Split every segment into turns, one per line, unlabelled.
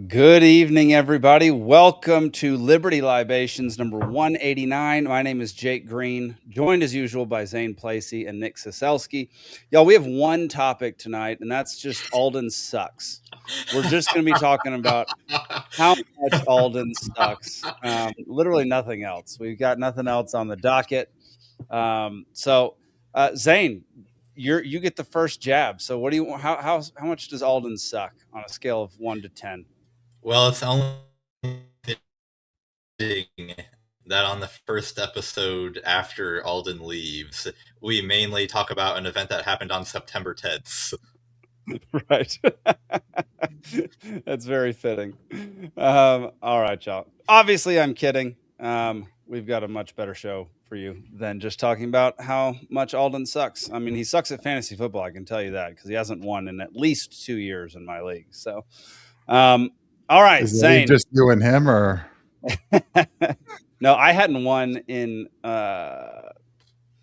Good evening, everybody. Welcome to Liberty Libations number 189. My name is Jake Green, joined as usual by Zane Placie and Nick Ciesielski. Y'all, we have one topic tonight, and that's just Alden sucks. We're just going to be talking about how much Alden sucks. Literally nothing else. We've got nothing else on the docket. Zane, you get the first jab. So what do you how much does Alden suck on a scale of 1 to 10?
Well, it's only that on the first episode after Alden leaves, we mainly talk about an event that happened on September 10th.
Right. That's very fitting. All right, y'all. Obviously, I'm kidding. We've got a much better show for you than just talking about how much Alden sucks. I mean, he sucks at fantasy football. I can tell you that because he hasn't won in at least 2 years in my league. So, all right,
Is
Zane.
it just you and him, or
No, I hadn't won in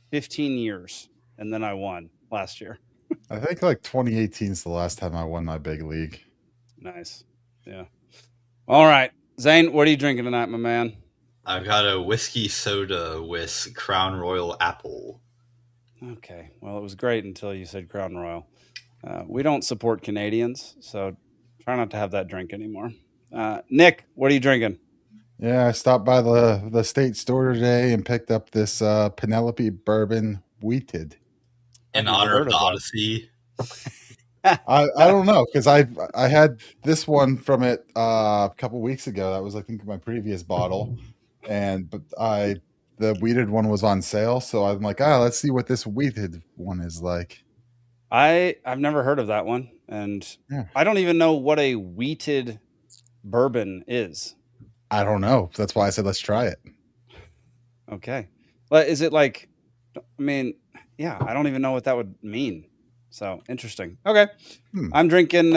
15 years, and then I won last year.
I think like 2018 is the last time I won my big league.
Nice. Yeah. All right, Zane, what are you drinking tonight, my man?
I've got a whiskey soda with Crown Royal apple.
Okay. Well, it was great until you said Crown Royal. We don't support Canadians, so try not to have that drink anymore. Nick, what are you drinking?
Yeah, I stopped by the state store today and picked up this Penelope bourbon wheated.
In honor of the Odyssey.
I don't know, because I had this one from it a couple weeks ago. That was, I think, my previous bottle, but the wheated one was on sale, so I'm like, let's see what this wheated one is like.
I've never heard of that one, and
Yeah.
I don't even know what a wheated bourbon is.
I don't know. That's why I said let's try it.
Okay. But is it like? I mean, yeah, I don't even know what that would mean. So interesting. Okay. I'm drinking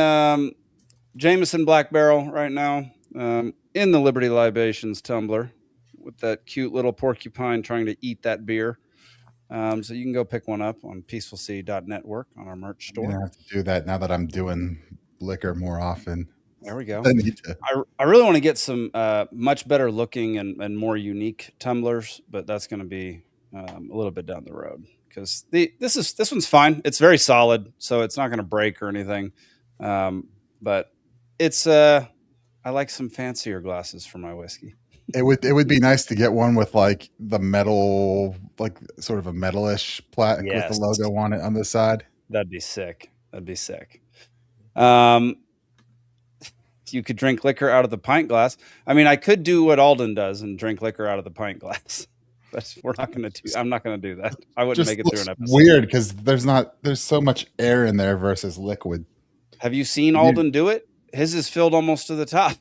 Jameson Black Barrel right now in the Liberty Libations tumbler with that cute little porcupine trying to eat that beer. So you can go pick one up on peacefulsea.network on our merch store.
I'm gonna have to do that now that I'm doing liquor more often.
There we go.
I need to.
I really want to get some much better looking and more unique tumblers, but that's going to be a little bit down the road because this one's fine. It's very solid, so it's not going to break or anything. But it's I like some fancier glasses for my whiskey.
It would be nice to get one with like the metal, like sort of a metalish plaque with the logo on it on the side.
That'd be sick. You could drink liquor out of the pint glass. I mean, I could do what Alden does and drink liquor out of the pint glass. But we're not going to do. I'm not going to do that. I wouldn't make it through an episode.
Weird because there's so much air in there versus liquid.
Have you seen Alden do it? His is filled almost to the top.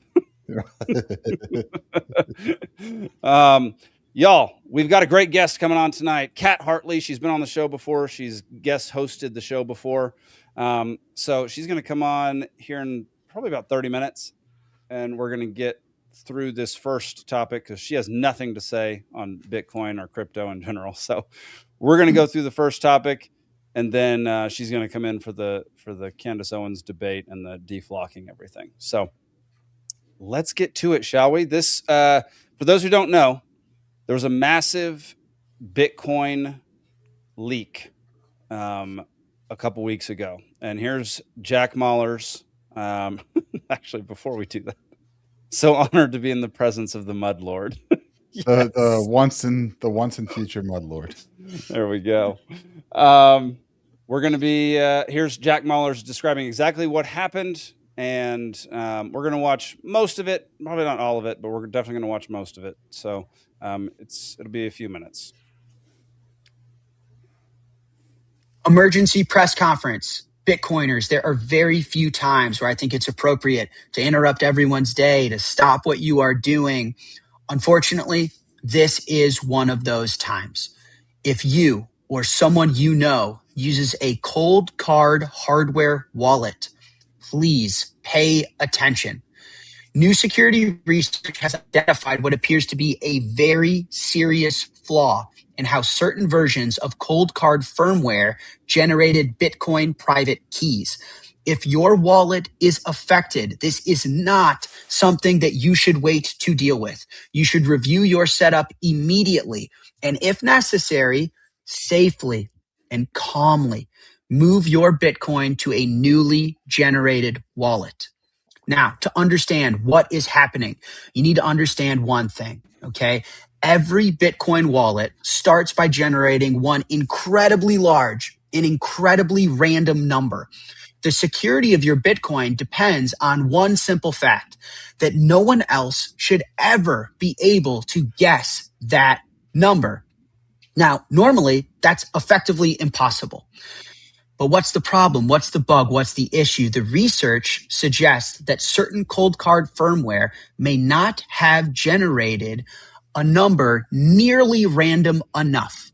Y'all, we've got a great guest coming on tonight. Cat Hartley. She's been on the show before. She's guest hosted the show before. So she's going to come on here in probably about 30 minutes, and we're going to get through this first topic because she has nothing to say on Bitcoin or crypto in general. So we're going to go through the first topic, and then she's going to come in for the Candace Owens debate and the deflocking everything. So let's get to it, shall we? This, for those who don't know, there was a massive Bitcoin leak a couple weeks ago, and here's Jack Mahler's. Actually, before we do that, so honored to be in the presence of the Mud Lord.
Yes. the once and future Mud Lord.
There we go. We're going to be here's Jack Mahler's describing exactly what happened, and we're going to watch most of it. Probably not all of it, but we're definitely going to watch most of it. So it'll be a few minutes.
Emergency press conference. Bitcoiners, there are very few times where I think it's appropriate to interrupt everyone's day, to stop what you are doing. Unfortunately, this is one of those times. If you or someone you know uses a ColdCard hardware wallet, please pay attention. New security research has identified what appears to be a very serious flaw in how certain versions of ColdCard firmware generated Bitcoin private keys. If your wallet is affected, this is not something that you should wait to deal with. You should review your setup immediately. And if necessary, safely and calmly move your Bitcoin to a newly generated wallet. Now, to understand what is happening, you need to understand one thing, okay? Every Bitcoin wallet starts by generating one incredibly large, an incredibly random number. The security of your Bitcoin depends on one simple fact, that no one else should ever be able to guess that number. Now, normally, that's effectively impossible. But what's the problem? What's the bug? What's the issue? The research suggests that certain ColdCard firmware may not have generated a number nearly random enough.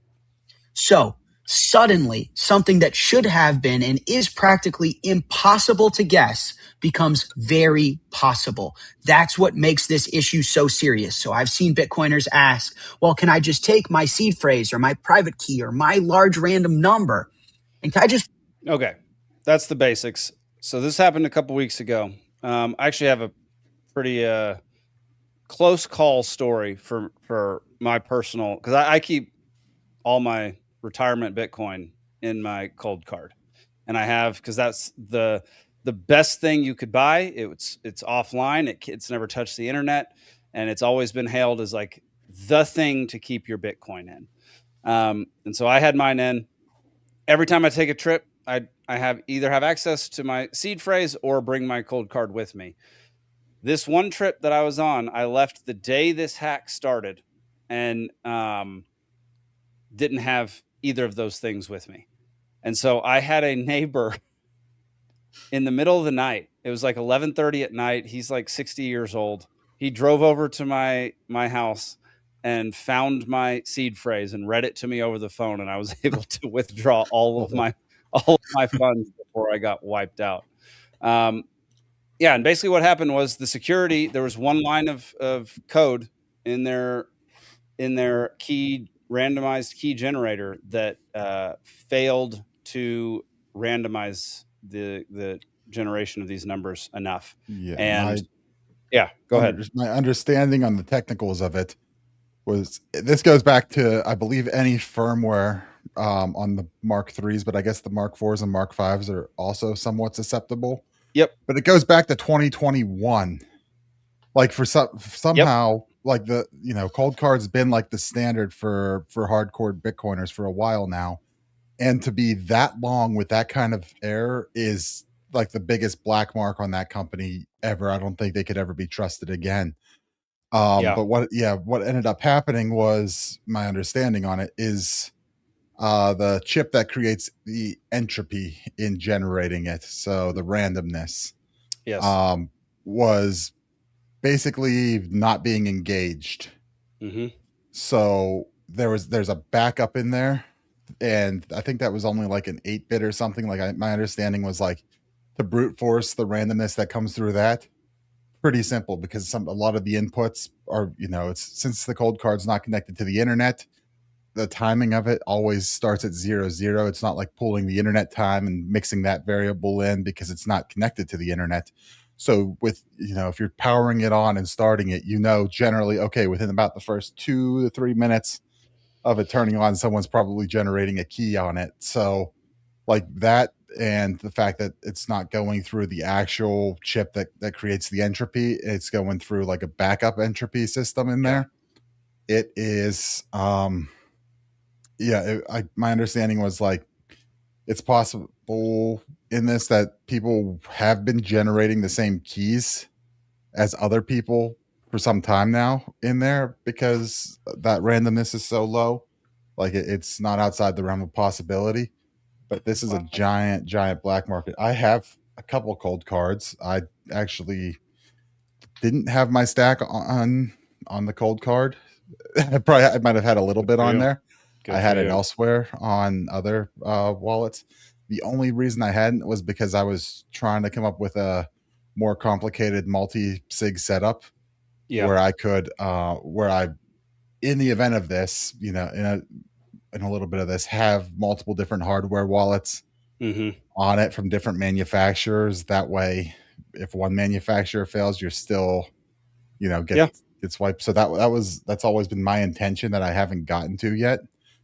So suddenly, something that should have been and is practically impossible to guess becomes very possible. That's what makes this issue so serious. So I've seen Bitcoiners ask, well, can I just take my seed phrase or my private key or my large random number? And can I just...
Okay, that's the basics. So this happened a couple weeks ago. I actually have a pretty close call story for my personal, because I keep all my retirement Bitcoin in my ColdCard, and I have, because that's the best thing you could buy. It's offline. It's never touched the internet, and it's always been hailed as like the thing to keep your Bitcoin in. And so I had mine in. Every time I take a trip, I either have access to my seed phrase or bring my ColdCard with me. This one trip that I was on, I left the day this hack started, and didn't have either of those things with me. And so I had a neighbor in the middle of the night. It was like 11:30 at night. He's like 60 years old. He drove over to my house and found my seed phrase and read it to me over the phone, and I was able to withdraw all of my funds before I got wiped out. Yeah, and basically what happened was the security, there was one line of code in their key randomized key generator that failed to randomize the generation of these numbers enough.
Yeah,
and go ahead.
My understanding on the technicals of it was, this goes back to, I believe, any firmware on the Mark IIIs, but I guess the Mark IVs and Mark Vs are also somewhat susceptible.
Yep.
But it goes back to 2021. Like somehow, yep. Like ColdCard's been like the standard for hardcore Bitcoiners for a while now. And to be that long with that kind of error is like the biggest black mark on that company ever. I don't think they could ever be trusted again. But what ended up happening was, my understanding on it is the chip that creates the entropy in generating it, so the randomness, was basically not being engaged.
Mm-hmm.
So there's a backup in there, and I think that was only like an 8-bit or something. Like my understanding was like to brute force the randomness that comes through that. Pretty simple, because a lot of the inputs are, it's, since the ColdCard's not connected to the internet, the timing of it always starts at 00. It's not like pulling the internet time and mixing that variable in, because it's not connected to the internet. So with, if you're powering it on and starting it, generally, okay, within about the first 2 to 3 minutes of it turning on, someone's probably generating a key on it. So like that, and the fact that it's not going through the actual chip that creates the entropy, it's going through like a backup entropy system in there. It is, my understanding was like, it's possible in this that people have been generating the same keys as other people for some time now in there, because that randomness is so low. Like it's not outside the realm of possibility. But this is a giant black market. I have a couple ColdCards. I actually didn't have my stack on the ColdCard. I might have had a little bit on there. I had it elsewhere on other wallets. The only reason I hadn't was because I was trying to come up with a more complicated multi-sig setup where I could, in the event of this, in a little bit of this, have multiple different hardware wallets on it from different manufacturers. That way, if one manufacturer fails, you're still, gets wiped. So that's always been my intention that I haven't gotten to yet.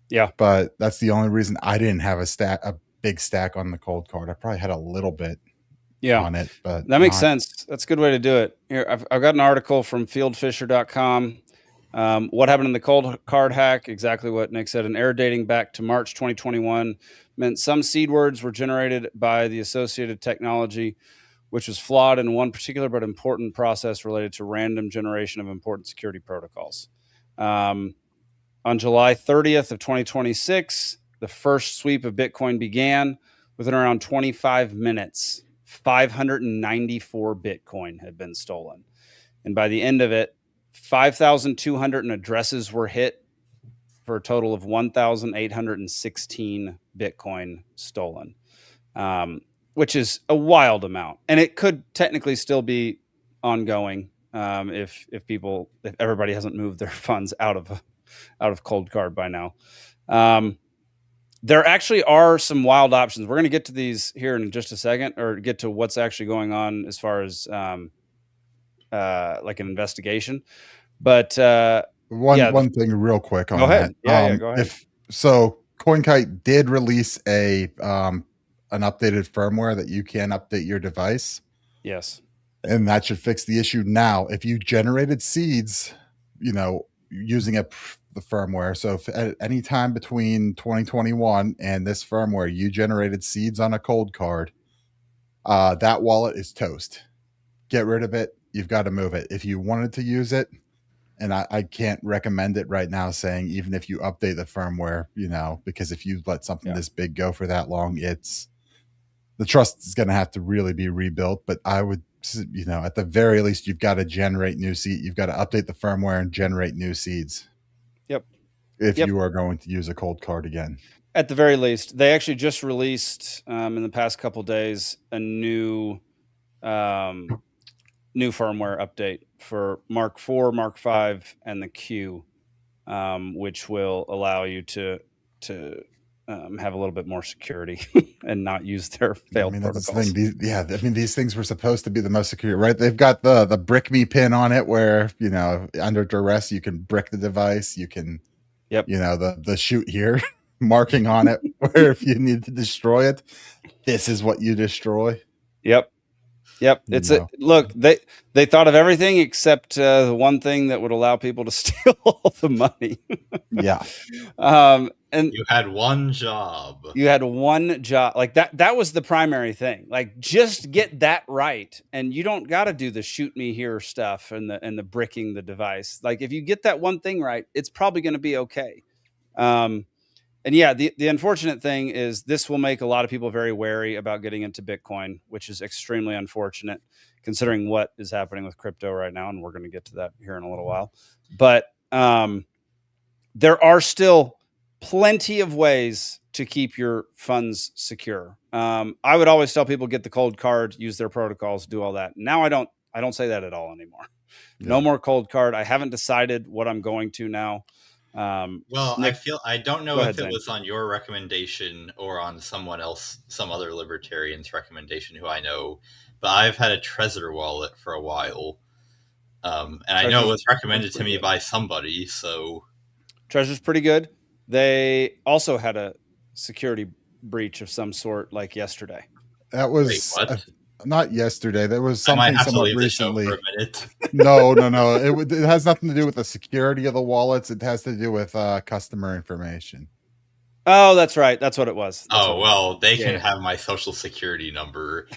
Yeah.
But that's the only reason I didn't have a big stack on the ColdCard. I probably had a little bit on it, but
that makes sense. That's a good way to do it. Here, I've got an article from fieldfisher.com. What happened in the ColdCard hack? Exactly what Nick said. An error dating back to March 2021 meant some seed words were generated by the associated technology, which was flawed in one particular but important process related to random generation of important security protocols. On July 30th of 2026, the first sweep of Bitcoin began. Within around 25 minutes, 594 Bitcoin had been stolen. And by the end of it, 5,200 addresses were hit for a total of 1,816 Bitcoin stolen, which is a wild amount. And it could technically still be ongoing if everybody hasn't moved their funds out of ColdCard by now. There actually are some wild options. We're going to get to these here in just a second, or get to what's actually going on as far as like an investigation. But
one thing real quick on that.
Go ahead.
So CoinKite did release an updated firmware that you can update your device.
Yes.
And that should fix the issue. Now, if you generated seeds, using the firmware. So if at any time between 2021 and this firmware, you generated seeds on a ColdCard, that wallet is toast. Get rid of it. You've got to move it. If you wanted to use it, and I can't recommend it right now, saying even if you update the firmware, because if you let something this big go for that long, the trust is going to have to really be rebuilt. But I would, at the very least, you've got to generate new seed. You've got to update the firmware and generate new seeds.
Yep.
If you are going to use a ColdCard again.
At the very least, they actually just released in the past couple days a new firmware update for Mark IV, Mark V, and the Q, which will allow you to have a little bit more security and not use their failed protocols.
That's the thing. These things were supposed to be the most secure, right? They've got the brick me pin on it where, under duress, you can brick the device. You can, the shoot here marking on it where if you need to destroy it, this is what you destroy.
Yep. Look, they thought of everything except the one thing that would allow people to steal all the money.
Yeah.
And you had one job.
Like that was the primary thing. Like, just get that right. And you don't got to do the shoot me here stuff and the bricking the device. Like, if you get that one thing right, it's probably going to be okay. And yeah, the unfortunate thing is this will make a lot of people very wary about getting into Bitcoin, which is extremely unfortunate considering what is happening with crypto right now. And we're going to get to that here in a little while. But there are still plenty of ways to keep your funds secure. I would always tell people, get the ColdCard, use their protocols, do all that. Now I don't say that at all anymore. Yeah. No more ColdCard. I haven't decided what I'm going to now.
Nick, I don't know if it
Zane.
was on your recommendation or on someone else, some other libertarian's recommendation who I know, but I've had a Trezor wallet for a while. And I know it was recommended to me by somebody, so.
Trezor's pretty good. They also had a security breach of some sort like yesterday.
That was not yesterday. There was something somewhat recently.
For a minute.
No. It has nothing to do with the security of the wallets. It has to do with customer information.
Oh, that's right. That's what it was.
They can have my social security number.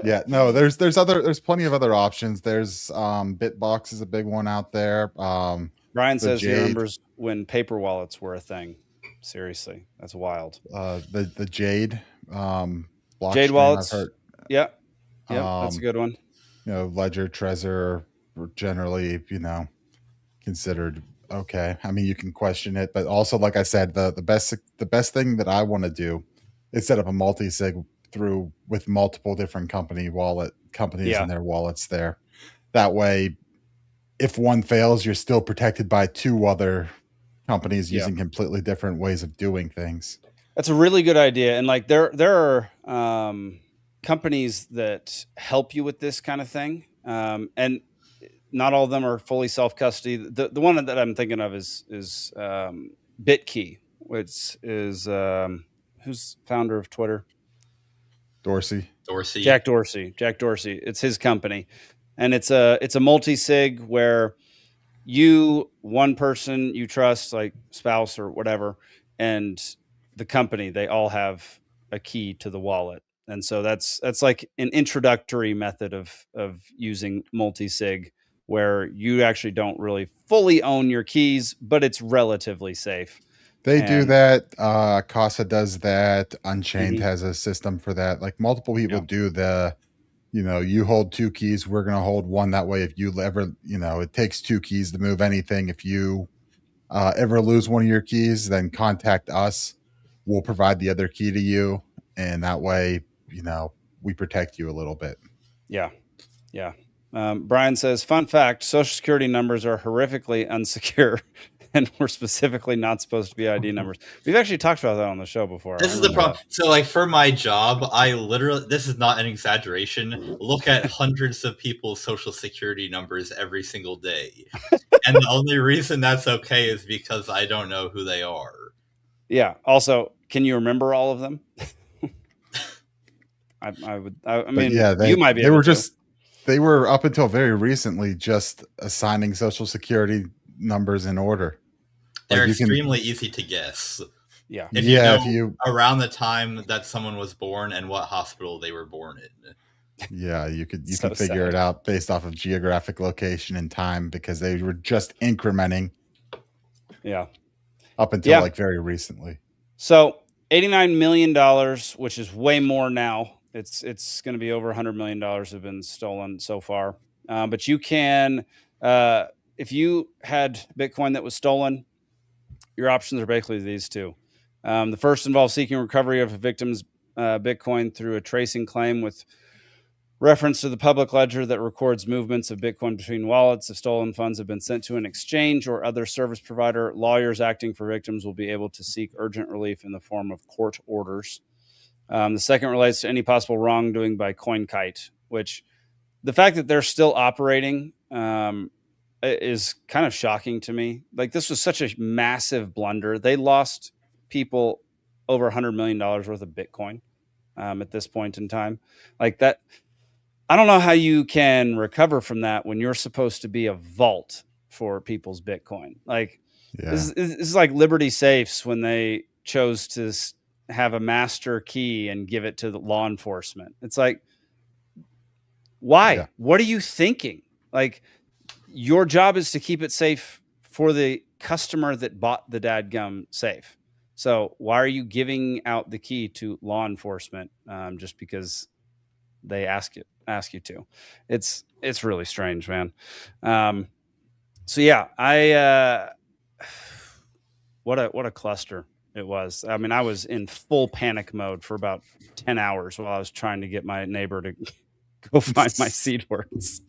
Yeah, no, there's plenty of other options. There's Bitbox is a big one out there.
Brian says he remembers when paper wallets were a thing. Seriously, that's wild.
The Jade.
Jade wallets. Yeah, that's a good one.
Ledger, Trezor were generally, considered okay. I mean, you can question it, but also, like I said, the best thing that I want to do is set up a multi-sig with multiple different companies and their wallets there. That way, if one fails, you're still protected by two other companies using completely different ways of doing things.
That's a really good idea. And like there are companies that help you with this kind of thing. And not all of them are fully self-custody. The one that I'm thinking of is BitKey, which is who's founder of Twitter?
Dorsey.
Jack Dorsey. It's his company. And it's a multi-sig where you, one person you trust, like spouse or whatever, and the company, they all have a key to the wallet. And so that's like an introductory method of using multi-sig, where you actually don't really fully own your keys, but it's relatively safe.
They do that. Casa does that. Unchained
Mhm.
has a system for that. Like multiple people do the, you hold 2 keys, we're going to hold one. That way, if you ever, it takes 2 keys to move anything. If you ever lose one of your keys, then contact us. We'll provide the other key to you. And that way, we protect you a little bit.
Yeah. Yeah. Brian says, fun fact, Social Security numbers are horrifically unsecure and we're specifically not supposed to be ID numbers. We've actually talked about that on the show before.
This is the problem. So like for my job, I literally, this is not an exaggeration, look at hundreds of people's Social Security numbers every single day. And the only reason that's okay is because I don't know who they are.
Yeah. Also, can you remember all of them? I mean,
yeah,
you might be able to.
They were up until very recently just assigning Social Security numbers in order.
They're extremely easy to guess.
Yeah.
If you know around the time that someone was born and what hospital they were born in.
Yeah, you can figure it out based off of geographic location and time, because they were just incrementing.
Yeah.
Up until like very recently.
So $89 million, which is way more now. It's going to be over $100 million have been stolen so far. But you can, if you had Bitcoin that was stolen, your options are basically these two. The first involves seeking recovery of a victim's Bitcoin through a tracing claim with reference to the public ledger that records movements of Bitcoin between wallets. If stolen funds have been sent to an exchange or other service provider, lawyers acting for victims will be able to seek urgent relief in the form of court orders. The second relates to any possible wrongdoing by CoinKite, which the fact that they're still operating is kind of shocking to me. Like, this was such a massive blunder. They lost people over $100 million worth of Bitcoin at this point in time. Like that. I don't know how you can recover from that when you're supposed to be a vault for people's Bitcoin. Like this is like Liberty Safes when they chose to have a master key and give it to the law enforcement. It's like, why? Yeah. What are you thinking? Like, your job is to keep it safe for the customer that bought the dadgum safe. So why are you giving out the key to law enforcement just because they ask you to? It's really strange, man. So yeah, what a cluster it was. I mean, I was in full panic mode for about 10 hours while I was trying to get my neighbor to go find my seed words.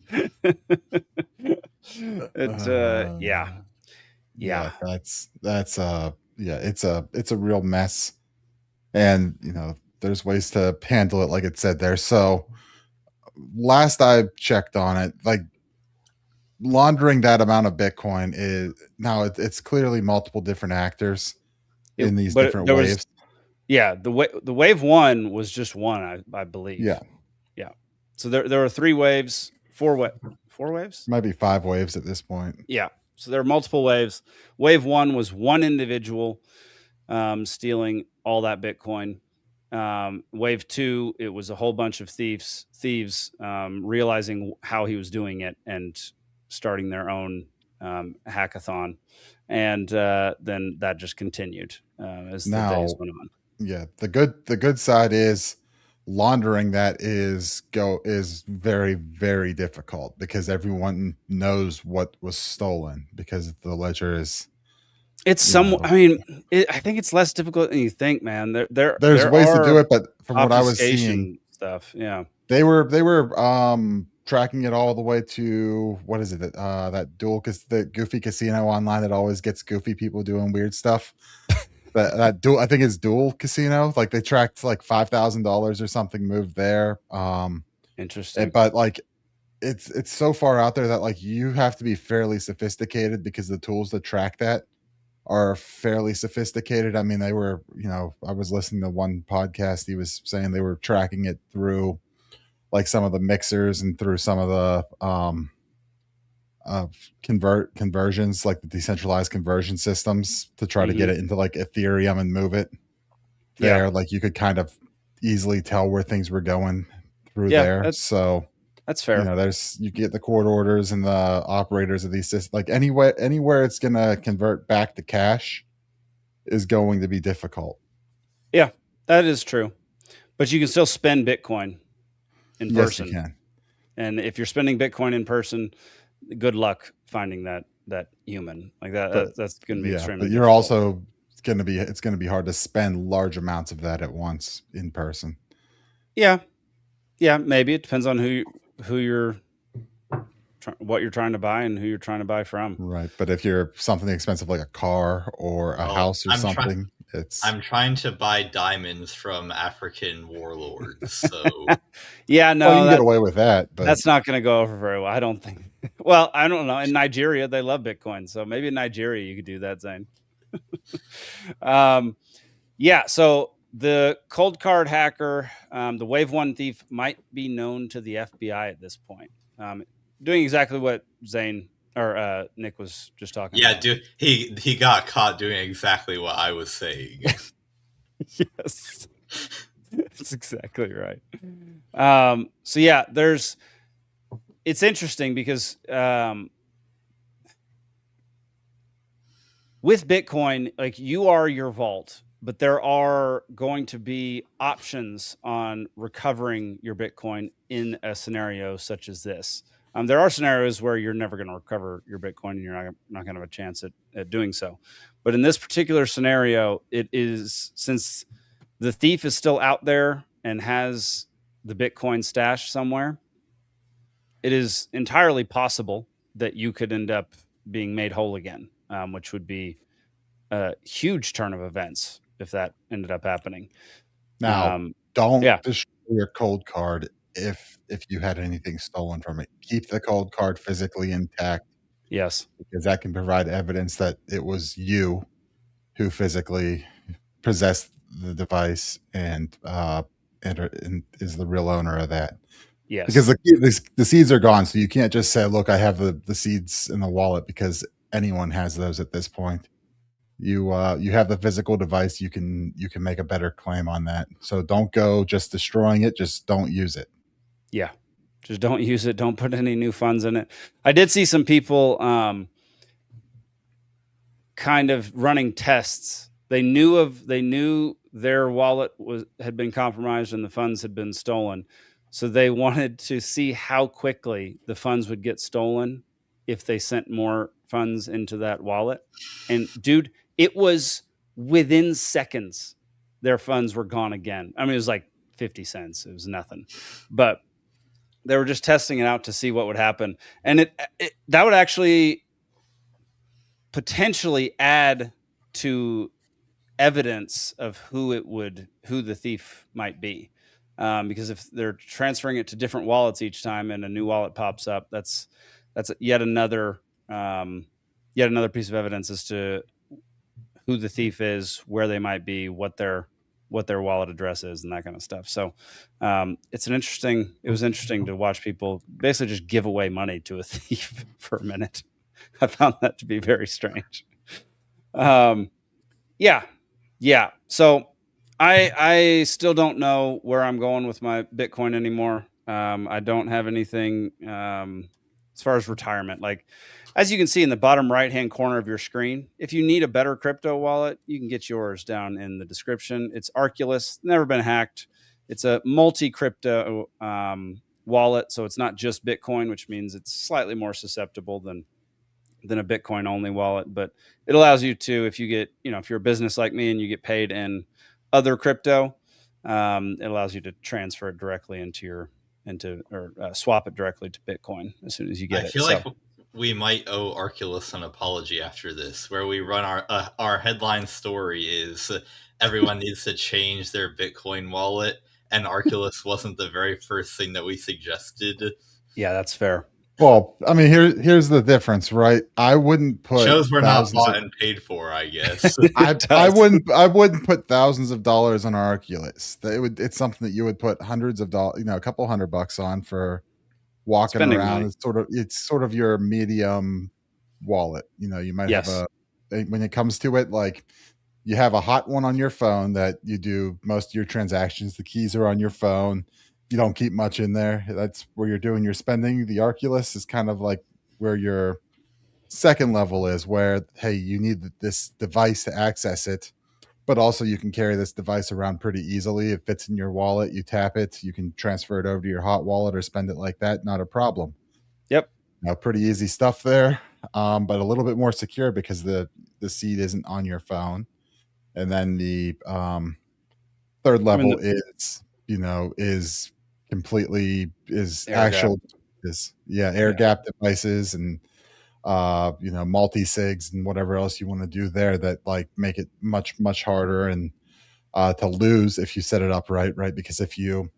It's a real mess. And there's ways to handle it, like it said there. So last I checked on it, like, laundering that amount of Bitcoin is now it's clearly multiple different actors in these different waves.
The wave one was just one, I believe. Yeah. So there were 3 waves, 4 waves?
Might be 5 waves at this point.
Yeah. So there are multiple waves. Wave 1 was one individual stealing all that Bitcoin. Wave 2, it was a whole bunch of thieves realizing how he was doing it and starting their own hackathon. And then that just continued as the days went on.
Yeah. The good side is laundering that is very, very difficult, because everyone knows what was stolen, because the ledger is.
It's I mean, I think it's less difficult than you think, man.
There's ways to do it, but from what I was seeing,
stuff, yeah,
they were tracking it all the way to, what is it? That dual, because the Goofy Casino online that always gets goofy people doing weird stuff. that dual, I think it's Dual Casino. Like they tracked like $5,000 or something moved there.
Interesting.
But like it's so far out there that like you have to be fairly sophisticated because the tools that track that are fairly sophisticated. I mean, they were, I was listening to one podcast. He was saying they were tracking it through like some of the mixers and through some of the conversions, like the decentralized conversion systems, to try to get it into like Ethereum and move it there. Like you could kind of easily tell where things were going through there. So
that's fair.
You get the court orders and the operators of these systems. Like anywhere it's going to convert back to cash is going to be difficult.
Yeah, that is true. But you can still spend Bitcoin in person.
Yes, you can.
And if you're spending Bitcoin in person, good luck finding that human like that. That's going to be extremely.
But you're
difficult.
Also it's going to be hard to spend large amounts of that at once in person.
Yeah, maybe it depends on what you're trying to buy and who you're trying to buy from.
Right, but if you're something expensive like a car or a house or something,
I'm trying to buy diamonds from African warlords. So
yeah, no,
you can get away with that, but
that's not going to go over very well. I don't think. Well, I don't know. In Nigeria, they love Bitcoin, so maybe in Nigeria you could do that, Zane. Yeah. So the ColdCard hacker, the Wave 1 thief, might be known to the FBI at this point, doing exactly what Zane or Nick was just talking about.
Yeah, dude, he got caught doing exactly what I was saying.
Yes, that's exactly right. So yeah, it's interesting because with Bitcoin, like you are your vault, but there are going to be options on recovering your Bitcoin in a scenario such as this. There are scenarios where you're never going to recover your Bitcoin and you're not going to have a chance at doing so. But in this particular scenario, it is, since the thief is still out there and has the Bitcoin stashed somewhere, it is entirely possible that you could end up being made whole again, which would be a huge turn of events if that ended up happening.
Now, don't destroy your ColdCard if you had anything stolen from it. Keep the ColdCard physically intact.
Yes,
because that can provide evidence that it was you who physically possessed the device and is the real owner of that.
Yes,
because the seeds are gone, so you can't just say, "Look, I have the seeds in the wallet," because anyone has those at this point. You have the physical device. You can make a better claim on that. So don't go just destroying it. Just don't use it.
Yeah, just don't use it. Don't put any new funds in it. I did see some people kind of running tests. They knew their wallet had been compromised and the funds had been stolen. So they wanted to see how quickly the funds would get stolen if they sent more funds into that wallet. And dude, it was within seconds their funds were gone again. I mean, it was like 50 cents. It was nothing. But they were just testing it out to see what would happen. And that would actually potentially add to evidence of who the thief might be. Because if they're transferring it to different wallets each time and a new wallet pops up, that's yet another piece of evidence as to who the thief is, where they might be, what their wallet address is, and that kind of stuff. So it was interesting to watch people basically just give away money to a thief for a minute. I found that to be very strange. Yeah. So I still don't know where I'm going with my Bitcoin anymore. I don't have anything as far as retirement. Like, as you can see in the bottom right-hand corner of your screen, if you need a better crypto wallet, you can get yours down in the description. It's Arculus, never been hacked. It's a multi-crypto wallet, so it's not just Bitcoin, which means it's slightly more susceptible than a Bitcoin-only wallet. But it allows you to, if you're a business like me and you get paid in other crypto, it allows you to transfer it directly swap it directly to Bitcoin as soon as you get it.
we might owe Arculus an apology after this, where we run our headline story is everyone needs to change their Bitcoin wallet, and Arculus wasn't the very first thing that we suggested.
Yeah, that's fair.
Well, I mean, here's the difference, right? I wouldn't put
shows we're not bought and paid for, I guess.
I wouldn't put thousands of dollars on Arculus. It's something that you would put hundreds of dollars, a couple $100 on for walking
Spending
around.
money.
It's sort of your medium wallet. You might have when it comes to it, like you have a hot one on your phone that you do most of your transactions. The keys are on your phone. You don't keep much in there. That's where you're doing your spending. The Arculus is kind of like where your second level is, where, hey, you need this device to access it, but also you can carry this device around pretty easily. It fits in your wallet. You tap it. You can transfer it over to your hot wallet or spend it like that. Not a problem.
Yep.
Pretty easy stuff there, but a little bit more secure because the seed isn't on your phone. And then the third level is completely air gap devices and multi-sigs and whatever else you want to do there that like make it much, much harder and to lose if you set it up right, because if you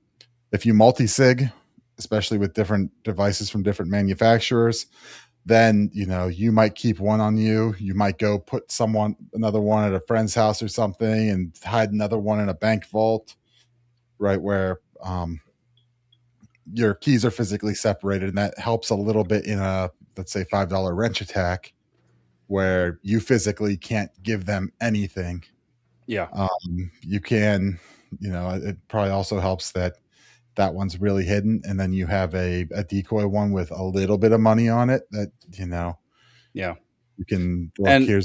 multi-sig, especially with different devices from different manufacturers, then you might keep one on you. You might go put another one at a friend's house or something and hide another one in a bank vault, right, where your keys are physically separated, and that helps a little bit in a, let's say, $5 wrench attack where you physically can't give them anything.
Yeah.
You can, it probably also helps that one's really hidden, and then you have a decoy one with a little bit of money on it that you can look,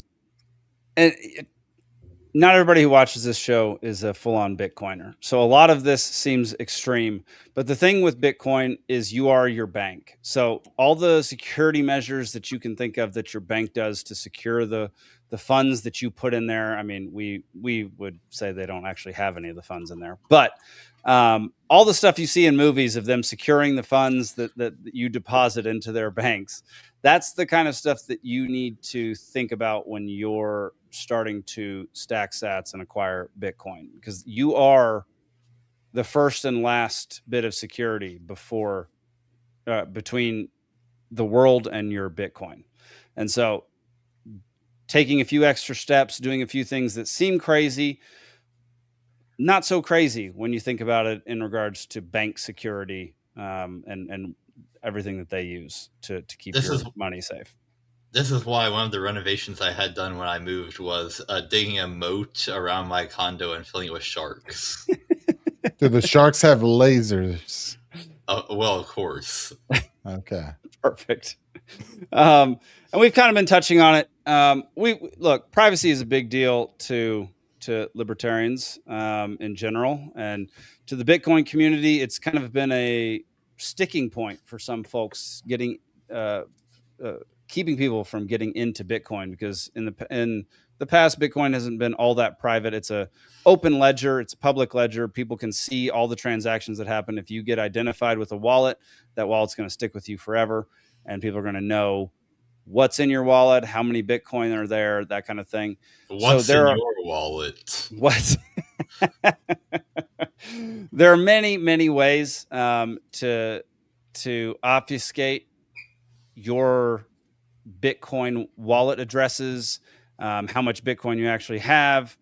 and not everybody who watches this show is a full-on Bitcoiner, so a lot of this seems extreme, but the thing with Bitcoin is you are your bank. So all the security measures that you can think of that your bank does to secure the funds that you put in there, I mean, we would say they don't actually have any of the funds in there, but all the stuff you see in movies of them securing the funds that you deposit into their banks, that's the kind of stuff that you need to think about when you're starting to stack sats and acquire Bitcoin, because you are the first and last bit of security between the world and your Bitcoin. And so taking a few extra steps, doing a few things that seem crazy, not so crazy when you think about it in regards to bank security and everything that they use to keep your money safe.
This is why one of the renovations I had done when I moved was digging a moat around my condo and filling it with sharks.
Do the sharks have lasers?
Well, of course.
Okay.
Perfect. And we've kind of been touching on it. Look, privacy is a big deal to libertarians in general, and to the Bitcoin community, it's kind of been a sticking point for some folks getting keeping people from getting into Bitcoin, because in the past, Bitcoin hasn't been all that private. It's a open ledger. It's a public ledger. People can see all the transactions that happen. If you get identified with a wallet, that wallet's going to stick with you forever, and people are going to know what's in your wallet, how many Bitcoin are there, that kind of thing.
What's in your wallet?
What? There are many, many ways to obfuscate your Bitcoin wallet addresses, how much Bitcoin you actually have.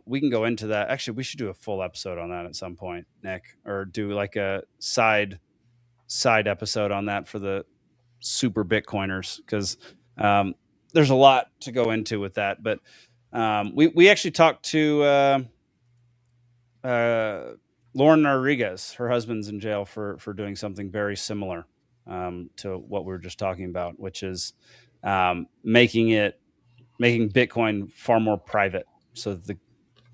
We can go into that. Actually, we should do a full episode on that at some point, Nick, or do like a side episode on that for the super Bitcoiners, because there's a lot to go into with that. But we actually talked to Lauren Rodriguez. Her husband's in jail for doing something very similar to what we were just talking about, which is making Bitcoin far more private, so that they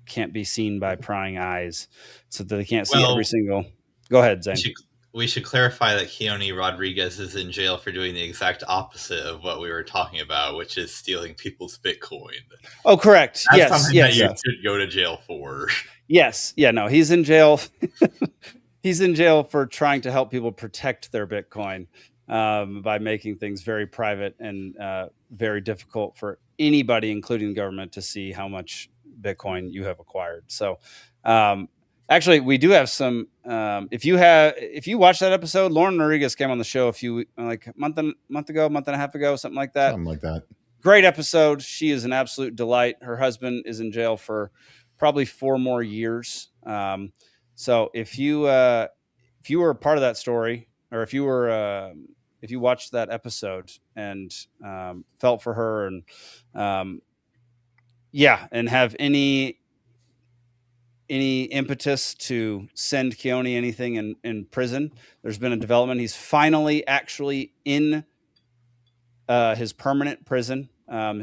can't be seen by prying eyes, so that they can't see every single. Go ahead, Zane.
We should clarify that Keone Rodriguez is in jail for doing the exact opposite of what we were talking about, which is stealing people's Bitcoin.
Oh, correct.
That's something that you should go to jail for.
Yes. Yeah, no, he's in jail. He's in jail for trying to help people protect their Bitcoin. by making things very private and very difficult for anybody, including the government, to see how much Bitcoin you have acquired. So, actually, we do have some. If you watched that episode, Lauren Rodriguez came on the show a month and a half ago, something like that.
Something like that.
Great episode. She is an absolute delight. Her husband is in jail for probably 4 more years. So if you were a part of that story, or if you watched that episode and felt for her and and have any impetus to send Keone anything in prison, there's been a development. He's finally actually in his permanent prison.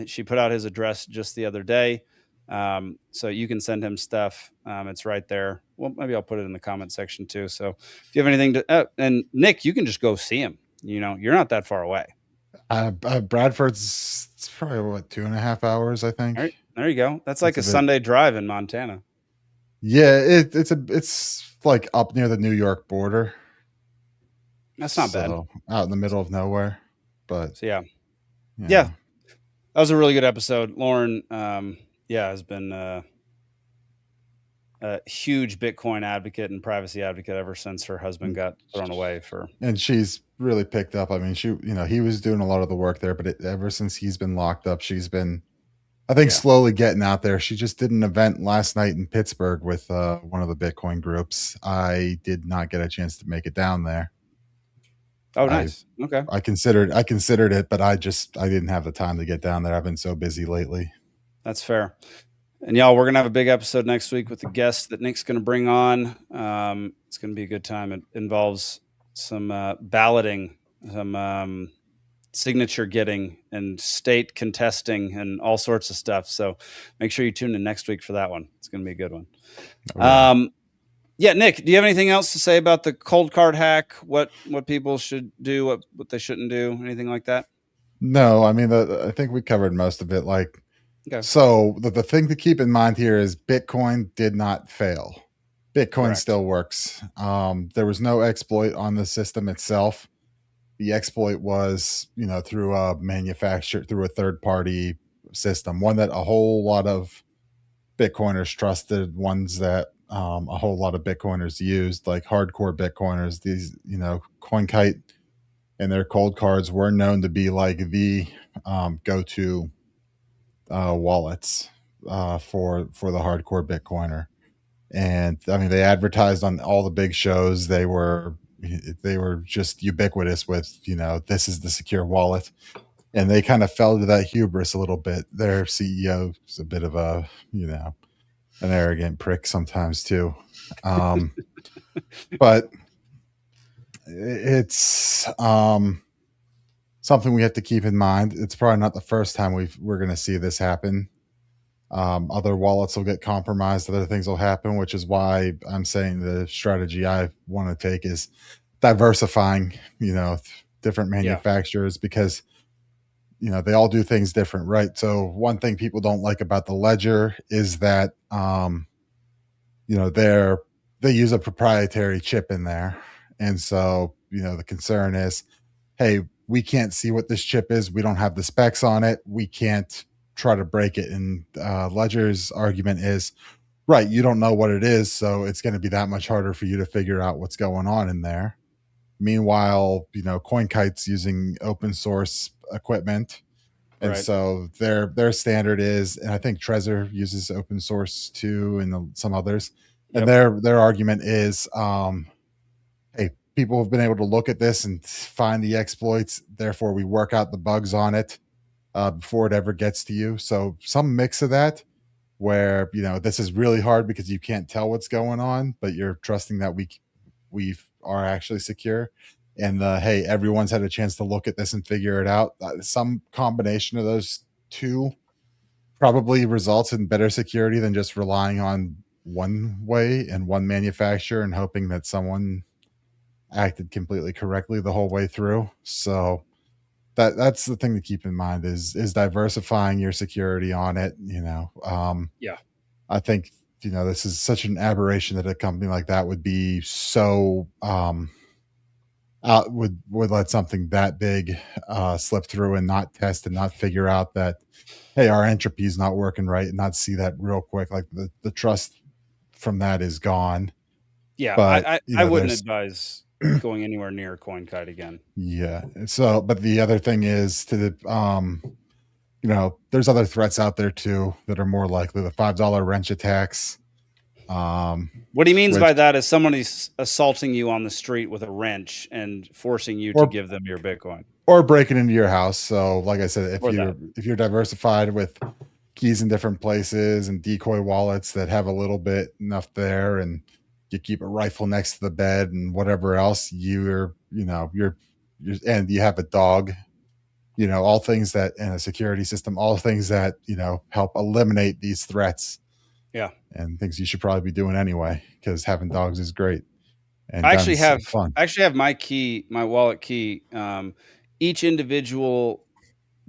She put out his address just the other day. So you can send him stuff. It's right there. Well, maybe I'll put it in the comment section too. So if you have anything to, and Nick, you can just go see him. You're not that far away.
Bradford's, it's probably what, 2.5 hours, I think.
Right, there you go. That's like a Sunday drive in Montana.
Yeah, it's like up near the New York border.
That's not bad.
Out in the middle of nowhere. But
so, yeah, that was a really good episode. Lauren, has been a huge Bitcoin advocate and privacy advocate ever since her husband got thrown away
and she's really picked up. I mean, he was doing a lot of the work there, but ever since he's been locked up, she's been, I think, slowly getting out there. She just did an event last night in Pittsburgh with one of the Bitcoin groups. I did not get a chance to make it down there.
Oh, nice. Okay.
I considered it, but I didn't have the time to get down there. I've been so busy lately.
That's fair. And y'all, we're going to have a big episode next week with the guest that Nick's going to bring on. It's going to be a good time. It involves some balloting, some signature getting, and state contesting, and all sorts of stuff. So make sure you tune in next week for that one. It's going to be a good one. Okay. Nick, do you have anything else to say about the ColdCard hack? What people should do, what they shouldn't do, anything like that?
No, I mean, I think we covered most of it. Okay. So the thing to keep in mind here is Bitcoin did not fail. Bitcoin Correct. Still works. There was no exploit on the system itself. The exploit was, through a third-party system, one that a whole lot of Bitcoiners trusted, ones that a whole lot of Bitcoiners used, like hardcore Bitcoiners. These, CoinKite and their ColdCards were known to be like the go-to wallets for the hardcore Bitcoiner. And I mean, they advertised on all the big shows. They were just ubiquitous with, this is the secure wallet. And they kind of fell to that hubris a little bit. Their CEO is a bit of a, an arrogant prick sometimes too. But it's something we have to keep in mind. It's probably not the first time we're going to see this happen. Other wallets will get compromised. Other things will happen, which is why I'm saying the strategy I want to take is diversifying, different manufacturers, because, they all do things different, right? So one thing people don't like about the ledger is that, they use a proprietary chip in there. And so, the concern is, hey, we can't see what this chip is. We don't have the specs on it. We can't try to break it. And Ledger's argument is, right, you don't know what it is, so it's going to be that much harder for you to figure out what's going on in there. Meanwhile, CoinKite's using open source equipment. And right. So their standard is, and I think Trezor uses open source too, and some others. And their argument is, hey, people have been able to look at this and find the exploits. Therefore, we work out the bugs on it before it ever gets to you. So some mix of that, where this is really hard because you can't tell what's going on, but you're trusting that we are actually secure. And hey, everyone's had a chance to look at this and figure it out. Some combination of those two probably results in better security than just relying on one way and one manufacturer and hoping that someone acted completely correctly the whole way through. So that's the thing to keep in mind is diversifying your security on it. I think this is such an aberration that a company like that would be so would let something that big slip through and not test and not figure out that, hey, our entropy is not working right, and not see that real quick. Like the trust from that is gone.
Yeah,
But
I wouldn't advise going anywhere near CoinKite again.
Yeah. So, but the other thing is to the there's other threats out there too that are more likely. The $5 wrench attacks.
What he means by that is somebody's assaulting you on the street with a wrench and forcing you to give them your Bitcoin,
or breaking into your house. So, like I said, if you're diversified with keys in different places and decoy wallets that have a little bit enough there, and you keep a rifle next to the bed and whatever else, you're and you have a dog, all things that in a security system, all things that, help eliminate these threats.
Yeah.
And things you should probably be doing anyway, because having dogs is great. And
I actually have
fun.
my wallet key. Each individual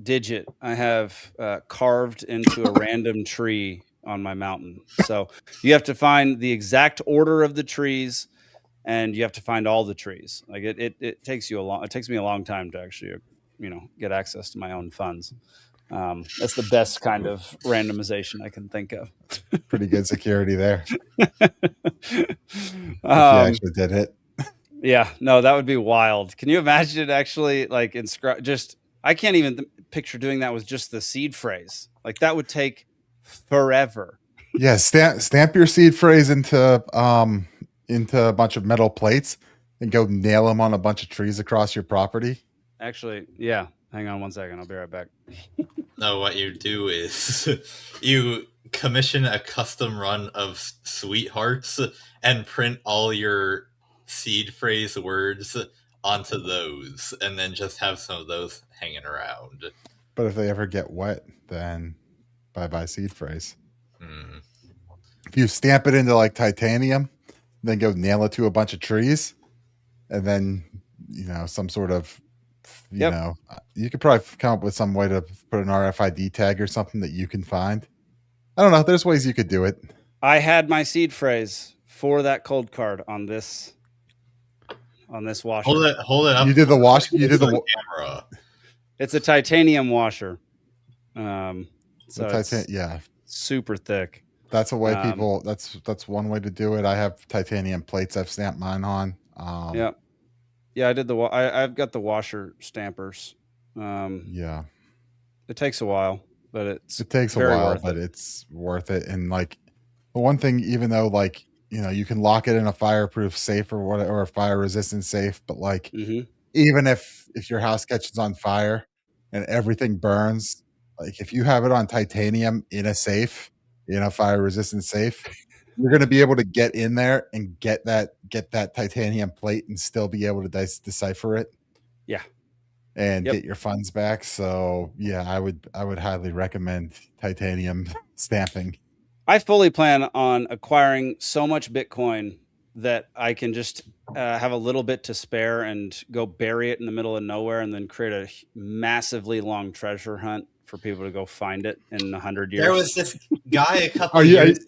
digit I have carved into a random tree on my mountain. So you have to find the exact order of the trees, and you have to find all the trees. Like it takes me a long time to actually, get access to my own funds. That's the best kind of randomization I can think of.
Pretty good security there. If you actually did it.
Yeah, no, that would be wild. Can you imagine actually like I can't even picture doing that with just the seed phrase. Like that would take forever.
Yeah, stamp your seed phrase into a bunch of metal plates and go nail them on a bunch of trees across your property.
Actually, yeah. Hang on one second. I'll be right back.
No, what you do is you commission a custom run of sweethearts and print all your seed phrase words onto those, and then just have some of those hanging around.
But if they ever get wet, then bye-bye seed phrase. If you stamp it into like titanium, then go nail it to a bunch of trees, and then some sort of you could probably come up with some way to put an RFID tag or something that you can find. I don't know. There's ways you could do it.
I had my seed phrase for that ColdCard on this washer.
Hold it up.
You did the wash. You did the
camera.
It's a titanium washer. It's super thick.
That's a way people. That's one way to do it. I have titanium plates I've stamped mine on.
Yeah, I did I've got the washer stampers.
Yeah,
it takes a while, but it
takes a while, but it's worth it. And like the one thing, even though like you can lock it in a fireproof safe or whatever, or a fire resistant safe, but like even if your house catches on fire and everything burns, like if you have it on titanium in a safe, in a fire resistant safe, you're going to be able to get in there and get that titanium plate and still be able to decipher it.
Yeah.
And get your funds back. So yeah, I would highly recommend titanium stamping.
I fully plan on acquiring so much Bitcoin that I can just have a little bit to spare and go bury it in the middle of nowhere, and then create a massively long treasure hunt for people to go find it in 100 years.
There was this guy a couple years.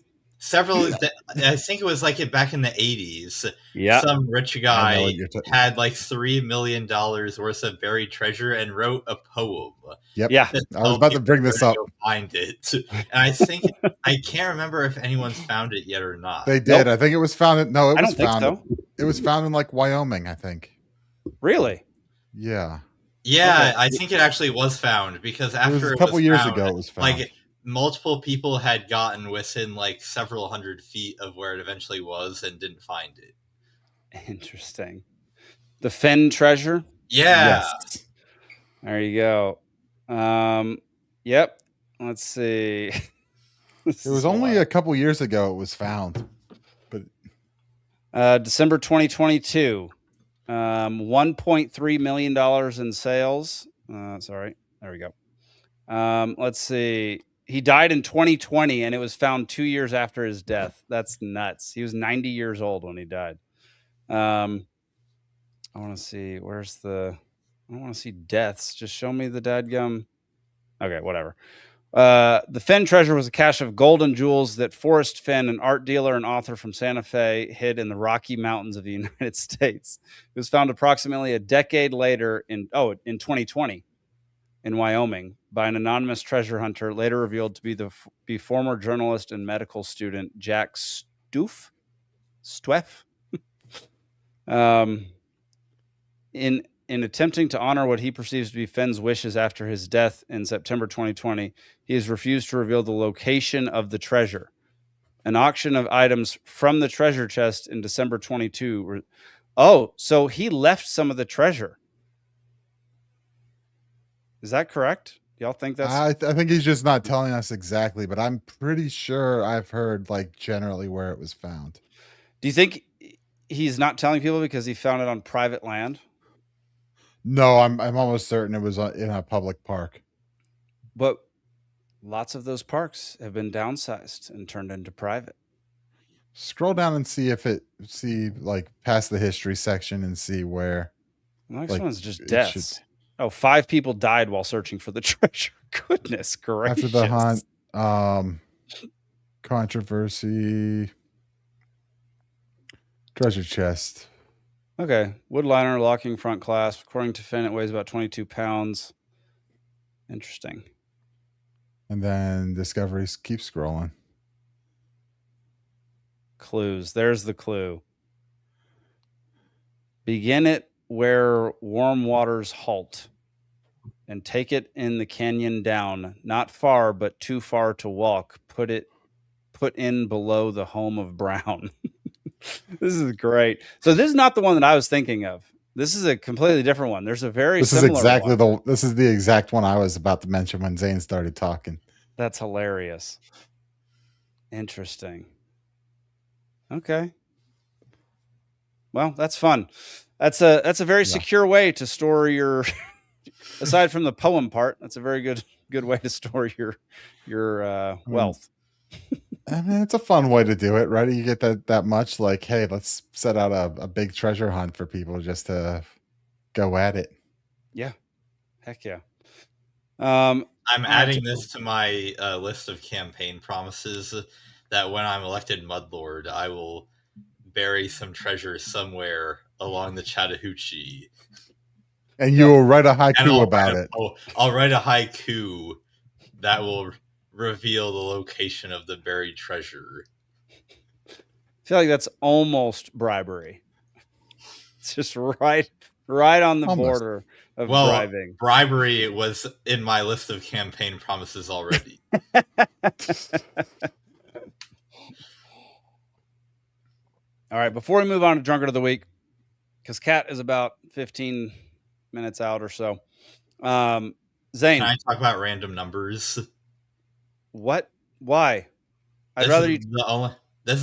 I think it was like back in the 80s.
Yeah.
Some rich guy had like $3 million worth of buried treasure and wrote a poem.
Yep. Yeah. I was about to bring this up.
Find it. And I think, I can't remember if anyone's found it yet or not.
They did. Nope. I think it was found. It was found in like Wyoming, I think.
Really?
Yeah.
Yeah. Okay. I think it actually was found, because after
a couple years ago, it was found.
Like, multiple people had gotten within like several hundred feet of where it eventually was and didn't find it.
Interesting. The Fen treasure?
Yeah.
Yes. There you go. Yep. Let's see.
It was only a couple years ago it was found.
But December 2022. $1.3 million in sales. Sorry. There we go. Let's see. He died in 2020, and it was found 2 years after his death. That's nuts. He was 90 years old when he died. I want to see. I don't want to see deaths. Just show me the dadgum. Okay, whatever. The Fenn treasure was a cache of gold and jewels that Forrest Fenn, an art dealer and author from Santa Fe, hid in the Rocky Mountains of the United States. It was found approximately a decade later in 2020 in Wyoming by an anonymous treasure hunter, later revealed to be former journalist and medical student Jack Stweff. In attempting to honor what he perceives to be Fenn's wishes after his death in September 2020, he has refused to reveal the location of the treasure. An auction of items from the treasure chest in December 22. So he left some of the treasure. Is that correct? Y'all think that's...
I think he's just not telling us exactly, but I'm pretty sure I've heard like generally where it was found.
Do you think he's not telling people because he found it on private land?
No, I'm almost certain it was in a public park.
But lots of those parks have been downsized and turned into private.
Scroll down and see past the history section and see where.
The next one's just deaths. 5 people died while searching for the treasure. Goodness gracious.
After the hunt, controversy, treasure chest.
Okay. Wood liner, locking front clasp. According to Fenn, it weighs about 22 pounds. Interesting.
And then discoveries, keep scrolling.
Clues. There's the clue. Begin it where warm waters halt, and take it in the canyon down, not far, but too far to walk. Put in below the home of Brown. This is great. So this is not the one that I was thinking of. This is a completely different one. There's a very similar one.
This is the exact one I was about to mention when Zane started talking.
That's hilarious. Interesting. Okay. Well, that's fun. That's a very secure way to store your aside from the poem part, that's a very good way to store your wealth.
I mean, it's a fun way to do it, right? You get that much, like, hey, let's set out a big treasure hunt for people just to go at it.
Yeah. Heck yeah.
I'm adding this to my list of campaign promises that when I'm elected Mudlord, I will bury some treasure somewhere along the Chattahoochee.
And you will write a haiku about it.
I'll write a haiku that will reveal the location of the buried treasure.
I feel like that's almost bribery. It's just right on the border of bribing.
Bribery was in my list of campaign promises already.
All right, before we move on to Drunkard of the Week, because Cat is about 15 minutes out or so. Zane.
Can I talk about random numbers?
What? Why?
This is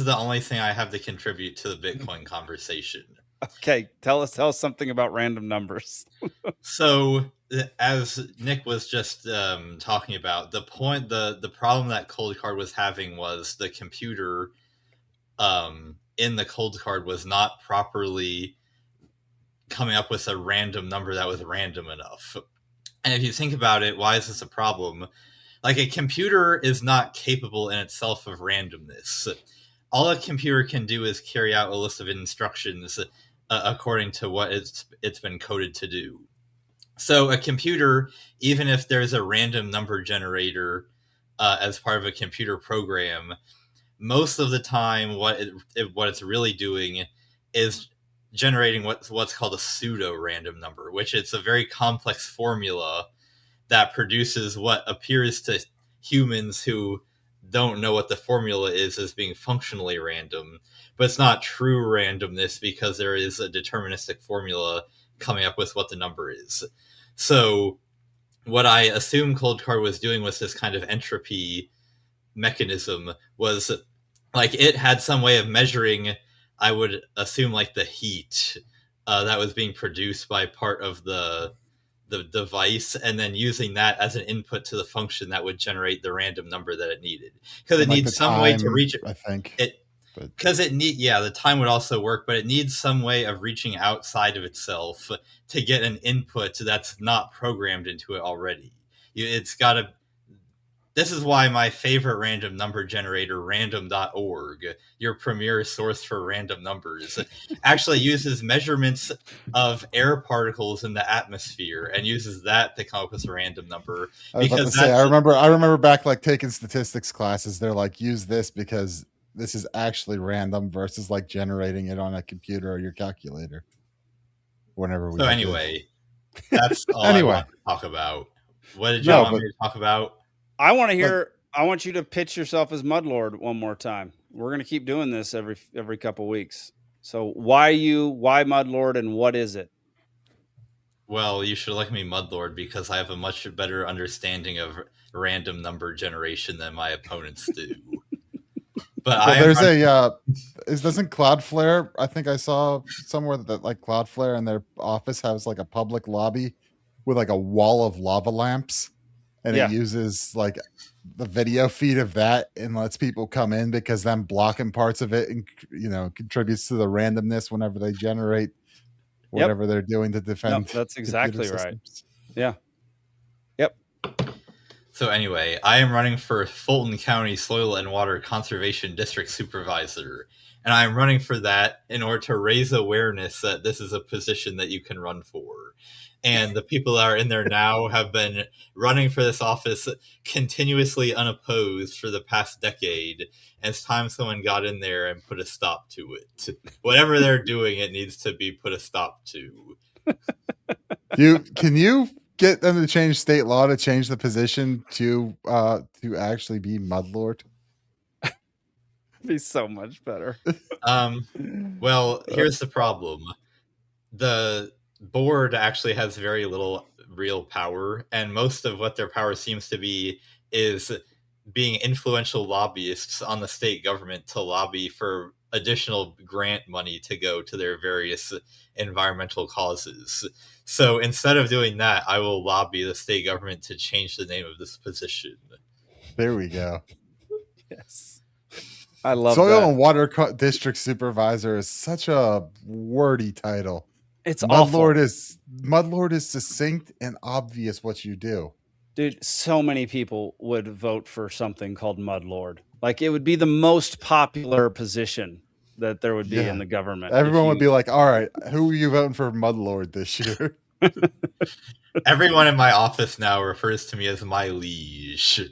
the only thing I have to contribute to the Bitcoin conversation.
Okay, tell us something about random numbers.
So, as Nick was just talking about, the problem that ColdCard was having was the computer in the ColdCard was not properly coming up with a random number that was random enough. And if you think about it, why is this a problem? Like, a computer is not capable in itself of randomness. All a computer can do is carry out a list of instructions according to what it's been coded to do. So a computer, even if there's a random number generator as part of a computer program, most of the time what it's really doing is generating what's called a pseudo-random number, which is a very complex formula that produces what appears to humans who don't know what the formula is as being functionally random, but it's not true randomness because there is a deterministic formula coming up with what the number is. So what I assume ColdCard was doing with this kind of entropy mechanism was, like, it had some way of measuring, I would assume, like the heat that was being produced by part of the device, and then using that as an input to the function that would generate the random number that it needed, because it needs some way to reach it.
I think
because the time would also work, but it needs some way of reaching outside of itself to get an input that's not programmed into it already. It's got to This is why my favorite random number generator, random.org, your premier source for random numbers, actually uses measurements of air particles in the atmosphere and uses that to come up with a random number.
I was about to say, I remember back like taking statistics classes. They're like, use this because this is actually random versus like generating it on a computer or your calculator. Whenever we.
So anyway, that's all I want to talk about. What did you want me to talk about?
I want to hear. I want you to pitch yourself as Mudlord one more time. We're going to keep doing this every couple weeks. So why Mudlord, and what is it?
Well, you should like me Mudlord because I have a much better understanding of random number generation than my opponents do. But
doesn't Cloudflare? I think I saw somewhere that like Cloudflare in their office has like a public lobby with like a wall of lava lamps. And it uses like the video feed of that and lets people come in because them blocking parts of it and contributes to the randomness whenever they generate whatever they're doing to defend.
That's exactly right. Yeah. Yep.
So anyway, I am running for Fulton County Soil and Water Conservation District Supervisor. And I'm running for that in order to raise awareness that this is a position that you can run for. And the people that are in there now have been running for this office continuously unopposed for the past decade. And it's time someone got in there and put a stop to it. Whatever they're doing, it needs to be put a stop to.
Can you get them to change state law to change the position to actually be Mudlord?
Be so much better.
Well, here's the problem. The board actually has very little real power, and most of what their power seems to be is being influential lobbyists on the state government to lobby for additional grant money to go to their various environmental causes. So instead of doing that, I will lobby the state government to change the name of this position.
There we go.
Yes. I love
Soil
that.
and Water District Supervisor is such a wordy title.
It's Mudlord
awful. Mudlord is succinct and obvious what you do.
Dude, so many people would vote for something called Mudlord. Like, it would be the most popular position that there would be in the government.
Everyone would be like, all right, who are you voting for Mudlord this year?
Everyone in my office now refers to me as my liege.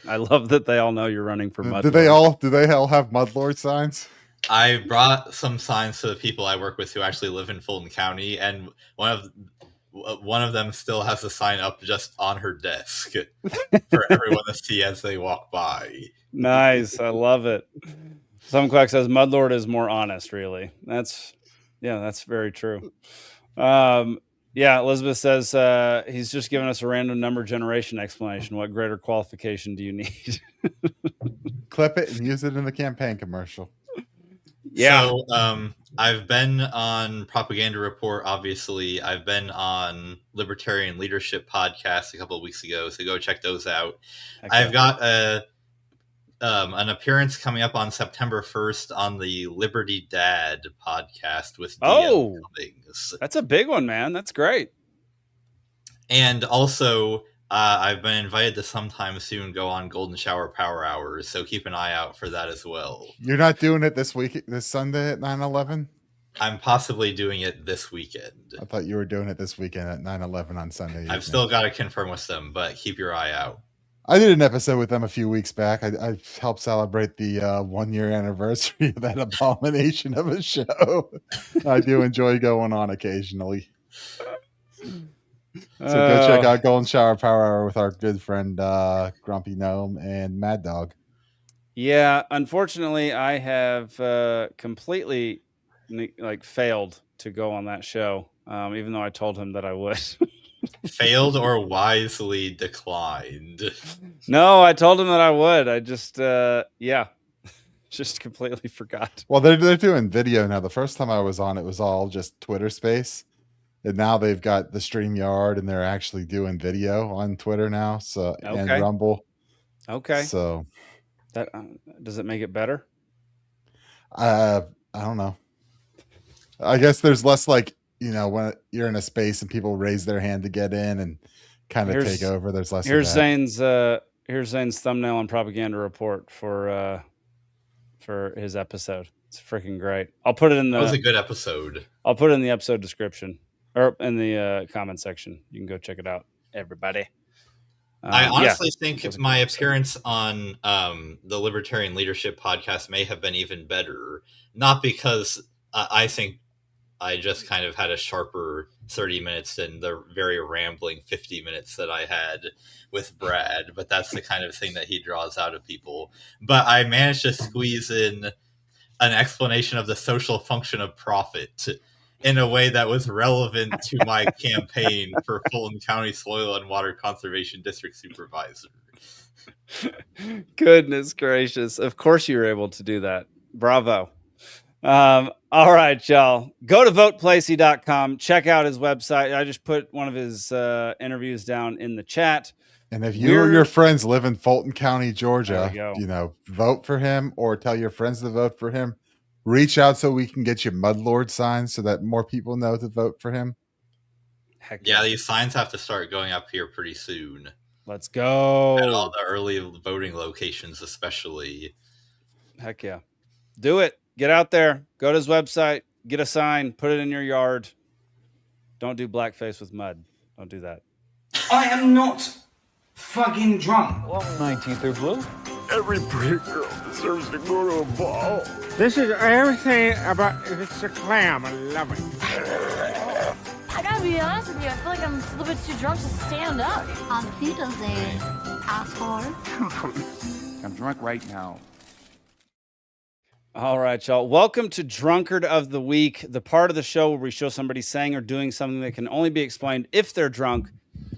I love that they all know you're running for Mudlord.
Do they all have Mudlord signs?
I brought some signs to the people I work with who actually live in Fulton County, and one of them still has a sign up just on her desk for everyone to see as they walk by.
Nice. I love it. Some Quack says Mudlord is more honest, really. That's very true. Elizabeth says he's just giving us a random number generation explanation. What greater qualification do you need?
Clip it and use it in the campaign commercial.
Yeah. So I've been on Propaganda Report, obviously. I've been on Libertarian Leadership Podcast a couple of weeks ago, so go check those out. I've got an appearance coming up on September 1st on the Liberty Dad podcast with DM Cummings.
That's a big one, man. That's great.
And also, I've been invited to sometime soon go on Golden Shower Power Hours, so keep an eye out for that as well.
You're not doing it this Sunday at 9/11?
I'm possibly doing it this weekend.
I thought you were doing it this weekend at 9/11 on Sunday evening.
I've still got to confirm with them, but keep your eye out.
I did an episode with them a few weeks back. I helped celebrate the 1-year anniversary of that abomination of a show. I do enjoy going on occasionally. So go check out Golden Shower Power Hour with our good friend Grumpy Gnome and Mad Dog.
Yeah, unfortunately, I have completely failed to go on that show, even though I told him that I would.
Failed or wisely declined?
No, I told him that I would. I just just completely forgot.
Well, they're doing video now. The first time I was on, it was all just Twitter Space. And now they've got the StreamYard, and they're actually doing video on Twitter now. So and Rumble.
Okay.
So
that does it make it better?
I don't know. I guess there's less when you're in a space and people raise their hand to get in, and kind of take over. There's less.
Here's Zane's thumbnail and propaganda report for his episode. It's freaking great. I'll put it in the.
That was a good episode.
I'll put it in the episode description or in the comment section. You can go check it out, everybody.
I honestly think my appearance on the Libertarian Leadership podcast may have been even better. Not because I think I just kind of had a sharper 30 minutes than the very rambling 50 minutes that I had with Brad, but that's the kind of thing that he draws out of people. But I managed to squeeze in an explanation of the social function of profit in a way that was relevant to my campaign for Fulton County Soil and Water Conservation District Supervisor.
Goodness gracious. Of course you were able to do that. Bravo. All right, y'all. Go to voteplacie.com. Check out his website. I just put one of his interviews down in the chat.
And if you or your friends live in Fulton County, Georgia, vote for him or tell your friends to vote for him. Reach out so we can get you Mudlord signs so that more people know to vote for him.
Heck
yeah, these signs have to start going up here pretty soon.
Let's go.
At all the early voting locations, especially.
Heck yeah. Do it. Get out there. Go to his website. Get a sign. Put it in your yard. Don't do blackface with mud. Don't do that.
I am not fucking drunk.
Well, 19th or blue.
Every pretty girl deserves to go to a ball.
This is everything about it's a clam. I love it.
I gotta be honest with you, I feel like I'm a little bit too drunk to stand up.
On Wiedersehen, asshole.
I'm drunk right now.
All right, y'all. Welcome to Drunkard of the Week, the part of the show where we show somebody saying or doing something that can only be explained if they're drunk,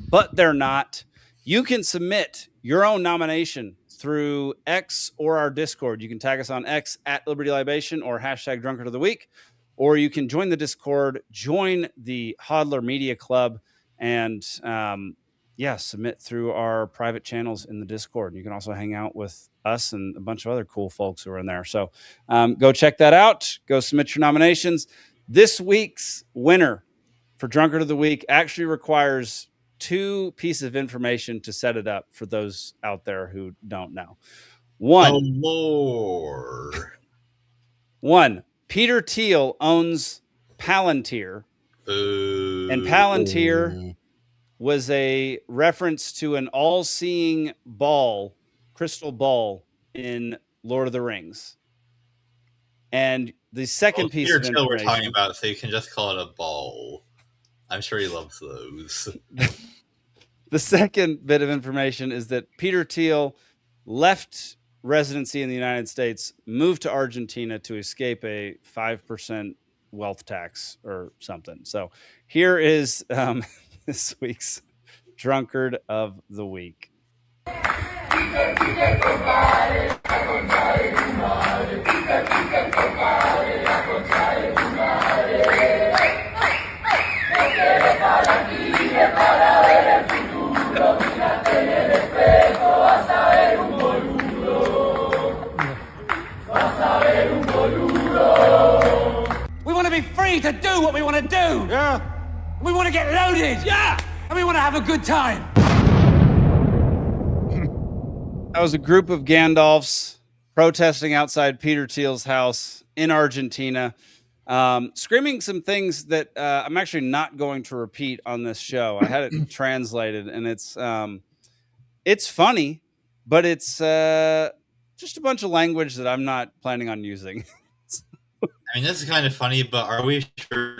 but they're not. You can submit your own nomination through X or our Discord. You can tag us on X at Liberty Libation or hashtag Drunkard of the Week, or you can join the Discord, join the Hodler Media Club, and submit through our private channels in the Discord. You can also hang out with us and a bunch of other cool folks who are in there. So go check that out. Go submit your nominations. This week's winner for Drunkard of the Week actually requires 2 pieces of information to set it up for those out there who don't know. One, Peter Thiel owns Palantir. And Palantir was a reference to an all-seeing ball, crystal ball in Lord of the Rings. And the second piece of information
we're talking about, so you can just call it a ball. I'm sure he loves those.
The second bit of information is that Peter Thiel left residency in the United States, moved to Argentina to escape a 5% wealth tax or something. So here is this week's Drunkard of the Week.
We want to be free to do what we want to do.
Yeah.
We want to get loaded.
Yeah.
And we want to have a good time.
That was a group of Gandalfs protesting outside Peter Thiel's house in Argentina, screaming some things that I'm actually not going to repeat on this show. I had it translated, and it's funny, but it's just a bunch of language that I'm not planning on using.
I mean, this is kind of funny, but are we sure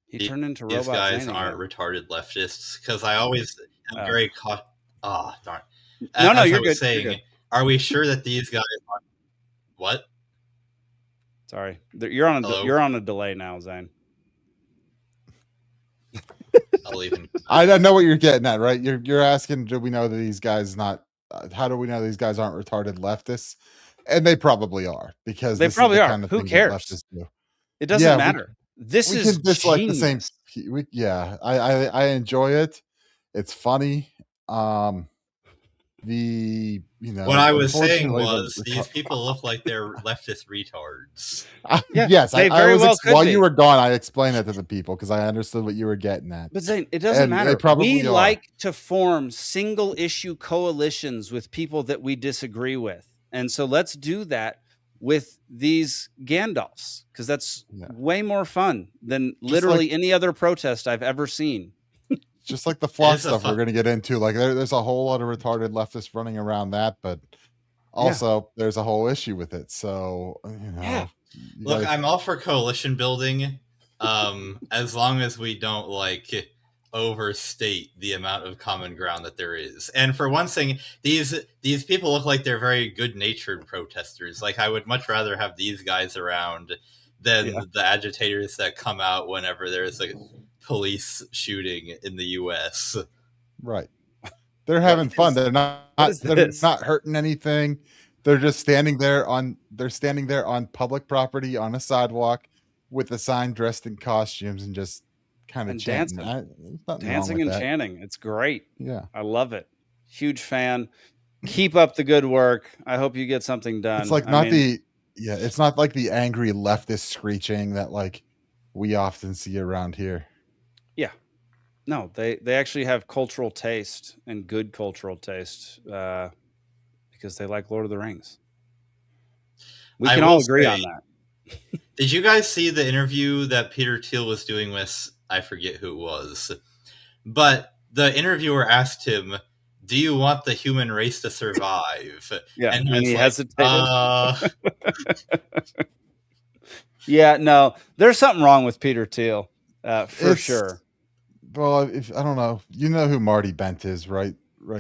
he turned into
these
Robot
guys
Zane
aren't
again.
retarded leftists? Because I always am very caught. Oh, darn.
No,
As
you're
I was
good.
saying,
You're good.
are we sure that these guys aren't... What?
Sorry, you're on a delay now, Zane.
I'll even...
I don't know what you're getting at, right? You're asking, do we know that these guys not? How do we know these guys aren't retarded leftists? And they probably are, because
They probably
is the
are.
kind of
Who
thing that
cares?
leftists do.
It doesn't matter. This
We
is
can dislike the same.
genius.
I enjoy it. It's funny.
what I was saying was these people look like they're leftist retards.
Yes,
they very well could
while
be.
you were gone, I explained that to the people because I understood what you were getting at.
But Zane, it doesn't matter. We like to form single issue coalitions with people that we disagree with. And so let's do that with these Gandalfs, because that's way more fun than literally any other protest I've ever seen.
Just like the flock stuff we're going to get into. Like there's a whole lot of retarded leftists running around that, but also there's a whole issue with it. So,
look, I'm all for coalition building, as long as we don't overstate the amount of common ground that there is. And for one thing, these people look like they're very good-natured protesters. Like, I would much rather have these guys around than the agitators that come out whenever there's a police shooting in the U.S.
Right. They're having fun. They're not hurting anything. They're just standing there on public property on a sidewalk with a sign, dressed in costumes, and just kind of
dancing and chanting. It's great.
Yeah.
I love it. Huge fan. Keep up the good work. I hope you get something done.
It's like it's not like the angry leftist screeching that like we often see around here.
Yeah. No, they actually have cultural taste and good cultural taste because they like Lord of the Rings. We can all agree on that.
Did you guys see the interview that Peter Thiel was doing with, I forget who it was, but the interviewer asked him, "Do you want the human race to survive?"
Yeah,
and
he hesitated. Yeah, no, there's something wrong with Peter Thiel, for sure.
Well, I don't know, you know who Marty Bent is, right,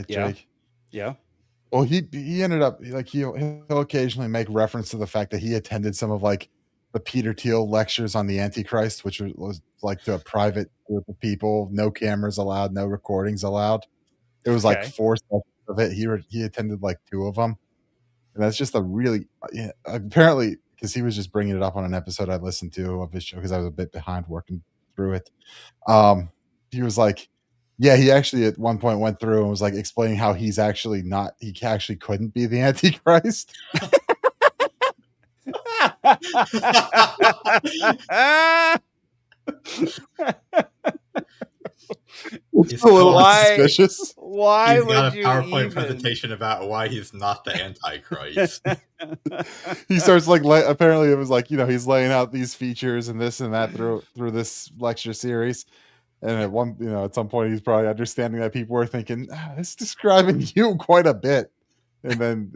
Jake?
Yeah.
Well, he ended up like he'll occasionally make reference to the fact that he attended some of like the Peter Thiel lectures on the Antichrist, which was like to a private group of people, no cameras allowed, no recordings allowed. It was like 4 sessions of it. He attended like 2 of them, and that's just a really apparently because he was just bringing it up on an episode I listened to of his show because I was a bit behind working through it. He was like, yeah, he actually at one point went through and was like explaining how he actually couldn't be the Antichrist.
He's a little
suspicious.
Why
he's
would
got a
you
PowerPoint presentation about why he's not the Antichrist.
He starts like apparently it was like he's laying out these features and this and that through this lecture series, and at some point he's probably understanding that people were thinking it's describing you quite a bit, and then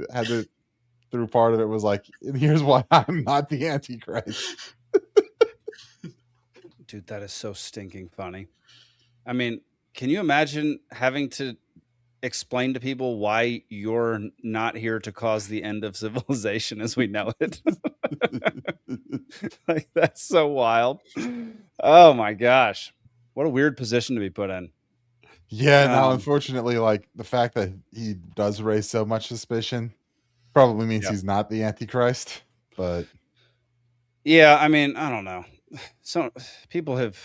through part of it was like, and here's why I'm not the Antichrist.
Dude, that is so stinking funny. I mean, can you imagine having to explain to people why you're not here to cause the end of civilization as we know it? Like, that's so wild. Oh my gosh. What a weird position to be put in.
Yeah, now unfortunately, like the fact that he does raise so much suspicion probably means he's not the Antichrist, but
yeah, I mean, I don't know. So people have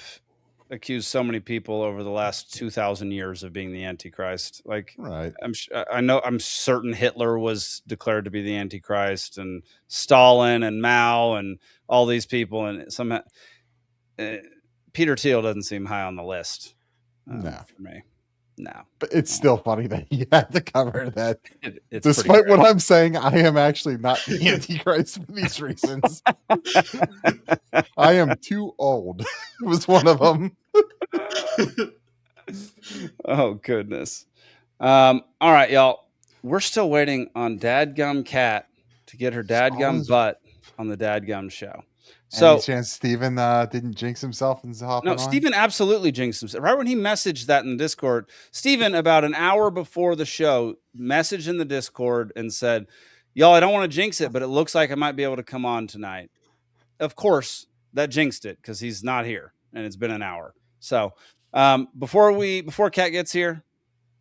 accused so many people over the last 2,000 years of being the Antichrist. Like,
right.
I'm certain Hitler was declared to be the Antichrist, and Stalin and Mao and all these people. And somehow Peter Thiel doesn't seem high on the list.
No,
for me, no.
But it's still funny that he had to cover that.
It's
despite what I'm saying, I am actually not the Antichrist for these reasons. I am too old. Was one of them.
Oh goodness. All right, y'all. We're still waiting on Dadgum Cat to get her dadgum butt on the Dadgum show. So,
any chance Steven didn't jinx himself and hopping on?
Steven absolutely jinxed himself. Right when he messaged that in the Discord, Steven, about an hour before the show, messaged in the Discord and said, y'all, I don't want to jinx it, but it looks like I might be able to come on tonight. Of course, that jinxed it because he's not here and it's been an hour. So before Cat gets here,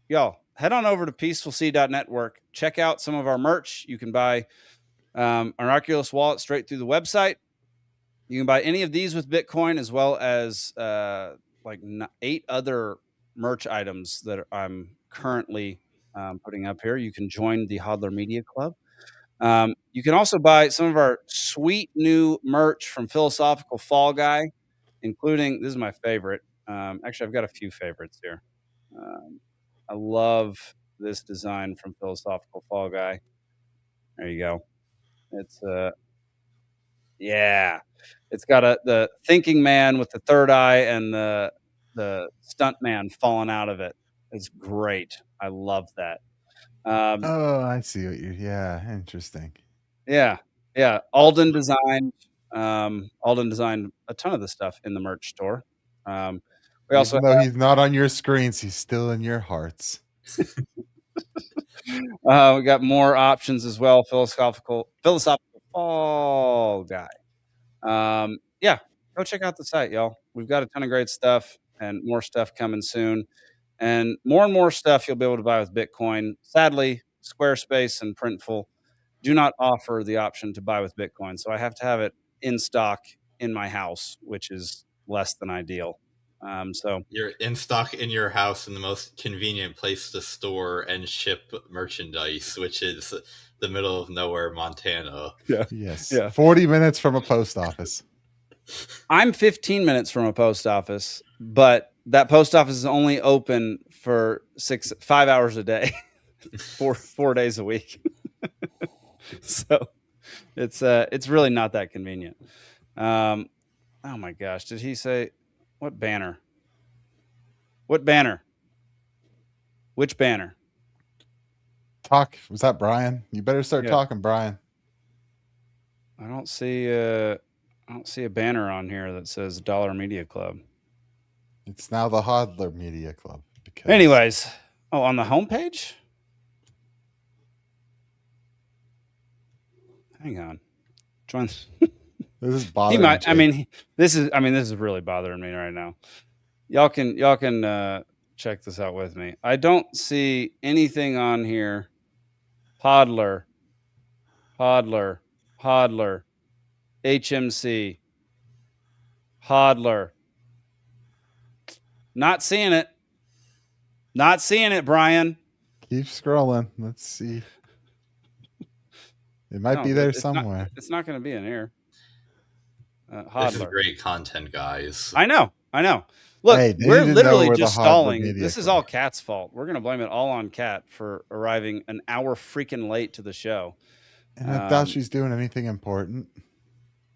y'all, head on over to peacefulsea.network. Check out some of our merch. You can buy an Oculus wallet straight through the website. You can buy any of these with Bitcoin, as well as 8 other merch items that I'm currently putting up here. You can join the Hodler Media Club. You can also buy some of our sweet new merch from Philosophical Fall Guy, including, this is my favorite. Actually, I've got a few favorites here. I love this design from Philosophical Fall Guy. There you go. It's yeah, it's got the thinking man with the third eye and the stunt man falling out of it. It's great. I love that.
Oh, I see what yeah, interesting.
Yeah. Alden designed a ton of the stuff in the merch store. We also,
even though he's not on your screens, he's still in your hearts.
we got more options as well. Philosophical Fall Guy. Yeah, go check out the site, y'all. We've got a ton of great stuff and more stuff coming soon. And more stuff you'll be able to buy with Bitcoin. Sadly, Squarespace and Printful do not offer the option to buy with Bitcoin. So I have to have it in stock in my house, which is less than ideal. So
you're in stock in your house in the most convenient place to store and ship merchandise, which is the middle of nowhere, Montana.
Yeah. Yes. Yeah. 40 minutes from a post office.
I'm 15 minutes from a post office, but that post office is only open for 5 hours a day, 4 days a week. So it's really not that convenient. Oh my gosh. Did he say what banner? What banner? Which banner?
Talk. Was that Brian? You better start talking, Brian.
I don't see a banner on here that says Dollar Media Club.
It's now the Hodler Media Club.
Anyways, on the homepage? Hang on. Join.
This is bothering me.
This is really bothering me right now. Y'all can check this out with me. I don't see anything on here. Hodler, HMC, Hodler. Not seeing it. Not seeing it, Brian.
Keep scrolling. Let's see. It might be there somewhere.
It's not going to be in here.
This is great content, guys.
I know. Look, we're literally just stalling. This is all Cat's fault. We're going to blame it all on Cat for arriving an hour freaking late to the show.
And I thought she's doing anything important.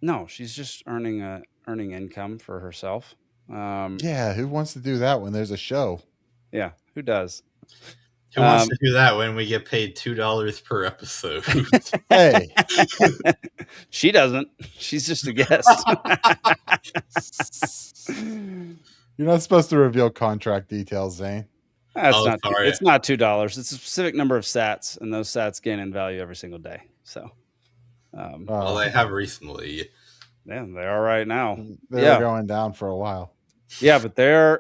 No, she's just earning income for herself.
Yeah, who wants to do that when there's a show?
Yeah, who does?
Who wants to do that when we get paid $2 per episode?
Hey.
She doesn't. She's just a guest.
You're not supposed to reveal contract details, Zane.
It's not $2. It's a specific number of sats, and those sats gain in value every single day. So,
well, they have recently.
Yeah, they are right now.
They were going down for a while.
Yeah, but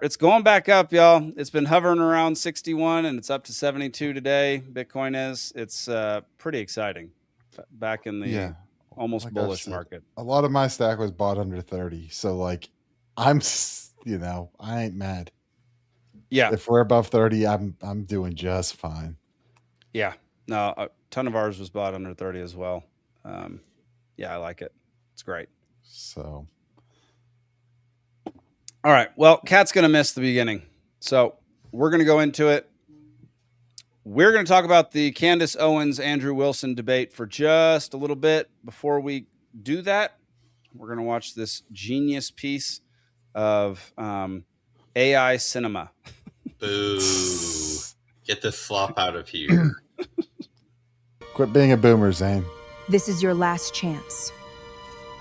it's going back up, y'all. It's been hovering around 61, and it's up to 72 today. Bitcoin is. It's pretty exciting. Back in the almost bullish market.
A lot of my stack was bought under 30, so I'm, I ain't mad.
Yeah,
if we're above 30, I'm doing just fine.
Yeah, no, a ton of ours was bought under 30 as well. Yeah, I like it. It's great.
So.
All right. Well, Cat's going to miss the beginning. So we're going to go into it. We're going to talk about the Candace Owens, Andrew Wilson debate for just a little bit. Before we do that, we're going to watch this genius piece of AI cinema.
Boo. Get this slop out of here.
Quit being a boomer, Zane.
This is your last chance.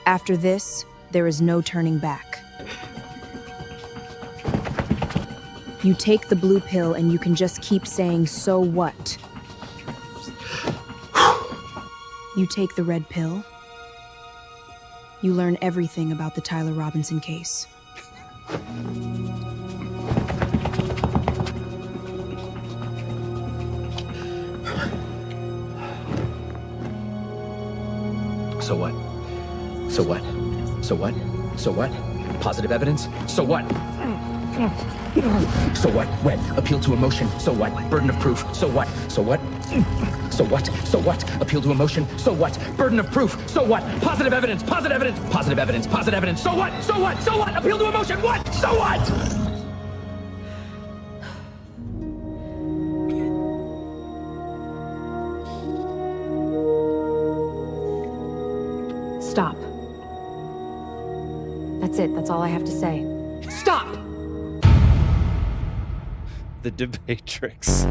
After this, there is no turning back. You take the blue pill and you can just keep saying, so what? You take the red pill. You learn everything about the Tyler Robinson case.
So what? So what? So what? So what? Positive evidence? So what? So what? When? Appeal to emotion. So what? Burden of proof. So what? So what? So what? So what? Appeal to emotion. So what? Burden of proof. So what? Positive evidence. Positive evidence. Positive evidence. Positive evidence. So what? So what? So what? Appeal to emotion. What? So what?
Stop. That's it. That's all I have to say.
Stop!
The debatrix.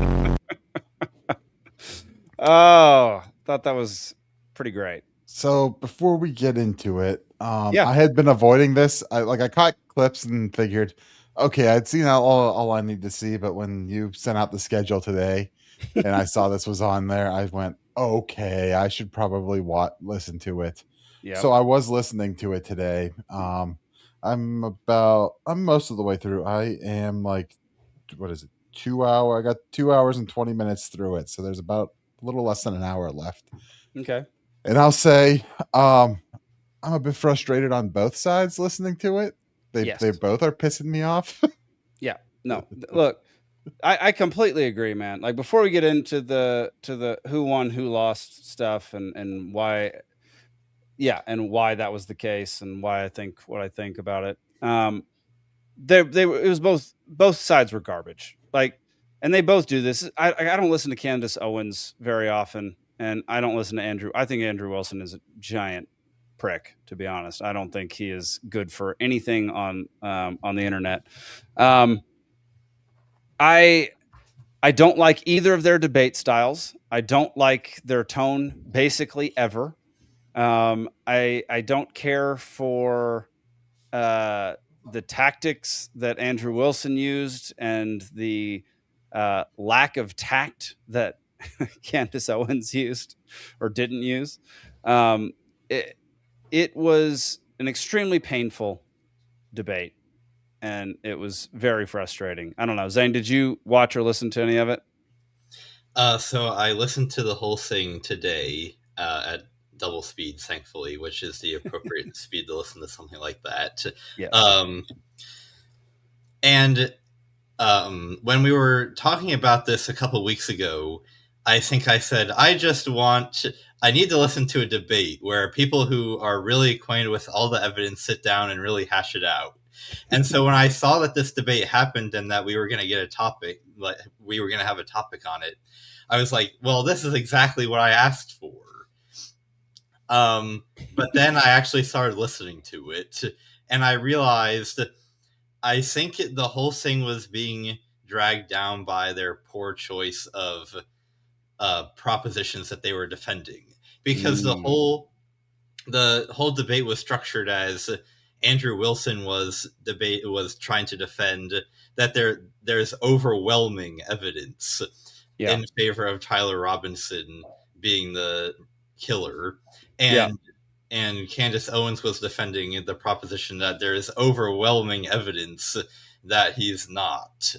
Oh, thought that was pretty great.
So before we get into it,
Yeah.
I had been avoiding this. I caught clips and figured, okay, I'd seen all I need to see. But when you sent out the schedule today, and I saw this was on there, I went, okay, I should probably listen to it.
Yeah.
So I was listening to it today. I'm most of the way through. I am like, what is it? 2 hour. I got 2 hours and 20 minutes through it. So there's about a little less than an hour left.
Okay.
And I'll say, I'm a bit frustrated on both sides listening to it. They both are pissing me off.
Yeah. No, look, I completely agree, man. Like before we get into the who won, who lost stuff and why, and why that was the case and why I think what I think about it. It was both sides were garbage. Like, and they both do this. I don't listen to Candace Owens very often, and I don't listen to Andrew. I think Andrew Wilson is a giant prick, to be honest. I don't think he is good for anything on the internet. I don't like either of their debate styles. I don't like their tone basically ever. I don't care for the tactics that Andrew Wilson used and the lack of tact that Candace Owens used or didn't use. It was an extremely painful debate, and it was very frustrating. I don't know. Zane, did you watch or listen to any of it?
So I listened to the whole thing today at double speed, thankfully, which is the appropriate speed to listen to something like that.
Yes.
When we were talking about this a couple weeks ago, I think I said, I need to listen to a debate where people who are really acquainted with all the evidence sit down and really hash it out. And so when I saw that this debate happened and that we were going to get a topic, like we were going to have a topic on it, I was like, well, this is exactly what I asked for. But then I actually started listening to it, and I realized I think the whole thing was being dragged down by their poor choice of propositions that they were defending, because the whole debate was structured as Andrew Wilson was trying to defend that there's overwhelming evidence in favor of Tyler Robinson being the killer, and Candace Owens was defending the proposition that there is overwhelming evidence that he's not.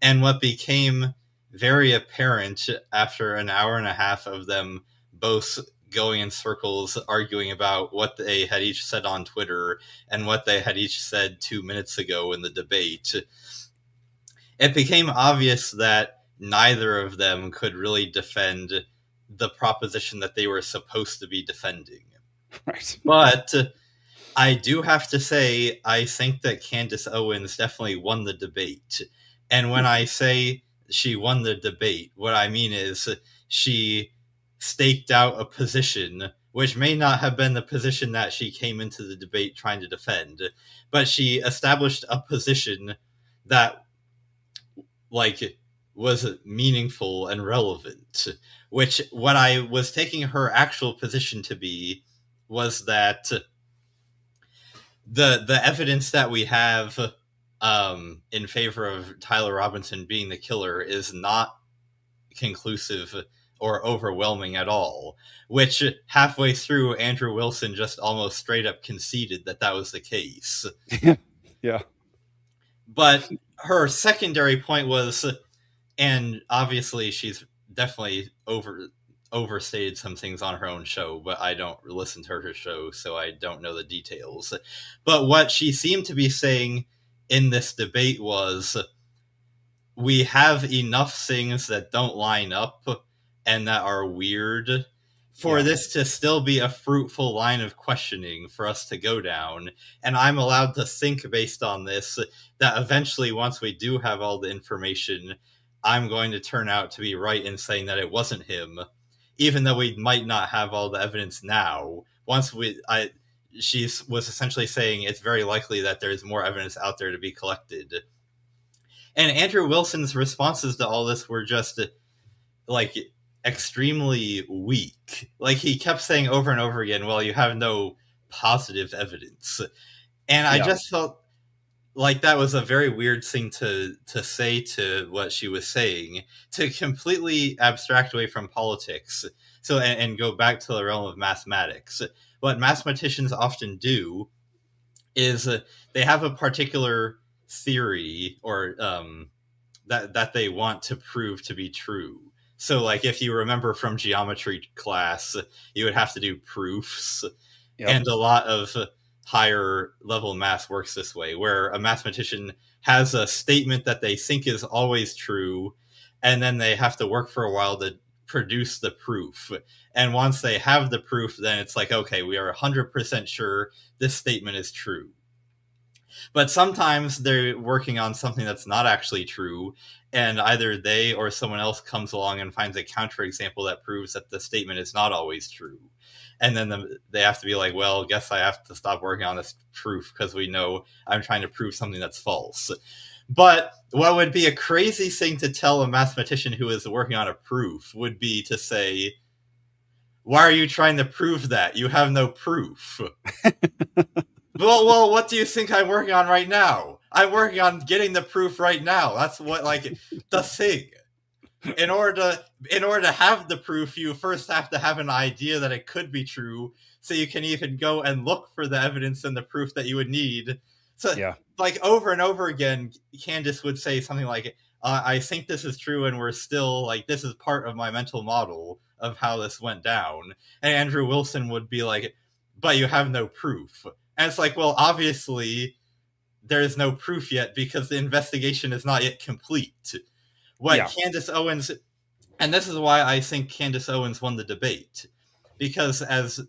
And what became very apparent after an hour and a half of them both going in circles arguing about what they had each said on Twitter and what they had each said 2 minutes ago in the debate, it became obvious that neither of them could really defend the proposition that they were supposed to be defending.
Right.
But I do have to say, I think that Candace Owens definitely won the debate. And when I say she won the debate, what I mean is she staked out a position, which may not have been the position that she came into the debate trying to defend, but she established a position that was meaningful and relevant, which what I was taking her actual position to be was that the evidence that we have in favor of Tyler Robinson being the killer is not conclusive or overwhelming at all, which halfway through Andrew Wilson just almost straight up conceded that was the case.
Yeah.
But her secondary point was, and obviously she's definitely overstated some things on her own show, but I don't listen to her show, so I don't know the details. But what she seemed to be saying in this debate was we have enough things that don't line up and that are weird for this to still be a fruitful line of questioning for us to go down. And I'm allowed to think based on this, that eventually, once we do have all the information, I'm going to turn out to be right in saying that it wasn't him, even though we might not have all the evidence now. She was essentially saying it's very likely that there's more evidence out there to be collected. And Andrew Wilson's responses to all this were just like extremely weak. Like, he kept saying over and over again, well, you have no positive evidence. And I just felt like that was a very weird thing to say to what she was saying, to completely abstract away from politics and go back to the realm of mathematics. What mathematicians often do is they have a particular theory or that they want to prove to be true. So, like, if you remember from geometry class, you would have to do proofs. And a lot of higher level math works this way, where a mathematician has a statement that they think is always true, and then they have to work for a while to produce the proof. And once they have the proof, then it's like, okay, we are 100% sure this statement is true. But sometimes they're working on something that's not actually true, and either they or someone else comes along and finds a counterexample that proves that the statement is not always true. And then they have to be like, well, guess I have to stop working on this proof because we know I'm trying to prove something that's false. But what would be a crazy thing to tell a mathematician who is working on a proof would be to say, why are you trying to prove that? You have no proof. Well, what do you think I'm working on right now? I'm working on getting the proof right now. That's what, like, the thing. In order to have the proof, you first have to have an idea that it could be true, so you can even go and look for the evidence and the proof that you would need. So, like, over and over again, Candace would say something like, I think this is true, and we're still, like, this is part of my mental model of how this went down. And Andrew Wilson would be like, but you have no proof. And it's like, well, obviously, there is no proof yet because the investigation is not yet complete. Candace Owens, and this is why I think Candace Owens won the debate, because as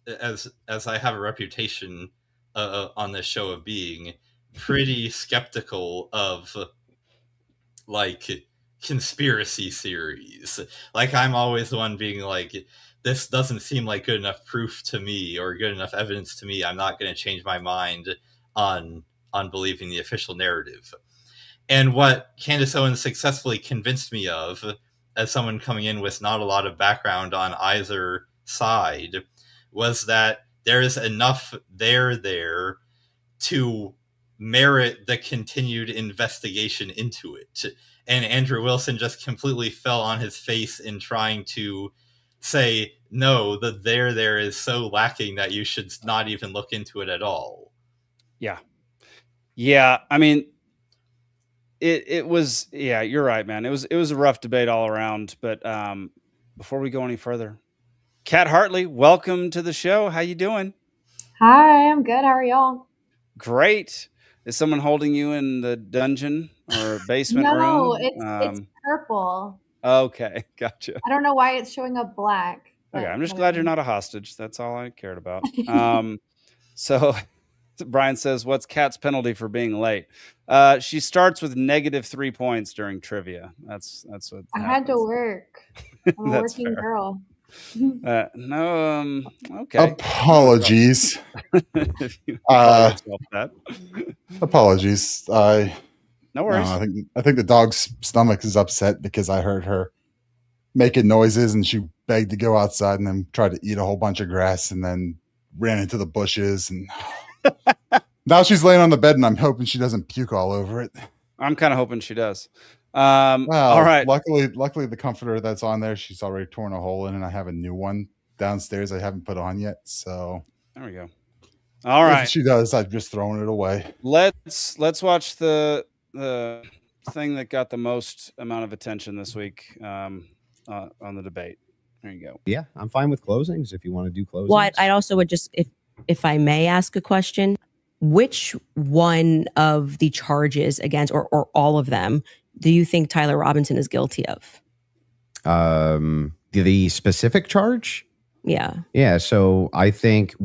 I have a reputation on this show of being pretty skeptical of, like, conspiracy theories. Like, I'm always the one being like, this doesn't seem like good enough proof to me or good enough evidence to me. I'm not going to change my mind on believing the official narrative. And what Candace Owens successfully convinced me of, as someone coming in with not a lot of background on either side, was that there is enough there to merit the continued investigation into it. And Andrew Wilson just completely fell on his face in trying to say, no, the there is so lacking that you should not even look into it at all.
Yeah. I mean, it was, you're right, man. It was a rough debate all around. But before we go any further, Cat Hartley, welcome to the show. How you doing?
Hi, I'm good. How are y'all?
Great. Is someone holding you in the dungeon or basement room?
No, it's purple.
Okay, gotcha.
I don't know why it's showing up black.
Okay, I'm just glad you're not a hostage. That's all I cared about. So Brian says, what's Kat's penalty for being late? She starts with -3 points during trivia. That's what
I had to work. I'm a working
fair.
girl.
No, okay.
Apologies. Apologies.
No worries.
No, I think the dog's stomach is upset because I heard her making noises and she begged to go outside and then tried to eat a whole bunch of grass and then ran into the bushes and now she's laying on the bed and I'm hoping she doesn't puke all over it.
I'm kind of hoping she does.
Well,
all right.
Luckily the comforter that's on there, she's already torn a hole in and I have a new one downstairs I haven't put on yet. So
there we go. All right.
If she does, I've just thrown it away.
Let's watch the thing that got the most amount of attention this week on the debate. There you go.
Yeah, I'm fine with closings if you want to do closings.
Well, I also would just, if I may ask a question, which one of the charges against, or all of them, do you think Tyler Robinson is guilty of?
The specific charge?
Yeah.
Yeah. So I think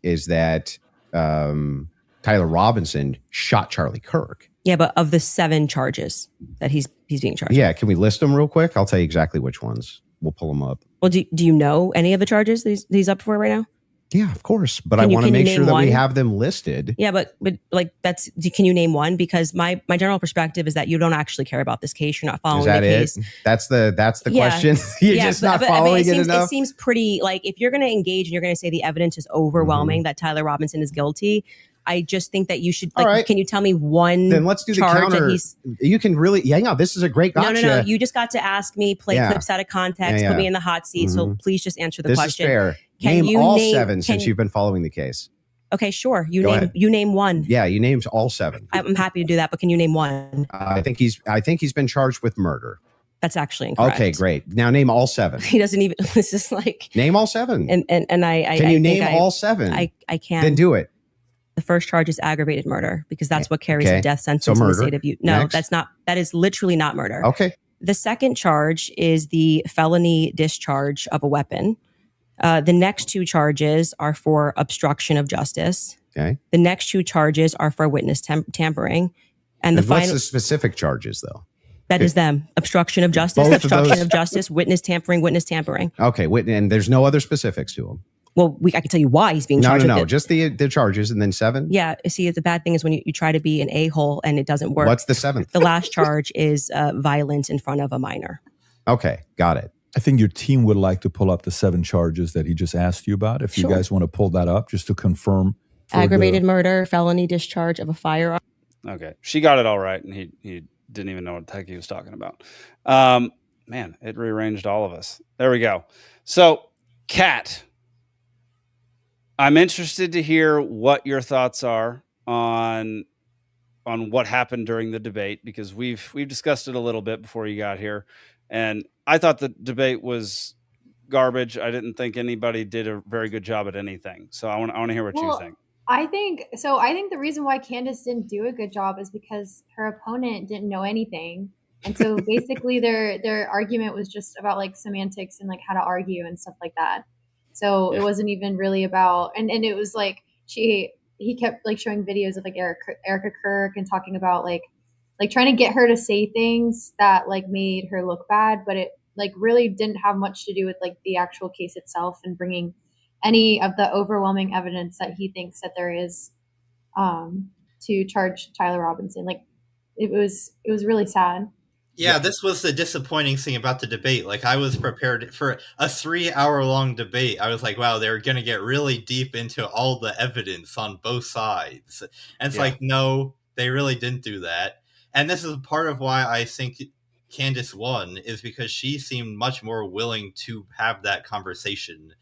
is that Tyler Robinson shot Charlie Kirk.
Yeah, but of the 7 charges that he's being charged.
Yeah. Can we list them real quick? I'll tell you exactly which ones. We'll pull them up.
Well, do you know any of the charges he's up for right now?
Yeah, of course. But I want to make sure that we have them listed.
Yeah, but like can you name one? Because my general perspective is that you don't actually care about this case. You're not following the case.
That's the question. You're just not following it enough.
It seems pretty like if you're going to engage and you're going to say the evidence is overwhelming that Tyler Robinson is guilty, I just think that you should. Like, right. Can you tell me one?
Then let's do the counter. You can really. Hang on. This is a great gotcha.
No. You just got to ask me, play clips out of context, put me in the hot seat. So please just answer the question.
This is fair. Name all 7 since you've been following the case.
Okay, sure. You name one.
Yeah, you named all 7.
I'm happy to do that, but can you name one?
I think he's been charged with murder.
That's actually incorrect.
Okay, great. Now name all 7.
He doesn't even. This is like
name all 7.
And I
can you name all 7?
I can.
Then do it.
The first charge is aggravated murder because that's what carries a death sentence in the state of Utah. No, that's not. That is literally not murder.
Okay.
The second charge is the felony discharge of a weapon. The next 2 charges are for obstruction of justice.
Okay.
The next 2 charges are for witness tampering. And
what's the specific charges, though?
That is them. Obstruction of justice, obstruction of justice, witness tampering.
Okay. And there's no other specifics to them.
Well, I can tell you why he's being charged.
No. Just the charges and then 7?
Yeah. See, the bad thing is when you try to be an a-hole and it doesn't work.
What's the 7th?
The last charge is violence in front of a minor.
Okay. Got it.
I think your team would like to pull up the 7 charges that he just asked you about. If you guys want to pull that up just to confirm.
Aggravated murder, felony discharge of a firearm.
Okay. She got it all right. And he didn't even know what the heck he was talking about. Man, it rearranged all of us. There we go. So, Cat, I'm interested to hear what your thoughts are on what happened during the debate, because we've discussed it a little bit before you got here. And I thought the debate was garbage. I didn't think anybody did a very good job at anything. So I want to hear what you think.
I think the reason why Candace didn't do a good job is because her opponent didn't know anything. And so basically their argument was just about like semantics and like how to argue and stuff like that. So it wasn't even really about, and it was like he kept like showing videos of like Erica Kirk and talking about like trying to get her to say things that like made her look bad, but it like really didn't have much to do with like the actual case itself and bringing any of the overwhelming evidence that he thinks that there is to charge Tyler Robinson. Like it was really sad.
Yeah, this was the disappointing thing about the debate. Like, I was prepared for a 3-hour-long debate. I was like, wow, they're going to get really deep into all the evidence on both sides. And it's like, no, they really didn't do that. And this is part of why I think Candace won, is because she seemed much more willing to have that conversation.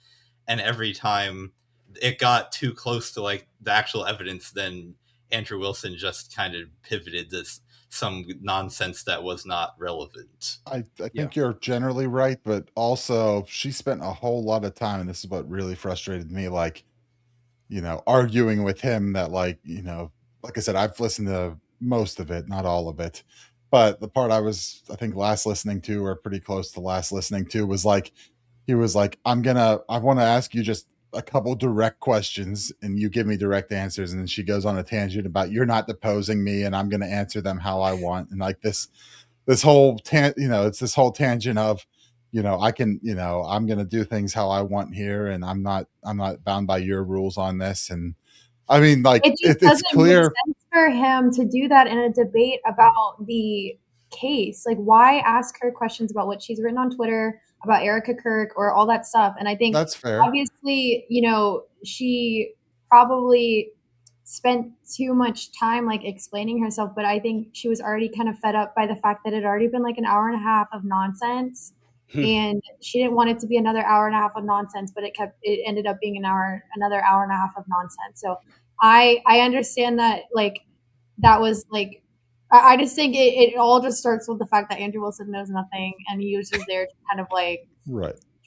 And every time it got too close to, like, the actual evidence, then Andrew Wilson just kind of pivoted this some nonsense that was not relevant.
I think you're generally right, but also she spent a whole lot of time, and this is what really frustrated me, like, arguing with him that, like I said, I've listened to most of it, not all of it, but the part I think last listening to, or pretty close to last listening to, was like, he was like, I want to ask you just a couple direct questions and you give me direct answers. And then she goes on a tangent about, you're not deposing me and I'm going to answer them how I want. And like this whole it's this whole tangent of, I can, I'm going to do things how I want here. And I'm not bound by your rules on this. And I mean, like, it's clear
make sense for him to do that in a debate about the case. Like, why ask her questions about what she's written on Twitter about Erica Kirk or all that stuff? And I think
that's fair.
Obviously, she probably spent too much time like explaining herself, but I think she was already kind of fed up by the fact that it had already been like an hour and a half of nonsense. And she didn't want it to be another hour and a half of nonsense, but it ended up being another hour and a half of nonsense. So I understand that, like, that was like, I just think it all just starts with the fact that Andrew Wilson knows nothing and he was just there to kind of like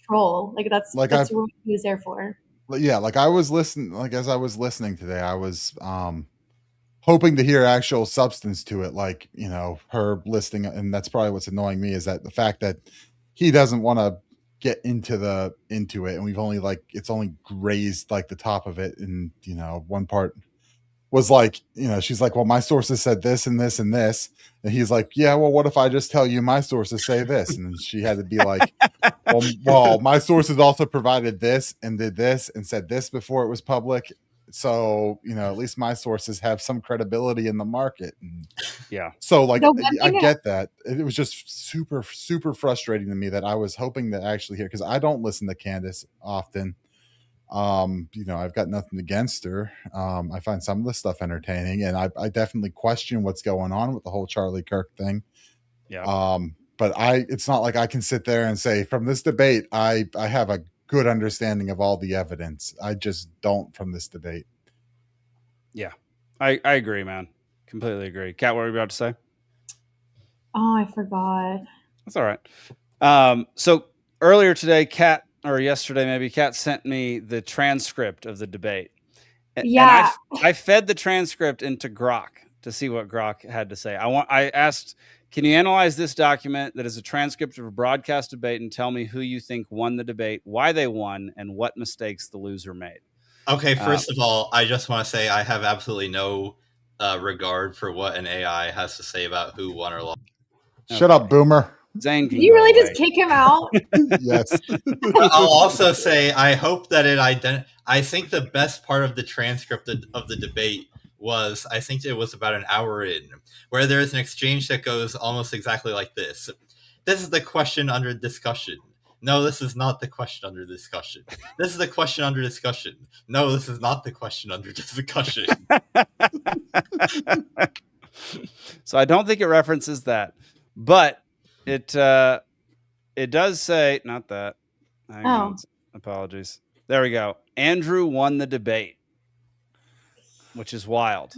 troll. Like that's what he was there for.
Yeah, like I was listening, like as I was listening today, I was hoping to hear actual substance to it, like, you know, her listing. And that's probably what's annoying me, is that the fact that he doesn't want to get into it, and we've only it's only grazed like the top of it. And, you know, one part was like, you know, she's like, well, my sources said this and this and this, and he's like, yeah, well, what if I just tell you my sources say this? And she had to be like, well, my sources also provided this and did this and said this before it was public, so, you know, at least my sources have some credibility in the market. And
yeah,
so like, I get that. It was just super, super frustrating to me that I was hoping to actually hear, because I don't listen to Candace often. You know, I've got nothing against her. I find some of the stuff entertaining, and I definitely question what's going on with the whole Charlie Kirk thing.
Yeah.
But it's not like I can sit there and say from this debate, I have a good understanding of all the evidence. I just don't from this debate.
Yeah, I agree, man. Completely agree. Kat, what were you about to say?
Oh, I forgot.
That's all right. So earlier today, Kat, or yesterday maybe, Kat sent me the transcript of the debate.
Yeah.
And I fed the transcript into Grok to see what Grok had to say. I asked, can you analyze this document that is a transcript of a broadcast debate and tell me who you think won the debate, why they won, and what mistakes the loser made?
Okay, first of all, I just want to say I have absolutely no regard for what an AI has to say about who won or lost.
Shut up, Boomer.
Zane,
did you really just kick him out?
Yes.
I'll also say I hope that I think the best part of the transcript of the debate was, I think it was about an hour in, where there's an exchange that goes almost exactly like this. This is the question under discussion. No, this is not the question under discussion. This is the question under discussion. No, this is not the question under discussion.
So I don't think it references that, but it does say, not that. Hang on. Apologies. There we go. Andrew won the debate, which is wild.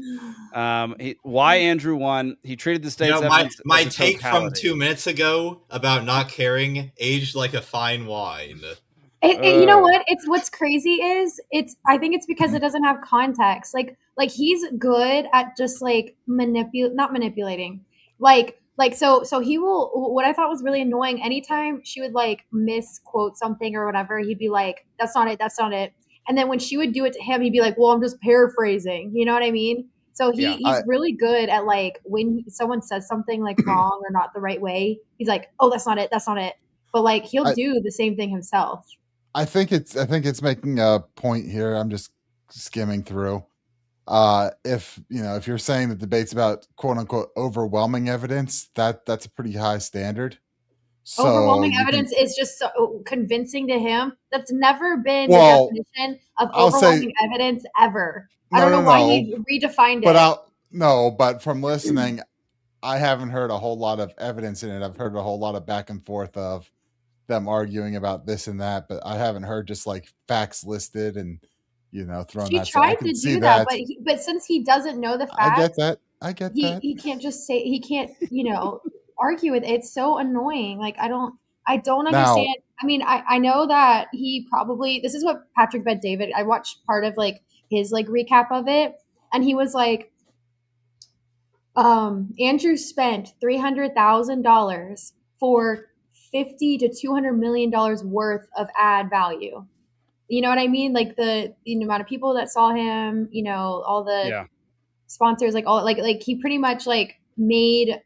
Why Andrew won? He treated the state's evidence
my
as a
take
totality.
from 2 minutes ago about not caring aged like a fine wine.
You know what? What's crazy is I think it's because it doesn't have context. Like he's good at just like not manipulating. So he will. What I thought was really annoying, anytime she would like misquote something or whatever, he'd be like, "That's not it. That's not it." And then when she would do it to him, he'd be like, "Well, I'm just paraphrasing." You know what I mean? So he's really good at like when someone says something like wrong or not the right way, he's like, "Oh, that's not it. That's not it." But like he'll do the same thing himself.
I think it's making a point here. I'm just skimming through. If you're saying the debate's about quote unquote overwhelming evidence, that's a pretty high standard. So
overwhelming evidence is just so convincing to him. That's never been the definition of overwhelming evidence ever. I don't know why he redefined it.
But from listening, I haven't heard a whole lot of evidence in it. I've heard a whole lot of back and forth of them arguing about this and that, but I haven't heard just like facts listed and thrown.
She tried to do that, but since he doesn't know the facts,
I get that.
He can't just say, he can't argue with it. It's so annoying. Like I don't understand. I mean, I know that he probably, this is what Patrick Bet David, I watched part of like his like recap of it, and he was like, Andrew spent $300,000 for $50 to $200 million worth of ad value. You know what I mean? Like the amount of people that saw him, all the sponsors, like all like he pretty much like made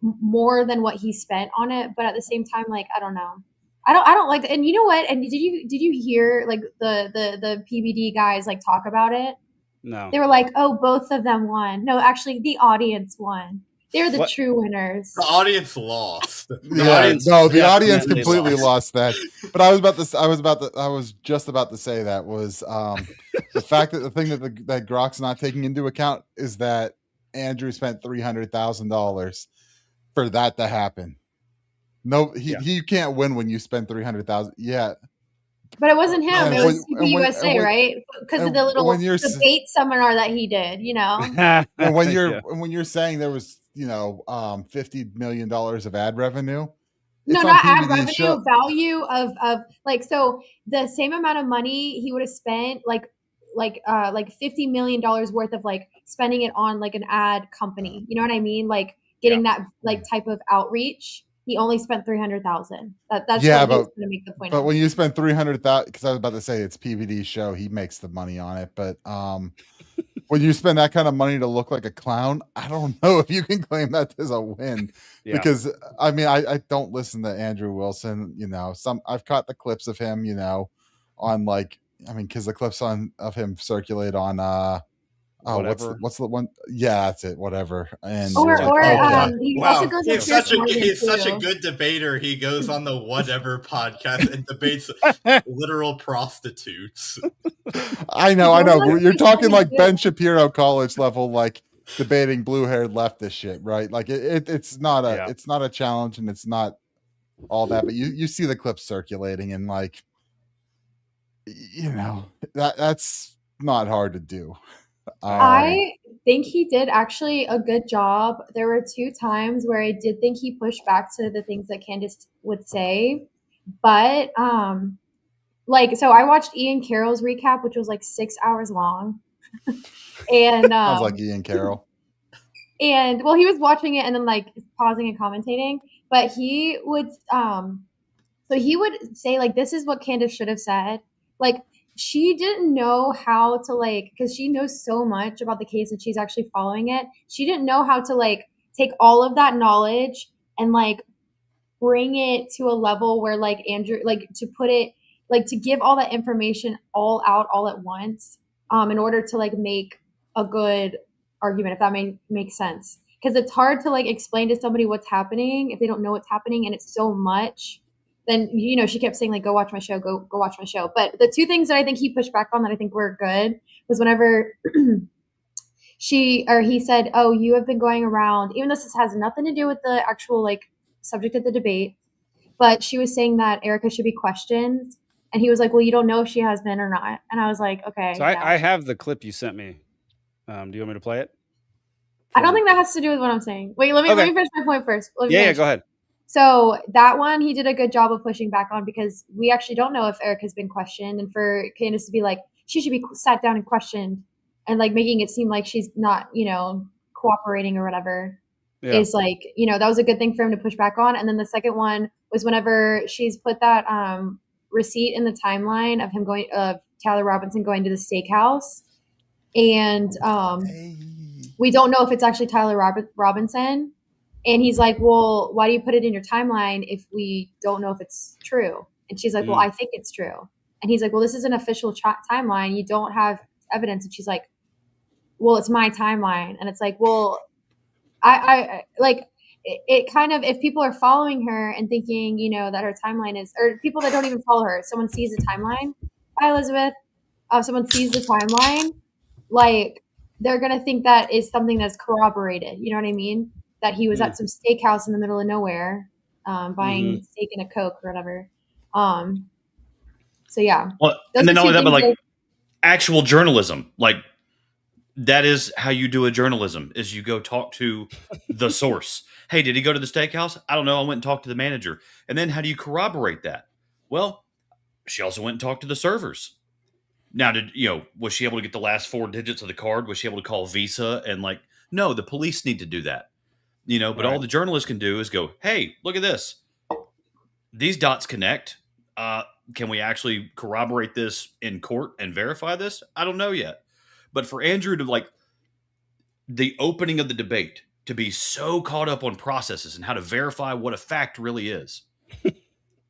more than what he spent on it. But at the same time, like, I don't know. I don't like, and you know what? And did you hear like the PBD guys like talk about it?
No.
They were like, oh, both of them won. No, actually the audience won. They're the true winners.
The audience lost.
The audience completely lost that. But I was just about to say that was the fact that the thing that Grok's not taking into account is that Andrew spent $300,000 for that to happen. No, he can't win when you spend $300,000. Yeah.
But it wasn't him. It was CPUSA, right? Because of the little debate seminar that he did,
And when you're saying there was, $50 million of ad revenue.
No, not ad revenue, value of like, so the same amount of money he would have spent, like like $50 million worth of like spending it on like an ad company. You know what I mean? Like getting that like type of outreach. He only spent 300,000. That's what he was going to make the point.
But when you spend 300,000, because I was about to say it's PVD's show, he makes the money on it. But when you spend that kind of money to look like a clown, I don't know if you can claim that as a win. Because I mean, I don't listen to Andrew Wilson. You know, I've caught the clips of him. You know, on like, I mean, because the clips of him circulate on what's the one? Yeah, that's it. Whatever. And
he's such a good debater. He goes on the whatever podcast and debates literal prostitutes.
I know. You're talking like Ben Shapiro college level, like debating blue-haired leftist shit, right? Like it's not a challenge, and it's not all that. But you see the clips circulating, and like, you know, that's not hard to do.
I think he did actually a good job. There were 2 times where I did think he pushed back to the things that Candace would say, but like, so I watched Ian Carroll's recap, which was like 6 hours long, and
sounds like Ian Carroll.
And well, he was watching it and then like pausing and commentating, but he would so he would say like, this is what Candace should have said. Like, she didn't know how to like, because she knows so much about the case and she's actually following it. She didn't know how to like take all of that knowledge and like bring it to a level where like Andrew, like to put it, like to give all that information all out all at once in order to like make a good argument, if that makes sense. Because it's hard to like explain to somebody what's happening if they don't know what's happening, and it's so much. Then, you know, she kept saying like, go watch my show, go watch my show. But the 2 things that I think he pushed back on that I think were good was whenever he said, oh, you have been going around, even though this has nothing to do with the actual like subject of the debate, but she was saying that Erica should be questioned. And he was like, well, you don't know if she has been or not. And I was like, okay.
So I have the clip you sent me. Do you want me to play it?
I don't think that has to do with what I'm saying. Wait, let me finish my point first.
Yeah, go ahead.
So that one, he did a good job of pushing back on, because we actually don't know if Erica's been questioned, and for Candace to be like, she should be sat down and questioned, and like making it seem like she's not, you know, cooperating or whatever, is like, you know, that was a good thing for him to push back on. And then the second one was whenever she's put that receipt in the timeline of him Tyler Robinson going to the steakhouse, and we don't know if it's actually Tyler Robinson. And he's like, well, why do you put it in your timeline if we don't know if it's true? And she's like, well, I think it's true. And he's like, well, this is an official timeline. You don't have evidence. And she's like, well, it's my timeline. And it's like, well, I like it kind of, if people are following her and thinking, you know, that her timeline is, or people that don't even follow her, someone sees the timeline. Hi, Elizabeth. Someone sees the timeline, like they're going to think that is something that's corroborated. You know what I mean? That he was at some steakhouse in the middle of nowhere, buying steak and a Coke or whatever. So yeah.
Well, and then not only that, but like actual journalism, like that is how you do a journalism, is you go talk to the source. Hey, did he go to the steakhouse? I don't know. I went and talked to the manager. And then how do you corroborate that? Well, she also went and talked to the servers. Now, was she able to get the last 4 digits of the card? Was she able to call Visa? And like, no, the police need to do that. You know, but all the journalists can do is go, hey, look at this. These dots connect. Can we actually corroborate this in court and verify this? I don't know yet. But for Andrew to like the opening of the debate to be so caught up on processes and how to verify what a fact really is.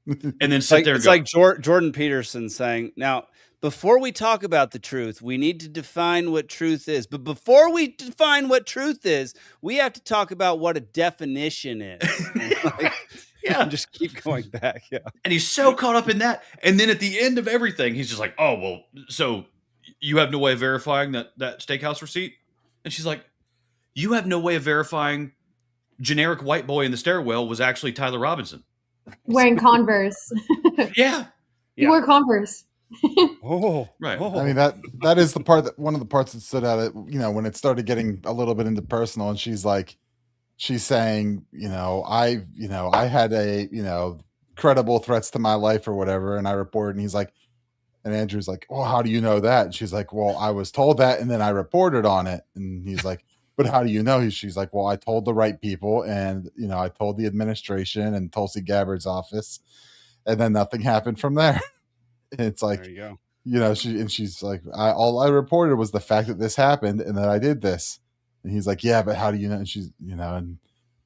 And then sit there and
it's like Jordan Peterson saying, now, before we talk about the truth, we need to define what truth is. But before we define what truth is, we have to talk about what a definition is. Just keep going back. Yeah.
And he's so caught up in that. And then at the end of everything, he's just like, oh, well, so you have no way of verifying that steakhouse receipt? And she's like, you have no way of verifying generic white boy in the stairwell was actually Tyler Robinson.
Wearing Converse.
Yeah.
He wore Converse.
Right.
I mean, that is one of the parts that stood out, you know, when it started getting a little bit into personal, and she's saying, I had credible threats to my life or whatever. And I reported, and he's like, And Andrew's like, well, how do you know that? And she's like, well, I was told that, and then I reported on it. And he's like, but how do you know? She's like, well, I told the right people, and I told the administration and Tulsi Gabbard's office, and then nothing happened from there. And it's like,
there you go.
She's like, all I reported was the fact that this happened and that I did this. And he's like, yeah, but how do you know? And she's, and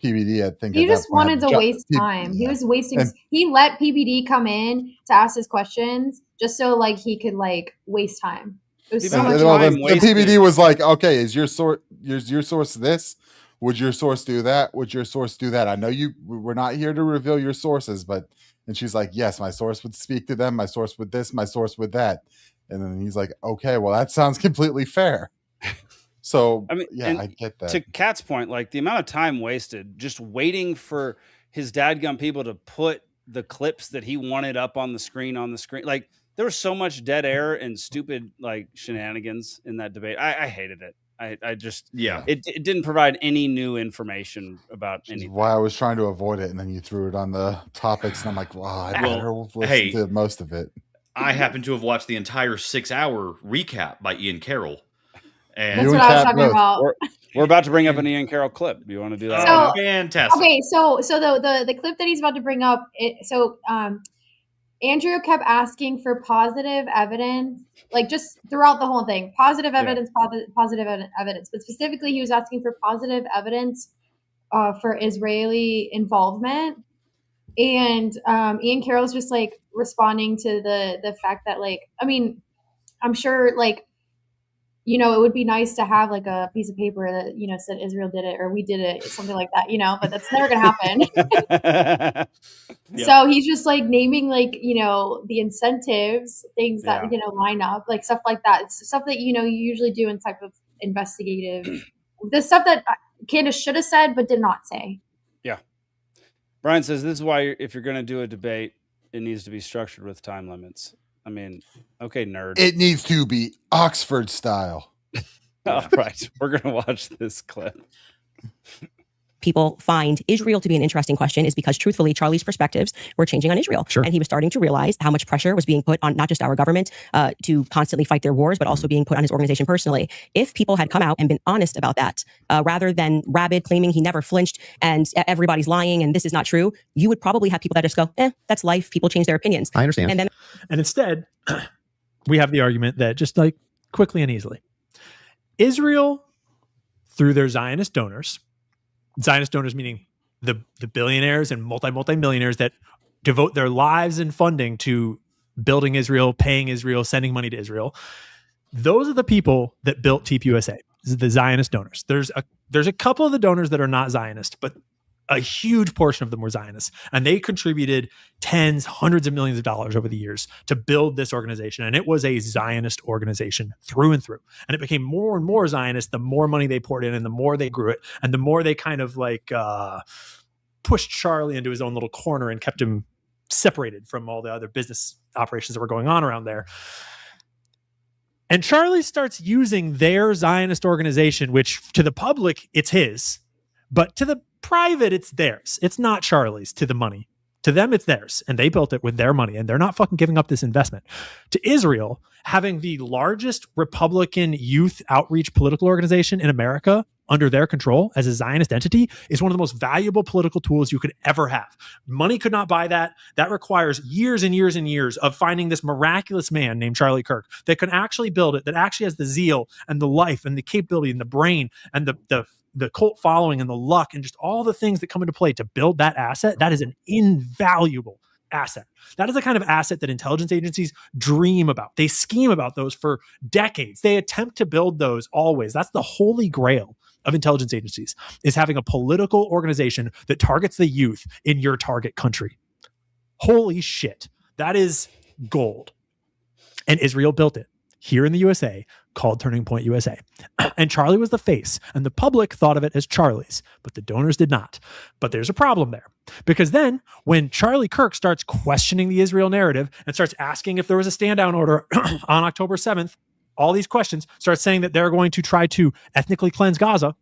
PBD, I think
he just wanted to waste time. He was wasting. He let PBD come in to ask his questions just so like he could like waste time. It was so much time
the PBD was like, okay, is your source this? Would your source do that? Would your source do that? I know we're not here to reveal your sources, and she's like, yes, my source would speak to them. My source would this, my source would that. And then he's like, okay, well, that sounds completely fair. So, I mean, yeah, I get that.
To Kat's point, like the amount of time wasted just waiting for his dadgum people to put the clips that he wanted up on the screen. Like there was so much dead air and stupid like shenanigans in that debate. I hated it. I just, it didn't provide any new information about anything.
Why I was trying to avoid it. And then you threw it on the topics and I'm like, well, I better listen to most of it.
I happen to have watched the entire 6-hour recap by Ian Carroll. And
that's what I was talking about.
We're about to bring up an Ian Carroll clip. Do you want to do that?
So, fantastic.
Okay, so the clip that he's about to bring up, Andrew kept asking for positive evidence, like just throughout the whole thing, positive evidence, positive evidence. But specifically, he was asking for positive evidence for Israeli involvement. And Ian Carroll's just like responding to the fact that like, I mean, I'm sure like, it would be nice to have like a piece of paper that, said Israel did it or we did it, something like that, but that's never going to happen. So he's just like naming like, the incentives, things that, line up, like stuff like that. It's stuff that, you usually do in type of investigative, the stuff that Candace should have said, but did not say.
Yeah. Brian says this is why if you're going to do a debate, it needs to be structured with time limits. I mean, okay, nerd.
It needs to be Oxford style.
All right. We're going to watch this clip.
People find Israel to be an interesting question is because truthfully, Charlie's perspectives were changing on Israel.
Sure.
And he was starting to realize how much pressure was being put on not just our government to constantly fight their wars, but also being put on his organization personally. If people had come out and been honest about that, rather than rabid claiming he never flinched and everybody's lying and this is not true, you would probably have people that just go, that's life. People change their opinions.
I understand.
And instead, we have the argument that just like quickly and easily, Israel, through their Zionist donors meaning the billionaires and multi-millionaires that devote their lives and funding to building Israel, paying Israel, sending money to Israel. Those are the people that built TPUSA. This is the Zionist donors. There's a couple of the donors that are not Zionist, but a huge portion of them were Zionists. And they contributed tens, hundreds of millions of dollars over the years to build this organization. And it was a Zionist organization through and through. And it became more and more Zionist the more money they poured in and the more they grew it. And the more they kind of like pushed Charlie into his own little corner and kept him separated from all the other business operations that were going on around there. And Charlie starts using their Zionist organization, which to the public, it's his, but to the private, it's theirs. It's not Charlie's to the money. To them, it's theirs. And they built it with their money. And they're not fucking giving up this investment. To Israel, having the largest Republican youth outreach political organization in America under their control as a Zionist entity is one of the most valuable political tools you could ever have. Money could not buy that. That requires years and years and years of finding this miraculous man named Charlie Kirk that can actually build it, that actually has the zeal and the life and the capability and the brain and the cult following and the luck and just all the things that come into play to build that asset. That is an invaluable asset. That is the kind of asset that intelligence agencies dream about. They scheme about those for decades. They attempt to build those always. That's the holy grail of intelligence agencies, is having a political organization that targets the youth in your target country. Holy shit. That is gold. And Israel built it here in the USA, called Turning Point USA. And Charlie was the face, and the public thought of it as Charlie's, but the donors did not. But there's a problem there, because then when Charlie Kirk starts questioning the Israel narrative and starts asking if there was a stand-down order on October 7th, all these questions, starts saying that they're going to try to ethnically cleanse Gaza,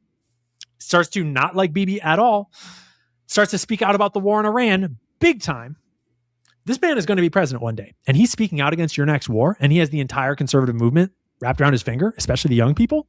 starts to not like Bibi at all, starts to speak out about the war in Iran big time, This man is going to be president one day, and he's speaking out against your next war, and he has the entire conservative movement wrapped around his finger, especially the young people.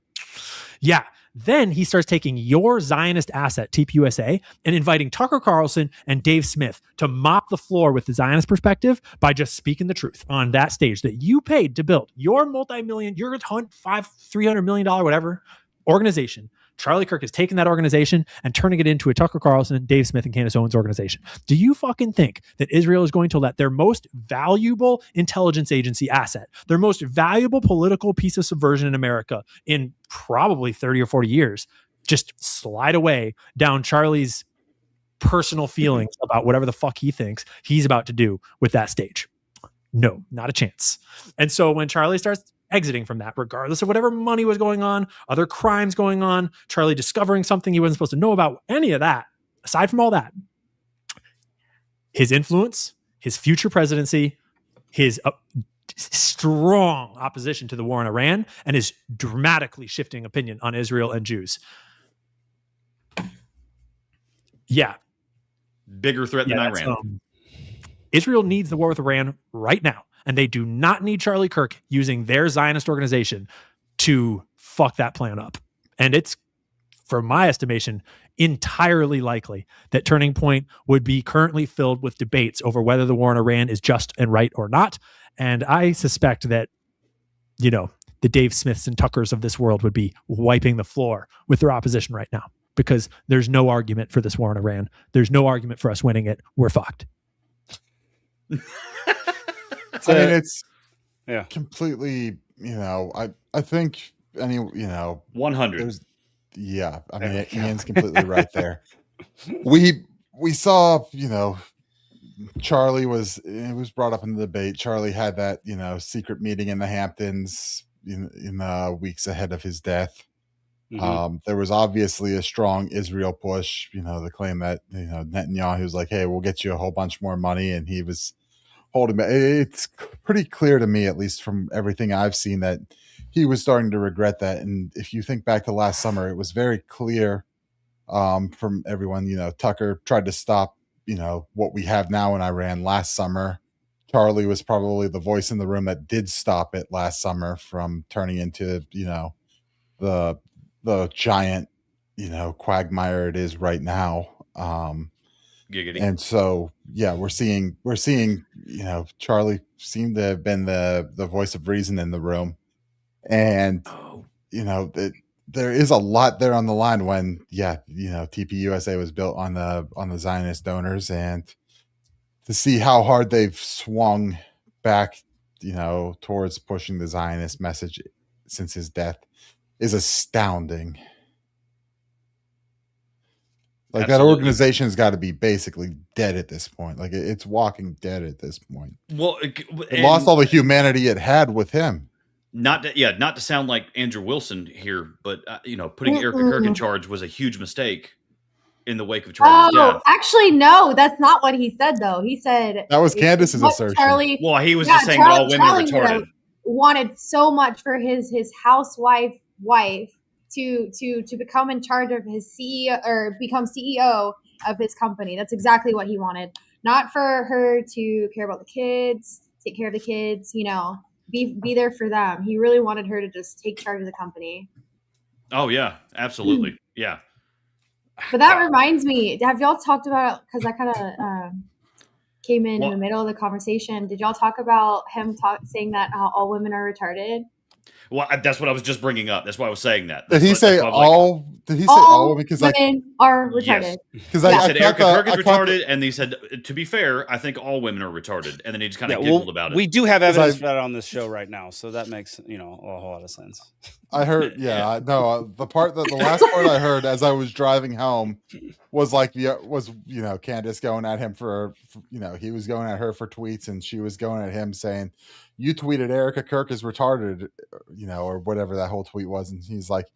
Yeah. Then he starts taking your Zionist asset, TPUSA, and inviting Tucker Carlson and Dave Smith to mop the floor with the Zionist perspective by just speaking the truth on that stage that you paid to build your multi-million, your $300 million, whatever organization. Charlie Kirk has taken that organization and turning it into a Tucker Carlson, Dave Smith, and Candace Owens organization. Do you fucking think that Israel is going to let their most valuable intelligence agency asset, their most valuable political piece of subversion in America in probably 30 or 40 years, just slide away down Charlie's personal feelings about whatever the fuck he thinks he's about to do with that stage? No, not a chance. And so when Charlie starts exiting from that, regardless of whatever money was going on, other crimes going on, Charlie discovering something he wasn't supposed to know about, any of that, aside from all that, his influence, his future presidency, his strong opposition to the war in Iran, and his dramatically shifting opinion on Israel and Jews. Yeah.
Bigger threat than Iran.
Israel needs the war with Iran right now. And they do not need Charlie Kirk using their Zionist organization to fuck that plan up. And it's, for my estimation, entirely likely that Turning Point would be currently filled with debates over whether the war in Iran is just and right or not. And I suspect that, you know, the Dave Smiths and Tuckers of this world would be wiping the floor with their opposition right now, because there's no argument for this war in Iran. There's no argument for us winning it. We're fucked.
I mean, it's completely, you know, I think
100.
Yeah. I mean, Ian's completely right there. We saw, you know, Charlie it was brought up in the debate. Charlie had that, you know, secret meeting in the Hamptons in weeks ahead of his death. Mm-hmm. There was obviously a strong Israel push, you know, the claim that, you know, Netanyahu was like, hey, we'll get you a whole bunch more money. And he was holding back. It's pretty clear to me, at least from everything I've seen, that he was starting to regret that. And if you think back to last summer, it was very clear from everyone, you know, Tucker tried to stop, you know, what we have now in Iran last summer. Charlie was probably the voice in the room that did stop it last summer from turning into, you know, the giant, you know, quagmire it is right now.
Giggity.
And so, yeah, we're seeing, you know, Charlie seemed to have been the voice of reason in the room. And, you know, there is a lot there on the line when, you know, TPUSA was built on the Zionist donors, and to see how hard they've swung back, you know, towards pushing the Zionist message since his death is astounding. Like, absolutely. That organization's got to be basically dead at this point. Like, it's walking dead at this point.
Well,
it lost all the humanity it had with him.
Not to sound like Andrew Wilson here, but you know, putting Erica Kirk in charge was a huge mistake in the wake of Charlie's death.
Actually, no, that's not what he said, though. He said
that was Candace's assertion.
Well, he was just saying all women are retarded.
Wanted so much for his housewife wife to become in charge of his CEO or become CEO of his company. That's exactly what he wanted. Not for her to care about the kids, take care of the kids, you know, be there for them. He really wanted her to just take charge of the company.
Oh yeah, absolutely. Yeah.
But that reminds me, have y'all talked about, because I kind of came in the middle of the conversation. Did y'all talk about him saying that all women are retarded?
Well, that's what I was just bringing up. That's why I was saying that.
Did he say all? Did he say all? Because
women are retarded.
Because
I said Erica Kirk is retarded, and he said, to be fair, I think all women are retarded, and then he just kind of giggled about it.
We do have evidence for that on this show right now, so that makes, you know, a whole lot of sense.
I heard, the last part I heard as I was driving home was like you know, Candace going at him for you know, he was going at her for tweets, and she was going at him saying, you tweeted Erica Kirk is retarded, you know, or whatever that whole tweet was. And he's like,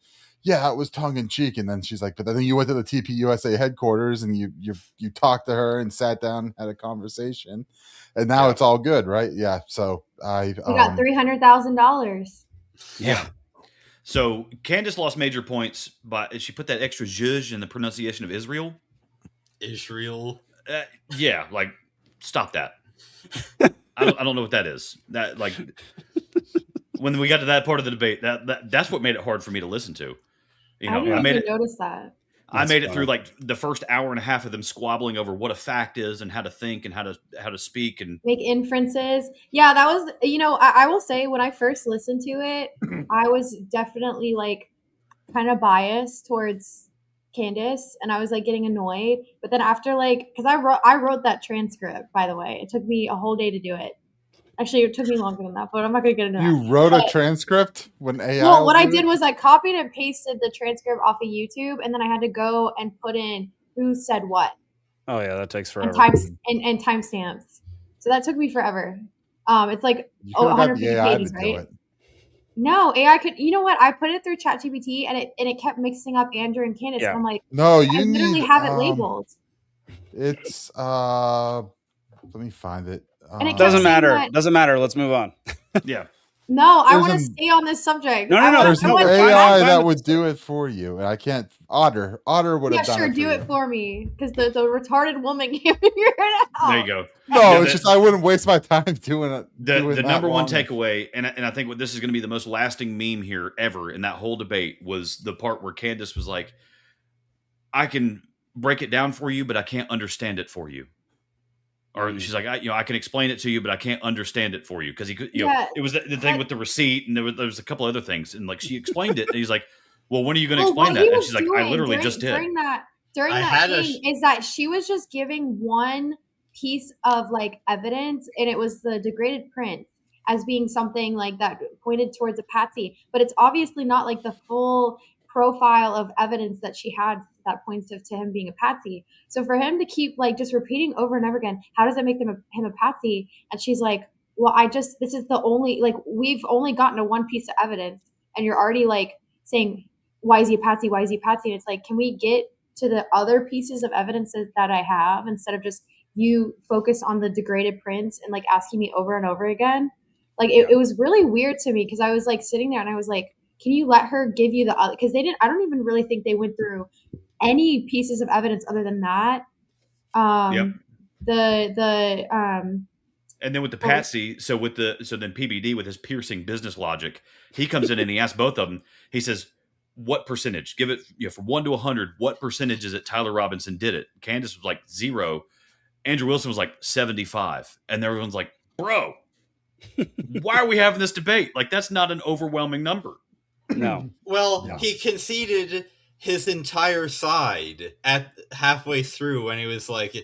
yeah, it was tongue in cheek. And then she's like, but then you went to the TPUSA headquarters and you talked to her and sat down, had a conversation, and now it's all good. Right. Yeah. So
we got $300,000.
Yeah. So Candace lost major points, but she put that extra zhuzh in the pronunciation of Israel.
Israel.
Yeah. Like, stop that. I don't know what that is. That like when we got to that part of the debate, that's what made it hard for me to listen to. You know,
I didn't even notice that.
I made it through like the first hour and a half of them squabbling over what a fact is and how to think and how to speak and
make inferences. Yeah, that was, you know, I will say when I first listened to it, I was definitely like kind of biased towards Candace, and I was like getting annoyed. But then after like, because I wrote that transcript, by the way, it took me a whole day to do it. Actually, it took me longer than that, but I'm not gonna get into that.
You wrote a transcript when AI.
Well, what I did was I copied and pasted the transcript off of YouTube, and then I had to go and put in who said what.
Oh yeah, that takes forever.
And timestamps. So that took me forever. It's like 150 pages, right? No, AI could. You know what? I put it through ChatGPT, and it kept mixing up Andrew and Candace. And I'm like,
no,
I literally have it labeled.
It's let me find it.
And it
doesn't matter. Doesn't matter. Let's move on.
Yeah.
No, I want to stay on this subject.
No.
There's no AI that would do it for you, and I can't. Otter would have done it.
Yeah, sure, do it for me, because the retarded woman can't figure it out.
There you go.
No, it's just I wouldn't waste my time doing it.
The number one takeaway, and I think what this is going to be the most lasting meme here ever in that whole debate was the part where Candace was like, "I can break it down for you, but I can't understand it for you." Or she's like, I can explain it to you, but I can't understand it for you because he could. You know, it was the thing with the receipt, and there was a couple other things, and like she explained it, and he's like, "Well, when are you going to explain that?" And she's like, "I literally just did."
During that thing, is that she was just giving one piece of like evidence, and it was the degraded print as being something like that pointed towards a patsy, but it's obviously not like the full profile of evidence that she had that points to him being a patsy. So for him to keep like just repeating over and over again, how does that make him a patsy? And she's like, well, this is the only, like, we've only gotten to one piece of evidence, and you're already like saying, why is he a patsy? Why is he a patsy? And it's like, can we get to the other pieces of evidence that I have instead of just you focus on the degraded prints and like asking me over and over again? Like it was really weird to me because I was like sitting there and I was like, can you let her give you the other? Because I don't even really think they went through any pieces of evidence other than that.
Yep.
And
then with the patsy, so then PBD with his piercing business logic, he comes in and he asks both of them. He says, "What percentage? Give it from 1 to 100. What percentage is it Tyler Robinson did it?" Candace was like 0. Andrew Wilson was like 75, and everyone's like, "Bro, why are we having this debate? Like that's not an overwhelming number."
No.
Well, he conceded his entire side at halfway through when he was like,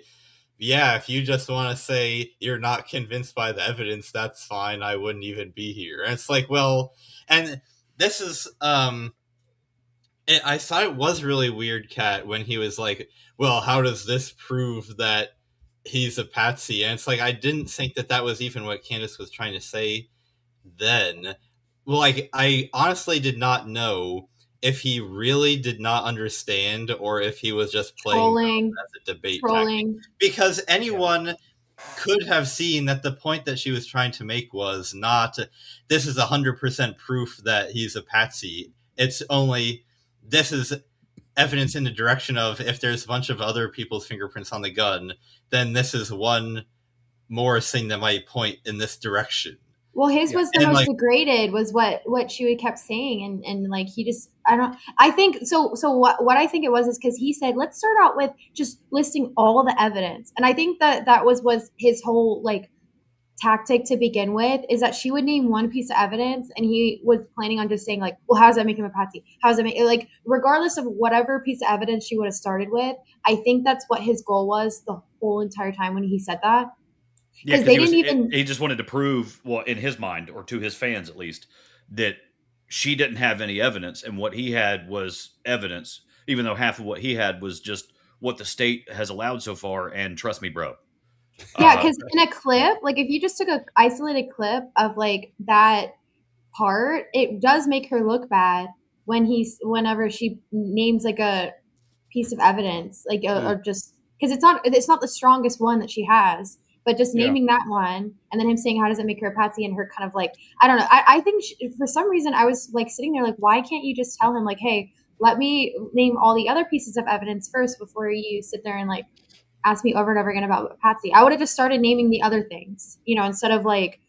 yeah, if you just want to say you're not convinced by the evidence, that's fine. I wouldn't even be here. And it's like, well, and this is, I thought it was really weird, Kat, when he was like, well, how does this prove that he's a patsy? And it's like, I didn't think that was even what Candace was trying to say then. Like, I honestly did not know if he really did not understand or if he was just playing as a debate tactic. Because anyone could have seen that the point that she was trying to make was not, this is 100% proof that he's a patsy. It's only, this is evidence in the direction of if there's a bunch of other people's fingerprints on the gun, then this is one more thing that might point in this direction.
Well, his was the most degraded, was what she kept saying, and like he just, I think so. What I think it was is because he said, let's start out with just listing all the evidence, and I think that was his whole like tactic to begin with, is that she would name one piece of evidence, and he was planning on just saying like, well, how does that make him a patsy? How does that make it, like, regardless of whatever piece of evidence she would have started with, I think that's what his goal was the whole entire time when he said that.
Yeah, because he just wanted to prove, well, in his mind, or to his fans at least, that she didn't have any evidence, and what he had was evidence, even though half of what he had was just what the state has allowed so far, and trust me, bro.
Yeah, because in a clip, like if you just took an isolated clip of like that part, it does make her look bad whenever she names like a piece of evidence, like or just because it's not the strongest one that she has. But just naming that one, and then him saying, how does it make her a patsy? And her kind of like, I don't know. I think for some reason I was like sitting there like, why can't you just tell him like, hey, let me name all the other pieces of evidence first before you sit there and like asked me over and over again about Patsy, I would have just started naming the other things, you know, instead of like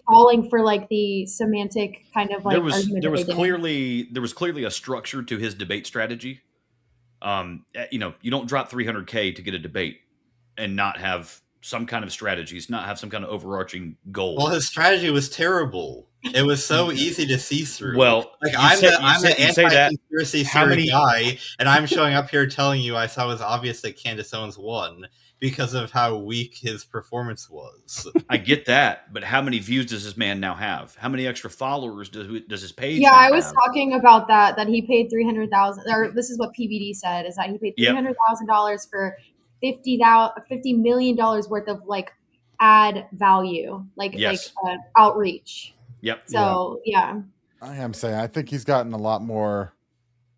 falling for like the semantic kind of like
there was clearly a structure to his debate strategy. You know, you don't drop $300K to get a debate and not have some kind of strategies, not have some kind of overarching goal.
Well, his strategy was terrible. It was so easy to see through.
Well,
like I'm the anti-conspiracy theory guy, and I'm showing up here telling you I thought it was obvious that Candace Owens won because of how weak his performance was.
I get that, but how many views does this man now have? How many extra followers does his page?
Yeah, I was talking about that he paid $300,000, or this is what PBD said, is that he paid $300,000 for $50 million worth of like ad value, like outreach.
Yep.
So yeah.
I am saying I think he's gotten a lot more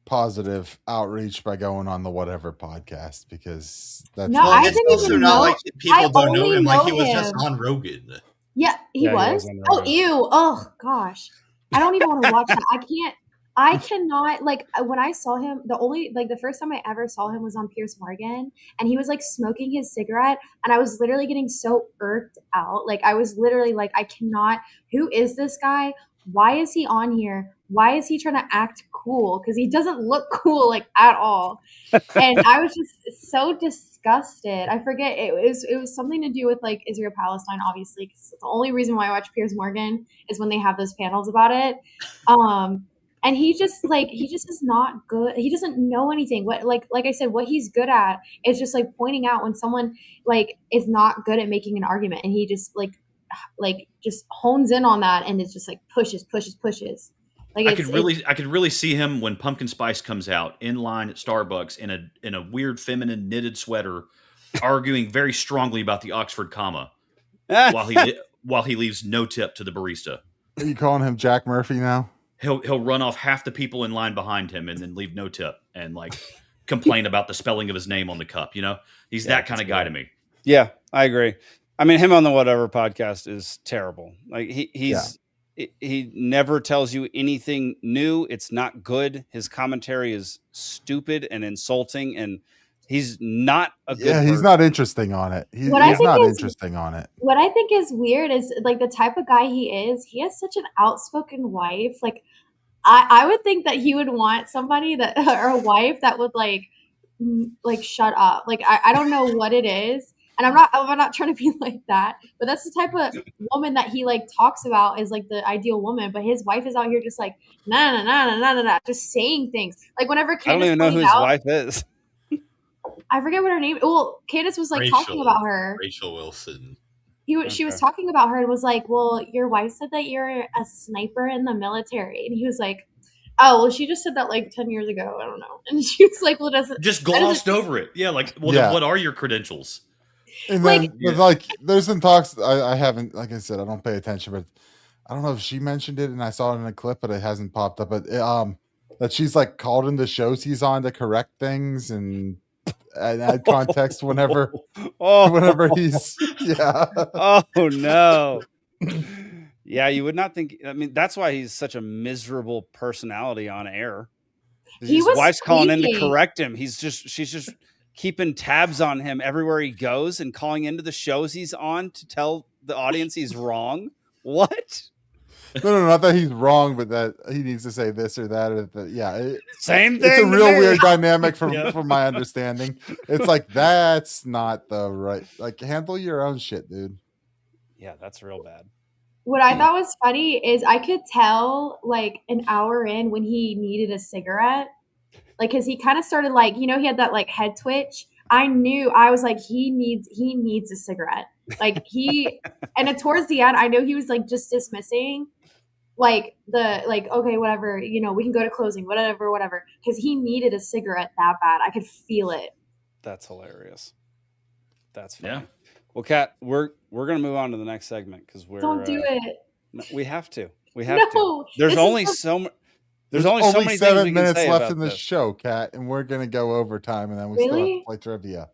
positive outreach by going on the whatever podcast, because that's
I didn't even know.
Like people don't know him. Like he was just on Rogan.
Yeah, he was. Oh, ew. Oh gosh, I don't even want to watch that. I cannot, like, when I saw him, the first time I ever saw him was on Piers Morgan, and he was like smoking his cigarette, and I was literally getting so irked out. Like, I was literally like, I cannot, who is this guy? Why is he on here? Why is he trying to act cool? Because he doesn't look cool, like, at all. And I was just so disgusted. I forget, it was something to do with like Israel Palestine, obviously, because the only reason why I watch Piers Morgan is when they have those panels about it. And he just is not good. He doesn't know anything. What like I said, what he's good at is just like pointing out when someone like is not good at making an argument, and he just like just hones in on that, and it's just like pushes. Like
I could really see him when Pumpkin Spice comes out in line at Starbucks in a weird feminine knitted sweater, arguing very strongly about the Oxford comma while he leaves no tip to the barista.
Are you calling him Jack Murphy now?
He'll run off half the people in line behind him and then leave no tip and like complain about the spelling of his name on the cup. You know, he's that kind of guy to me.
Yeah, I agree. I mean, him on the Whatever podcast is terrible. Like he never tells you anything new. It's not good. His commentary is stupid and insulting, and he's not a good person.
He's not interesting on it. He's not interesting on it.
What I think is weird is like the type of guy he is. He has such an outspoken wife. Like I would think that he would want somebody that, or a wife that would like shut up. Like I don't know what it is. And I'm not trying to be like that, but that's the type of woman that he like talks about as like the ideal woman. But his wife is out here just like nah, just saying things. Like whenever Candace,
I don't even know who his wife is.
I forget what her name. Well, Candace was like talking about her.
Rachel Wilson.
She was talking about her and was like, "Well, your wife said that you're a sniper in the military," and he was like, "Oh, well, she just said that like 10 years ago. I don't know." And she was like, "Well,
just glossed over it." Yeah, like, well, then what are your credentials?
And then, like, there's been talks. I haven't, like I said, I don't pay attention, but I don't know if she mentioned it, and I saw it in a clip, but it hasn't popped up. But that she's like called into shows he's on to correct things and add context whenever he's
Oh no. Yeah, you would not think. I mean, that's why he's such a miserable personality on air. His wife's calling in to correct him. She's just keeping tabs on him everywhere he goes and calling into the shows he's on to tell the audience he's wrong. What?
No, not that he's wrong, but that he needs to say this or that. Or that
same thing.
It's a real weird dynamic from my understanding. It's like, that's not the right, like, handle your own shit, dude.
Yeah, that's real bad.
What I thought was funny is I could tell like an hour in when he needed a cigarette. Like, cause he kind of started like, you know, he had that like head twitch. I was like, he needs a cigarette. Like and then towards the end, I know he was like just dismissing like okay, whatever, you know, we can go to closing, whatever. Cause he needed a cigarette that bad. I could feel it.
That's hilarious. That's funny. Yeah. Well, Kat, we're going to move on to the next segment because
don't do it.
No, we have to. There's only so many
7 minutes left in the show, Kat, and we're gonna go overtime, and then we still have to play trivia.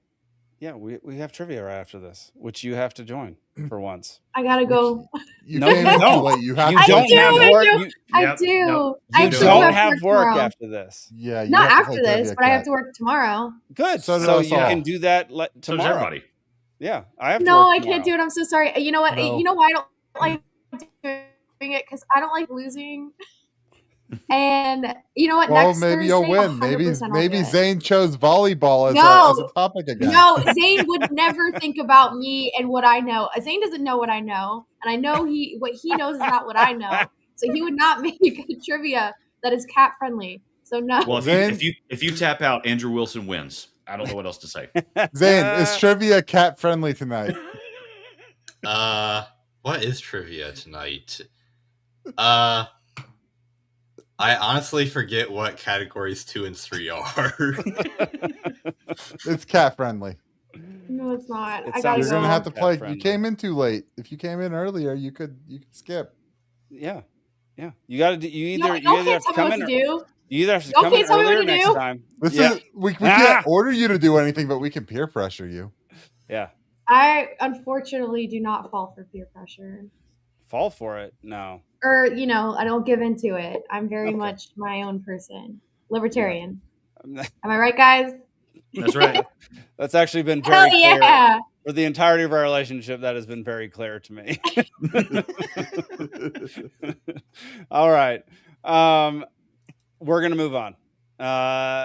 Yeah, we have trivia right after this, which you have to join for once.
I gotta go.
You came in too late. You have
You don't have work.
I do.
You
I
don't have work after this.
Yeah, you
not
have to
after
play
this,
trivia,
but I have
Cat.
to work tomorrow.
Good.
So
So,
does
you
us all.
can do that
So does
tomorrow.
everybody.
Yeah, I have to
No,
work
I can't do
tomorrow.
it. I'm so sorry. You know what?
No.
You know why I don't like doing it? Because I don't like losing. And you know what?
Well,
Next
maybe
Thursday,
you'll win.
100% I'll
Maybe
do it.
Zane chose volleyball as
No.
a topic again.
No, Zane would never think about me and what I know. Zane doesn't know what I know, and I know what he knows is not what I know. So he would not make a trivia that is cat friendly. So no.
Well,
Zane-
if you tap out, Andrew Wilson wins. I don't know what else to say.
Zane, is trivia cat friendly tonight?
What is trivia tonight? I honestly forget what categories 2 and 3 are.
It's cat friendly.
No, it's not.
It
I
sounds
gotta
You're
go.
gonna have to play.
Cat-friendly.
You came in too late. If you came in earlier, you could skip.
Yeah. You got to do. You
No,
either
y'all
you either have
can't
to
tell me
come
what
in.
to do.
You either have to
Y'all
come in
can't tell me what
earlier
to
next
do.
time.
This
Yeah.
is we can't order you to do anything, but we can peer pressure you.
Yeah.
I unfortunately do not fall for peer pressure.
Fall for it. No.
Or, I don't give into it. I'm very
Okay.
much my own person. Libertarian. Am I right, guys?
That's right.
That's actually been
Hell
very clear.
yeah.
For the entirety of our relationship, that has been very clear to me. All right. We're going to move on.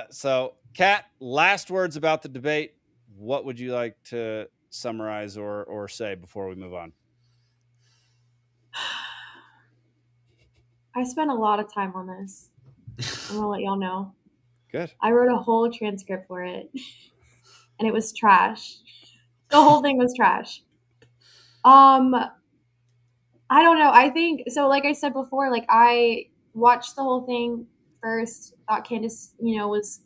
So, Kat, last words about the debate. What would you like to summarize or say before we move on?
I spent a lot of time on this. I'm going to let y'all know.
Good.
I wrote a whole transcript for it, and it was trash. The whole thing was trash. I don't know. I think so. Like I said before, like I watched the whole thing first. Thought Candace, was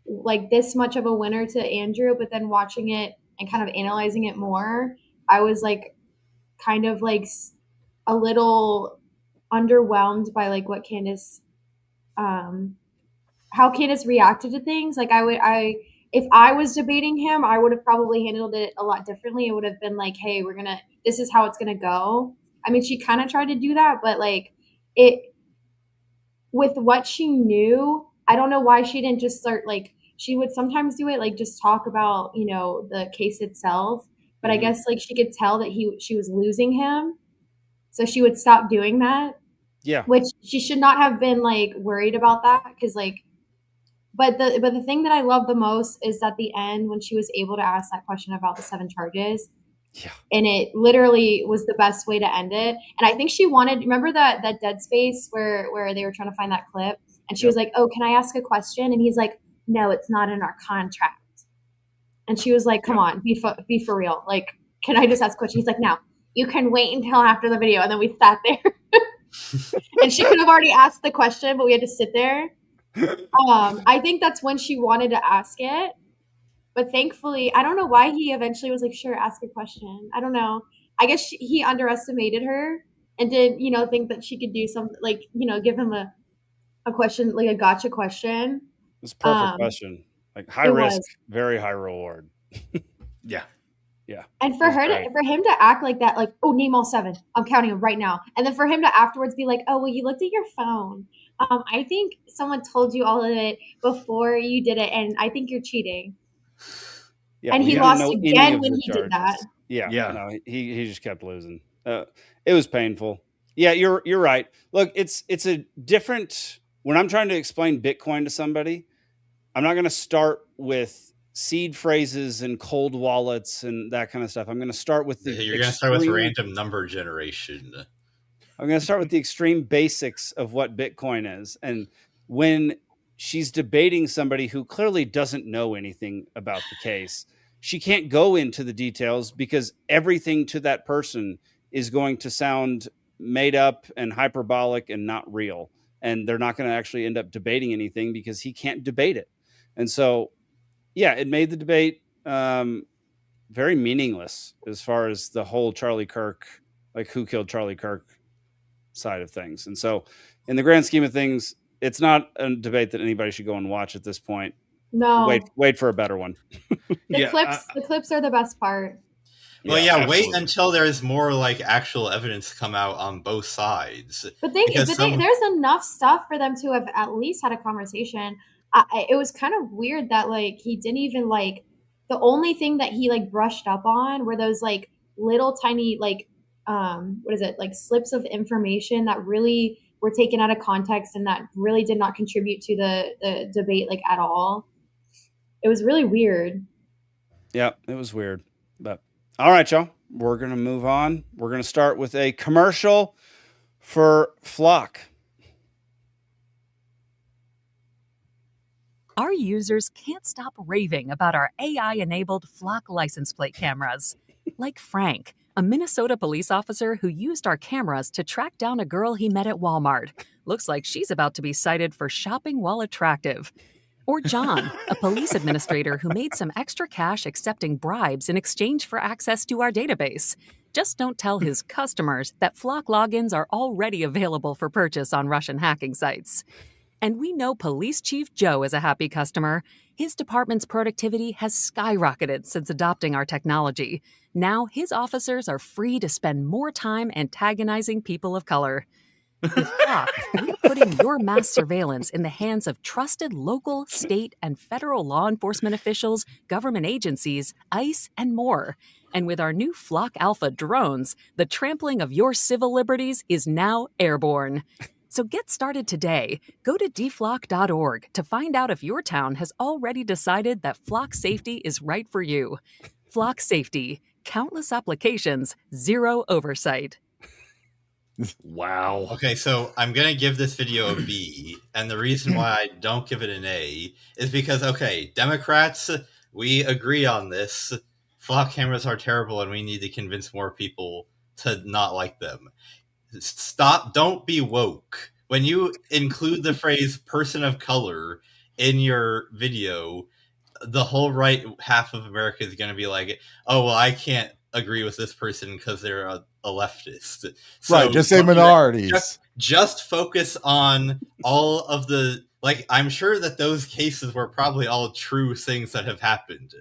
like this much of a winner to Andrew, but then watching it and kind of analyzing it more, I was like, kind of like a little underwhelmed by like what Candace, how Candace reacted to things. Like if I was debating him, I would have probably handled it a lot differently. It would have been like, hey, this is how it's going to go. I mean, she kind of tried to do that, but like with what she knew, I don't know why she didn't just start, like, she would sometimes do it, like just talk about, the case itself. But I guess like she could tell that she was losing him. So she would stop doing that.
Yeah.
Which she should not have been like worried about that. Cause like, but the thing that I love the most is at the end when she was able to ask that question about the 7 charges.
Yeah.
And it literally was the best way to end it. And I think she wanted, remember that dead space where they were trying to find that clip? And she was like, oh, can I ask a question? And he's like, no, it's not in our contract. And she was like, come on, be for real. Like, can I just ask a question? He's like, no, you can wait until after the video. And then we sat there. And she could have already asked the question, but we had to sit there. I think that's when she wanted to ask it. But thankfully, I don't know why he eventually was like, sure, ask a question. I don't know. I guess he underestimated her and didn't, think that she could do something like, give him a question, like a gotcha question.
It was a perfect question. Like high risk, very high reward.
Yeah.
Yeah.
And for him to act like that, like, oh, name all 7. I'm counting them right now. And then for him to afterwards be like, oh, well, you looked at your phone. I think someone told you all of it before you did it, and I think you're cheating.
Yeah,
and he lost again when he did that.
Yeah. No, he just kept losing. It was painful. Yeah, you're right. Look, it's a different. When I'm trying to explain Bitcoin to somebody, I'm not going to start with seed phrases and cold wallets and that kind of stuff. I'm going to start with
You're going to start with random number generation.
I'm going to start with the extreme basics of what Bitcoin is. And when she's debating somebody who clearly doesn't know anything about the case, she can't go into the details because everything to that person is going to sound made up and hyperbolic and not real. And they're not going to actually end up debating anything because he can't debate it. And so, yeah, it made the debate very meaningless as far as the whole Charlie Kirk, like who killed Charlie Kirk side of things. And so in the grand scheme of things, it's not a debate that anybody should go and watch at this point.
No.
Wait for a better one.
The clips are the best part.
Well, wait until there's more like actual evidence come out on both sides.
But there's enough stuff for them to have at least had a conversation. It was kind of weird that like he didn't even like, the only thing that he like brushed up on were those like little tiny like what is it, like slips of information that really were taken out of context and that really did not contribute to the debate like at all. It was really weird.
Yeah, it was weird. But all right, y'all, we're going to move on. We're going to start with a commercial for Flock.
Our users can't stop raving about our AI-enabled Flock license plate cameras. Like Frank, a Minnesota police officer who used our cameras to track down a girl he met at Walmart. Looks like she's about to be cited for shopping while attractive. Or John, a police administrator who made some extra cash accepting bribes in exchange for access to our database. Just don't tell his customers that Flock logins are already available for purchase on Russian hacking sites. And we know Police Chief Joe is a happy customer. His department's productivity has skyrocketed since adopting our technology. Now his officers are free to spend more time antagonizing people of color. With Flock, we're putting your mass surveillance in the hands of trusted local, state, and federal law enforcement officials, government agencies, ICE, and more. And with our new Flock Alpha drones, the trampling of your civil liberties is now airborne. So get started today. Go to deflock.org to find out if your town has already decided that Flock safety is right for you. Flock safety, countless applications, zero oversight.
Wow.
Okay, so I'm going to give this video a B, and the reason why I don't give it an A is because, okay, Democrats, we agree on this. Flock cameras are terrible, and we need to convince more people to not like them. Stop, don't be woke. When you include the phrase person of color in your video, the whole right half of America is going to be like, oh, well, I can't agree with this person because they're a leftist. So
right, just say minorities.
Just focus on all of the, like, I'm sure that those cases were probably all true things that have happened.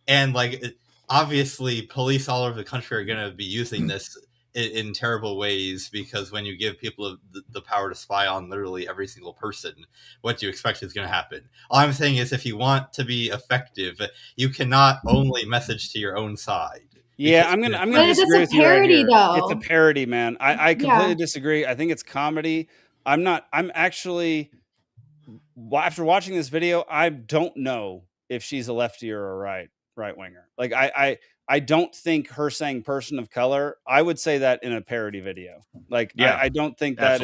And, like, obviously, police all over the country are going to be using this in terrible ways, because when you give people the power to spy on literally every single person, what do you expect is going to happen? All I'm saying is, if you want to be effective, you cannot only message to your own side.
Yeah, I'm gonna disagree with you right here. It's a parody, man. I completely disagree. I think it's comedy. I'm actually, after watching this video, I don't know if she's a lefty or a right winger. Like I don't think her saying person of color, I would say that in a parody video. Like, yeah, I don't think that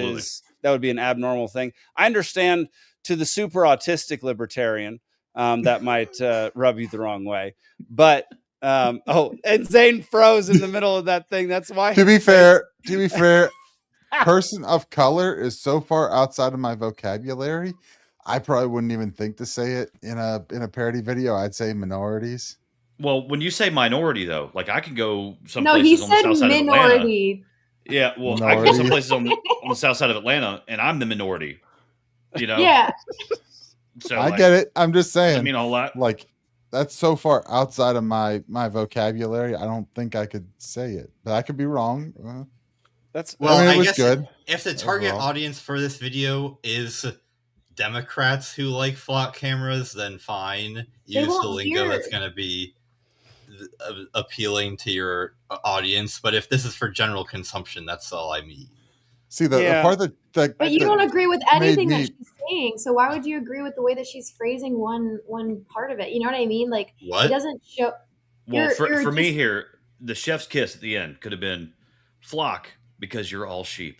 would be an abnormal thing. I understand to the super autistic libertarian, that might rub you the wrong way. But, and Zane froze in the middle of that thing. That's why.
To be fair, person of color is so far outside of my vocabulary, I probably wouldn't even think to say it in a parody video. I'd say minorities.
Well, when you say minority, though, like I could go some
no,
places
he
on the
said
south side
minority.
of Atlanta. Yeah, well, I can go some places on the south side of Atlanta, and I'm the minority. You know?
Yeah.
So I get it. I'm just saying.
I mean, a lot.
Like, that's so far outside of my vocabulary. I don't think I could say it, but I could be wrong.
That's
well.
I mean, it was
guess
good.
If the target audience for this video is Democrats who like Flock cameras, then fine. Use the lingo that's going to be appealing to your audience. But if this is for general consumption, that's all I mean.
See, the part that
but you don't agree with anything that she's saying, so why would you agree with the way that she's phrasing one part of it? You know what I mean? Like,
what?
It doesn't show.
Well, for me here, the chef's kiss at the end could have been Flock because you're all sheep.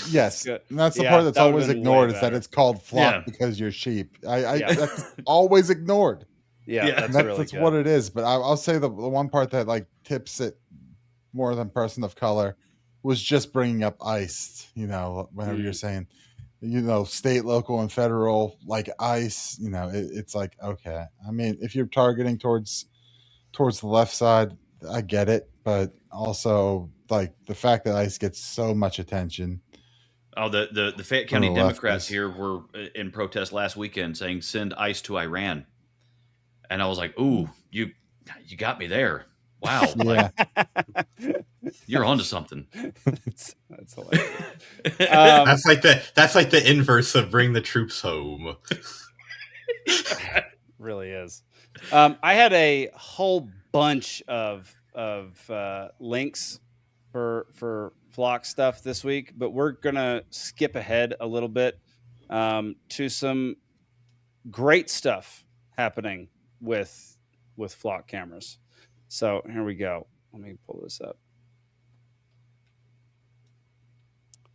Yes, and that's the part that's always ignored, is that it's called Flock because you're sheep. That's always ignored.
Yeah,
that's what it is. But I'll say the one part that like tips it more than person of color was just bringing up ICE. You know, whenever you're saying, you know, state, local, and federal, like ICE. You know, it's like, okay. I mean, if you're targeting towards the left side, I get it, but also like the fact that ICE gets so much attention
Oh, the Fayette County Democrats here were in protest last weekend saying send ICE to Iran. And I was like, ooh, you got me there. Wow.
Yeah.
Like, you're onto something.
That's hilarious.
That's like the inverse of bring the troops home.
Really is. I had a whole bunch of links for Flock stuff this week, but we're gonna skip ahead a little bit to some great stuff happening with Flock cameras. So here we go. Let me pull this up.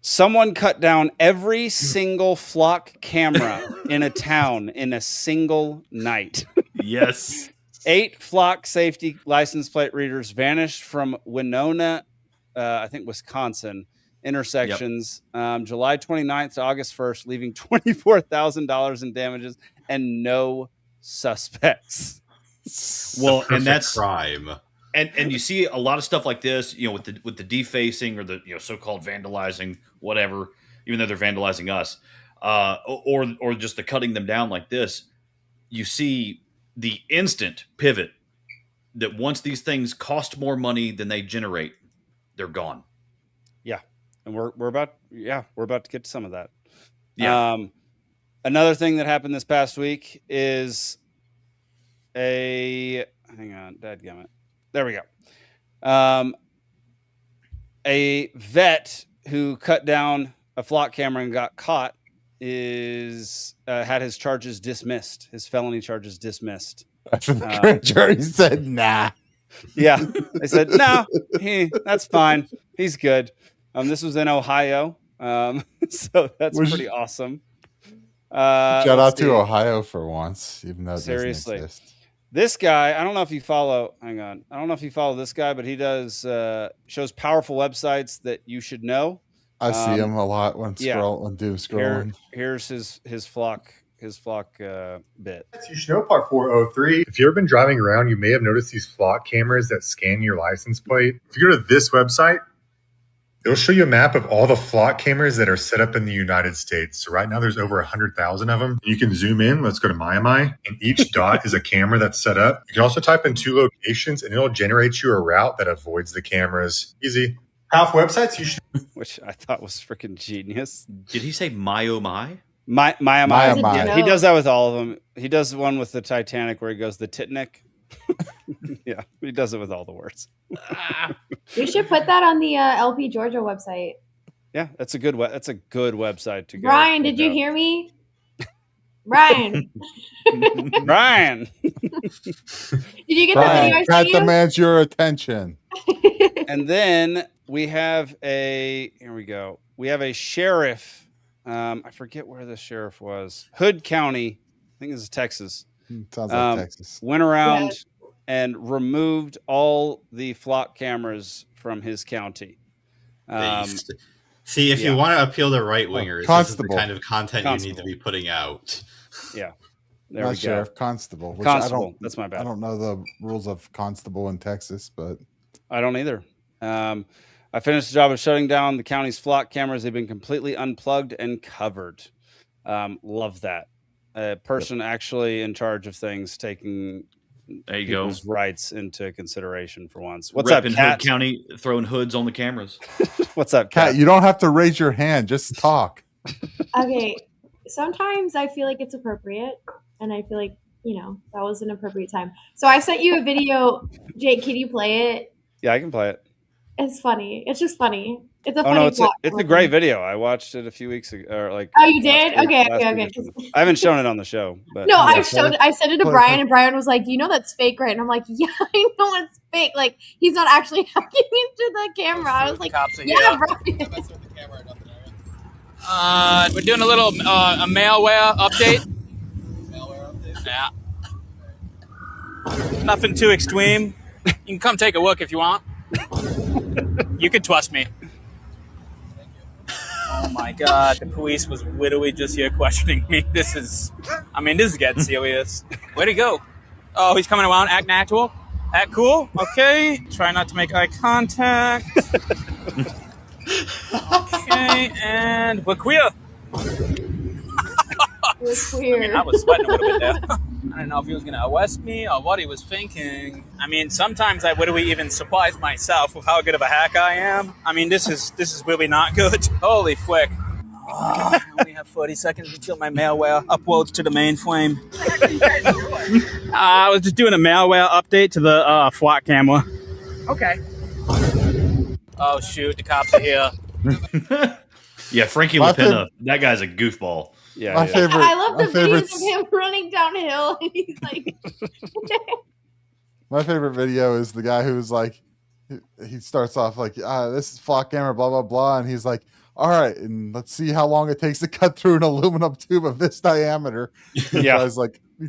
Someone cut down every single Flock camera in a town in a single night.
Yes. 8
Flock safety license plate readers vanished from Winona, I think Wisconsin, intersections July 29th to August 1st, leaving $24,000 in damages and no suspects.
Well, and that's
crime.
And you see a lot of stuff like this, with the defacing or the so-called vandalizing, whatever, even though they're vandalizing us, or just the cutting them down like this. You see the instant pivot that once these things cost more money than they generate, they're gone.
Yeah, and we're about to get to some of that.
Yeah.
Another thing that happened this past week is hang on, dadgummit. There we go. A vet who cut down a Flock camera and got caught had his charges dismissed, his felony charges dismissed.
The grand jury said, nah.
Yeah, they said, no, that's fine. He's good. This was in Ohio. So that's pretty awesome.
Shout out to Ohio for once, even though it
seriously
doesn't exist.
This guy, I don't know if you follow, hang on. I don't know if you follow this guy, but he does shows powerful websites that you should know.
I see him a lot when scrolling.
Here's his Flock bit.
You should know part 403. If you've ever been driving around, you may have noticed these Flock cameras that scan your license plate. If you go to this website, it'll show you a map of all the Flock cameras that are set up in the United States. So right now there's over 100,000 of them. You can zoom in. Let's go to MyMI. And each dot is a camera that's set up. You can also type in 2 locations and it'll generate you a route that avoids the cameras. Easy. Half websites you should...
Which I thought was freaking genius.
Did he say my oh my?
My.
Yeah,
he does that with all of them. He does one with the Titanic where he goes the Titanic. Yeah, he does it with all the words.
We should put that on the LP Georgia website.
Yeah, that's a good website to go.
Brian, did you hear me? Brian.
Brian.
Did you get the video?
That demands your attention.
And then we have a sheriff. I forget where the sheriff was. Hood County. I think this is Texas.
Sounds like Texas.
Went around and removed all the Flock cameras from his county.
See, if you want to appeal to right wingers, this is the kind of content you need to be putting out.
Yeah.
There we go. Sheriff, Constable. Which
Constable. That's my bad.
I don't know the rules of Constable in Texas, but
I don't either. I finished the job of shutting down the county's Flock cameras. They've been completely unplugged and covered. Love that. A person actually in charge of things taking people's rights into consideration for once. What's up, Cat?
Hood County throwing hoods on the cameras.
What's up,
Cat? You don't have to raise your hand. Just talk.
Okay. Sometimes I feel like it's appropriate, and I feel like, that was an appropriate time. So I sent you a video. Jake, can you play it?
Yeah, I can play it.
It's funny. It's just funny. It's a funny
it's a great video. I watched it a few weeks ago, or like.
Oh, you did? Okay.
I haven't shown it on the show, but
no, I sent it to Brian, and Brian was like, that's fake, right? And I'm like, yeah, I know it's fake. Like, he's not actually hacking into the camera. I was like, yeah, Brian.
We're doing a little a malware update. Yeah. Nothing too extreme. You can come take a look if you want. You can trust me. Oh my God, the police was literally just here questioning me. This is getting serious. Where'd he go? Oh, he's coming around, act natural, act cool. Okay, try not to make eye contact. Okay, and we're queer.
We're queer.
I mean, I was sweating a little bit there. I don't know if he was going to arrest me or what he was thinking. I mean, sometimes I literally even surprise myself with how good of a hacker I am. I mean, this is really not good. Holy flick. I only have 40 seconds until my malware uploads to the mainframe. I was just doing a malware update to the flock camera.
Okay.
Oh, shoot. The cops are here.
Yeah, Frankie LaPena, that guy's a goofball.
Yeah,
my favorite.
I love the
my
videos
favorite,
of him running downhill, and he's like.
My favorite video is the guy who's like, he starts off like, this is flock camera, blah blah blah, and he's like, all right, and let's see how long it takes to cut through an aluminum tube of this diameter. He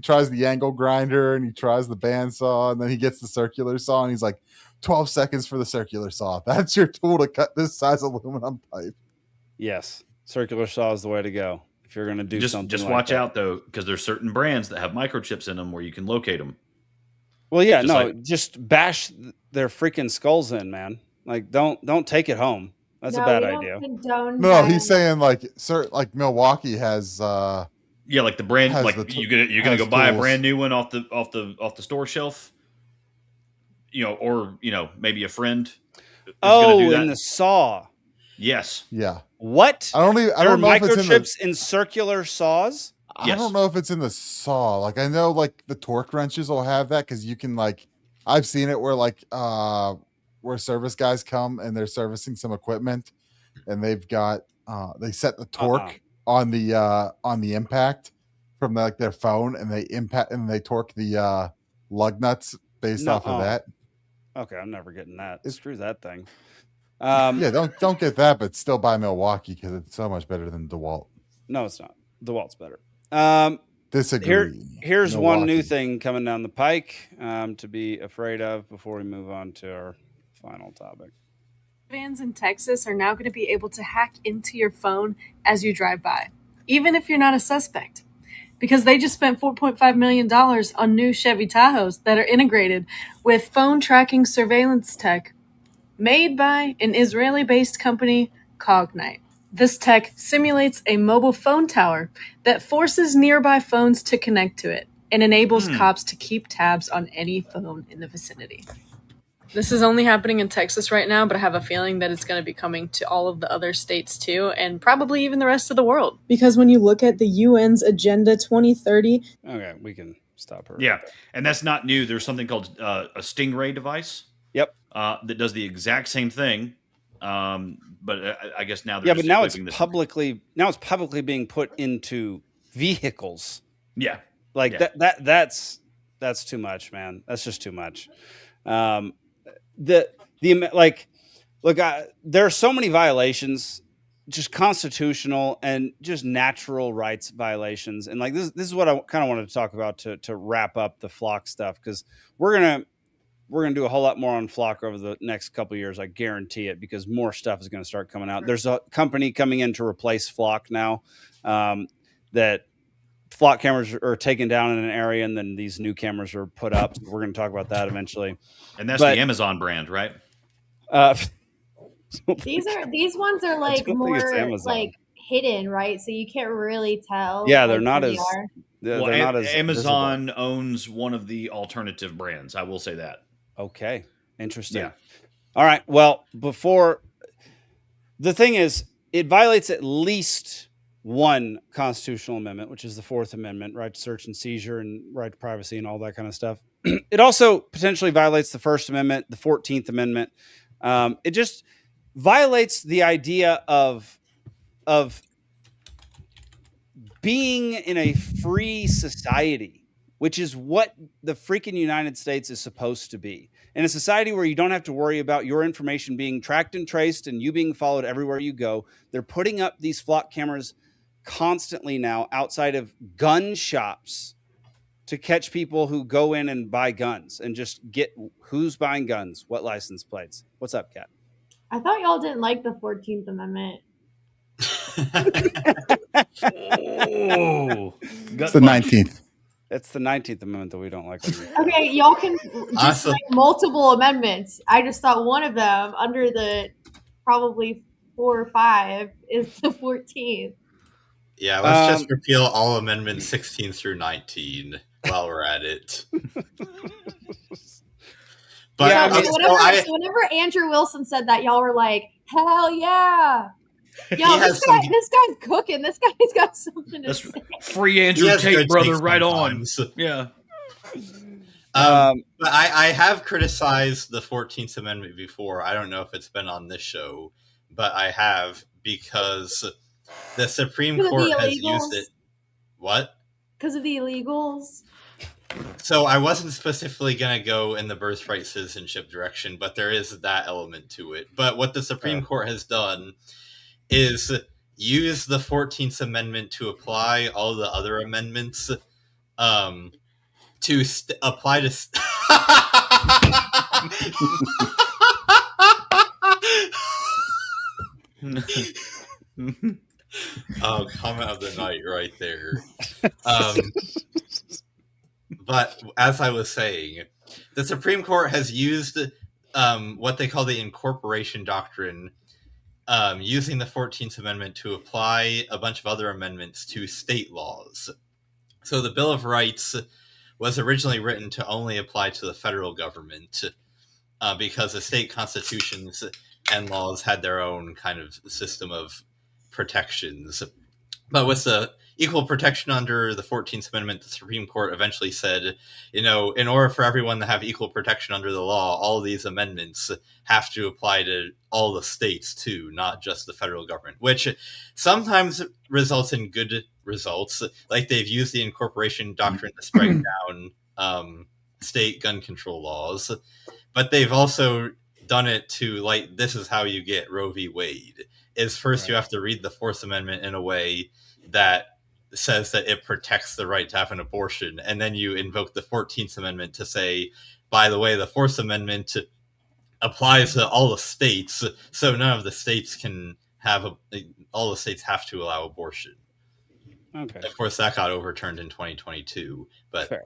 tries the angle grinder, and he tries the bandsaw, and then he gets the circular saw, and he's like, 12 seconds for the circular saw. That's your tool to cut this size aluminum pipe.
Yes, circular saw is the way to go if you're going to do something.
Just
like
watch
that.
out though, because there's certain brands that have microchips in them where you can locate them.
Well, yeah, just bash their freaking skulls in, man. Like, don't take it home. That's a bad idea.
No, he's saying like Milwaukee has.
Yeah, like the brand, like you're gonna go buy a brand new one off the store shelf. Or maybe a friend.
Oh, in the saw.
Yes.
Yeah.
What?
I don't know if it's
microchips in circular saws.
I don't know if it's in the saw. Like, I know like the torque wrenches will have that because you can like, I've seen it where like where service guys come and they're servicing some equipment and they've got they set the torque on the impact from like their phone and they torque the lug nuts based off of that.
Okay, I'm never getting that. Screw that thing.
Yeah, don't get that, but still buy Milwaukee because it's so much better than DeWalt.
No, it's not. DeWalt's better.
Disagree.
Here's
Milwaukee.
one new thing coming down the pike to be afraid of before we move on to our final topic.
Vans in Texas are now going to be able to hack into your phone as you drive by, even if you're not a suspect. Because they just spent $4.5 million on new Chevy Tahoes that are integrated with phone tracking surveillance tech made by an Israeli-based company, Cognite. This tech simulates a mobile phone tower that forces nearby phones to connect to it and enables cops to keep tabs on any phone in the vicinity. This is only happening in Texas right now, but I have a feeling that it's going to be coming to all of the other states too, and probably even the rest of the world. Because when you look at the UN's Agenda 2030...
Okay, we can stop her.
Yeah, and that's not new. There's something called a Stingray device.
Yep.
That does the exact same thing, but I guess now they're
but now it's publicly being put into vehicles.
Yeah,
like that's too much, man. That's just too much. There are so many violations, just constitutional and just natural rights violations, and like this is what I kind of wanted to talk about to wrap up the flock stuff, because we're gonna do a whole lot more on flock over the next couple of years. I guarantee it, because more stuff is going to start coming out. There's a company coming in to replace flock now, that flock cameras are taken down in an area and then these new cameras are put up. So we're going to talk about that eventually.
And that's the Amazon brand, right?
These ones are like more like hidden, right? So you can't really tell.
Yeah, they're not as.
They're not as Amazon visible. Owns one of the alternative brands. I will say that.
Okay, interesting.
Yeah.
All right. Well, before the thing is, it violates at least one constitutional amendment, which is the Fourth Amendment, right to search and seizure and right to privacy and all that kind of stuff. It also potentially violates the First Amendment, the 14th Amendment. It just violates the idea of being in a free society, which is what the freaking United States is supposed to be. In a society where you don't have to worry about your information being tracked and traced and you being followed everywhere you go. They're putting up these flock cameras constantly now outside of gun shops to catch people who go in and buy guns and just get who's buying guns, what license plates. What's up, Kat?
I thought y'all didn't like the 14th Amendment.
It's the 19th.
It's the 19th Amendment that we don't like.
Okay, y'all can just like multiple amendments. I just thought one of them under the probably 4 or 5 is the 14th.
Yeah, let's just repeal all amendments 16 through 19 while we're at it.
But yeah, so whenever Andrew Wilson said that, y'all were like, "Hell yeah!" Yo, this guy's cooking. This guy's got something to say.
Free Andrew Tate, brother, right on. Yeah.
But I have criticized the 14th Amendment before. I don't know if it's been on this show, but I have, because the Supreme Court has used it. What?
Because of the illegals?
So I wasn't specifically going to go in the birthright citizenship direction, but there is that element to it. But what the Supreme Court has done is use the 14th Amendment to apply all the other amendments to apply to... Comment of the night right there. But as I was saying, the Supreme Court has used what they call the incorporation doctrine, using the 14th Amendment to apply a bunch of other amendments to state laws. So the Bill of Rights was originally written to only apply to the federal government because the state constitutions and laws had their own kind of system of protections. But with the equal protection under the 14th Amendment, the Supreme Court eventually said, in order for everyone to have equal protection under the law, all these amendments have to apply to all the states too, not just the federal government, which sometimes results in good results. Like they've used the incorporation doctrine to strike down state gun control laws, but they've also done it to, like, this is how you get Roe v. Wade, is first you have to read the Fourth Amendment in a way that says that it protects the right to have an abortion, and then you invoke the 14th Amendment to say, by the way, the Fourth Amendment applies to all the states, so none of the states can have all the states have to allow abortion.
Okay.
Of course, that got overturned in 2022, but
fair.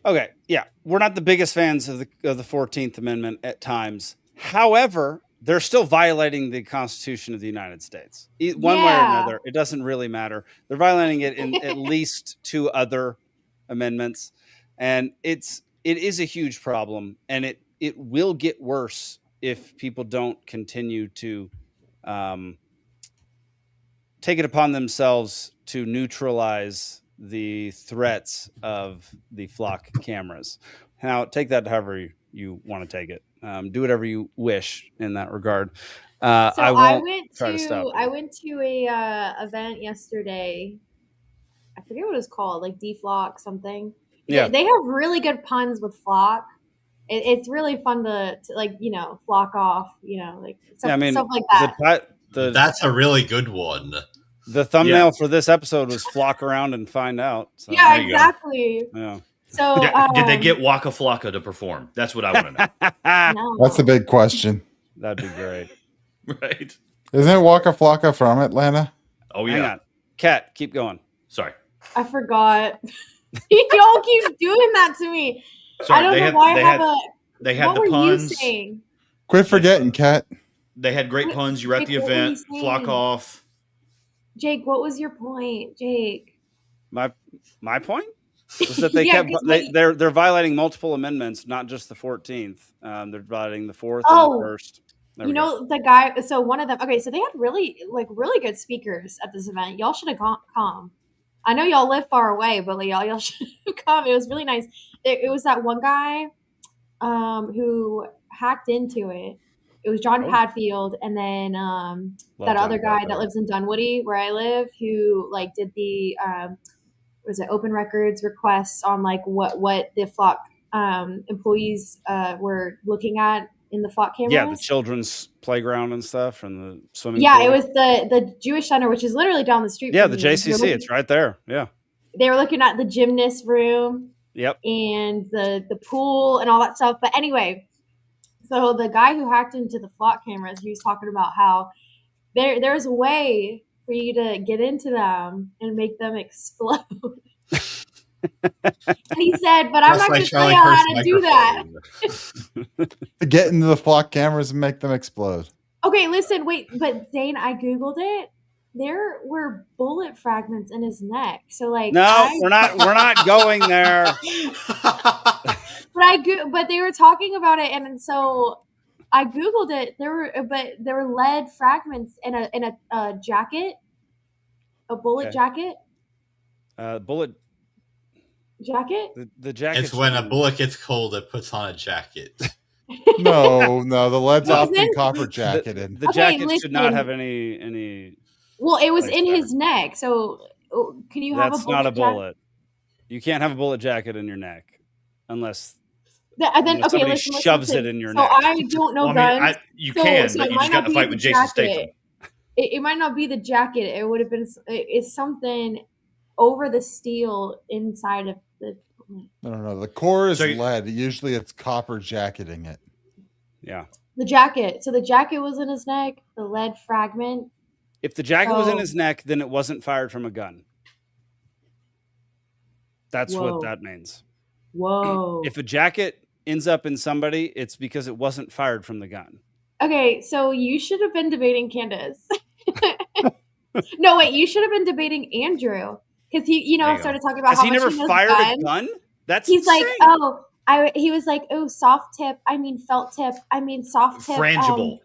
Okay, yeah, we're not the biggest fans of the 14th Amendment at times. However, they're still violating the Constitution of the United States. One way or another, it doesn't really matter. They're violating it in at least 2 other amendments, and it is a huge problem, and it will get worse if people don't continue to take it upon themselves to neutralize the threats of the flock cameras. Now, take that however you want to take it. Do whatever you wish in that regard. I went
to a event yesterday. I forget what it's called, like Deflock something.
Yeah,
they have really good puns with flock. It's really fun to like, flock off, like stuff like that.
That's a really good one.
The thumbnail for this episode was "Flock Around and Find Out." So,
yeah, exactly.
Yeah.
So
did they get Waka Flocka to perform? That's what I want to know.
No.
That's a big question.
That'd be great.
Right.
Isn't it Waka Flocka from Atlanta?
Oh, yeah.
Hang on. Cat, keep going.
Sorry.
I forgot. Y'all keep doing that to me.
Sorry,
I don't know why I have
They had
what
the
were
puns.
You saying?
Quit forgetting, Cat.
They had great puns. You were at the event. Flock off.
Jake, what was your point, Jake?
My point was that they they're violating multiple amendments, not just the 14th. They're violating the 4th and the 1st.
The guy. So one of them. Okay, so they had really good speakers at this event. Y'all should have come. I know y'all live far away, but y'all should have come. It was really nice. It was that one guy who hacked into it. It was John Padfield, and then that other guy that lives in Dunwoody, where I live, who did the open records requests on what the flock employees were looking at in the flock cameras.
Yeah, the children's playground and stuff, and the swimming
pool.
It
was the Jewish Center, which is literally down the street.
Yeah, the JCC, it's right there. Yeah,
they were looking at the gymnast room.
Yep,
and the pool and all that stuff. But anyway. So the guy who hacked into the flock cameras, he was talking about how there's a way for you to get into them and make them explode. And he said, but I'm not going to tell you how to do that.
Get into the flock cameras and make them explode.
Okay, listen, wait, but Zane, I googled it. There were bullet fragments in his neck. So like,
no, we're not going there.
But they were talking about it, and so I googled it. There were lead fragments in a jacket, a bullet jacket.
Bullet
jacket.
The jacket.
It's when a bullet gets cold, it puts on a jacket.
No, the lead's often copper jacketed.
The jacket should not have any.
Well, it was in his neck. So can you have
That's
a bullet?
not a bullet. You can't have a bullet jacket in your neck unless.
Somebody
shoves it in your
neck.
neck.
So I don't know guns.
You can, but you just got to fight with Jason Statham.
It might not be the jacket. It would have been. It's something over the steel inside of the.
No. The core is lead. Usually, it's copper jacketing it.
Yeah.
The jacket. So the jacket was in his neck. The lead fragment.
If the jacket was in his neck, then it wasn't fired from a gun. That's what that means.
Whoa.
If a jacket ends up in somebody, it's because it wasn't fired from the gun.
Okay, so you should have been debating Candace. No, wait, you should have been debating Andrew because he, started talking about how
he
much
never
he knows
fired
guns.
a gun.
He's insane. He was like, soft tip. I mean, felt tip. I mean, soft tip.
Frangible.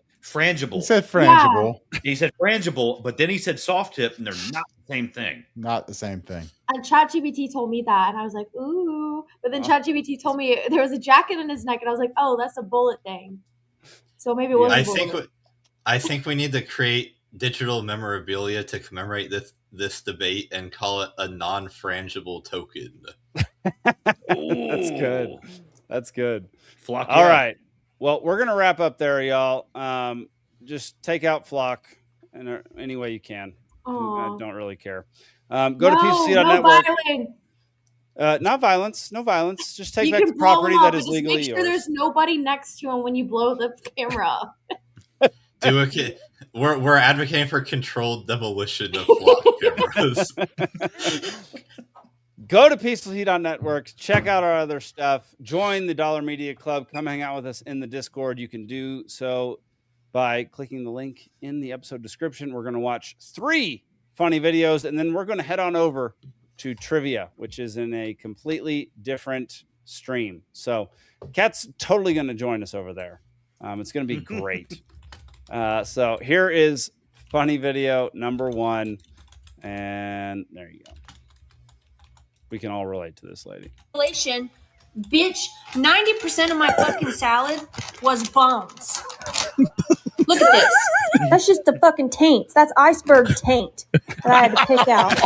He said frangible.
Yeah. He said frangible, but then he said soft tip, and they're not the same thing.
Not the same thing.
And ChatGPT told me that, and I was like, ooh. But then ChatGPT told me there was a jacket in his neck, and I was like, oh, that's a bullet thing. So maybe it was a bullet.
I think we need to create digital memorabilia to commemorate this debate and call it a non-frangible token.
That's good. That's good.
Flock.
All right. Well, we're going to wrap up there, y'all. Just take out Flock in any way you can. I don't really care. Go to PCC.network. Not violence. No violence. Just take back the property that is legally yours.
Make sure there's nobody next to him when you blow the camera.
We're advocating for controlled demolition of Flock cameras.
Go to peacefulheat.network, check out our other stuff, join the Dollar Media Club, come hang out with us in the Discord. You can do so by clicking the link in the episode description. We're going to watch 3 funny videos, and then we're going to head on over to trivia, which is in a completely different stream. So Cat's totally going to join us over there. It's going to be great. So here is funny video number 1, and there you go. We can all relate to this lady.
Bitch, 90% of my fucking salad was bones. Look at this. That's just the fucking taints. That's iceberg taint that I had to pick out.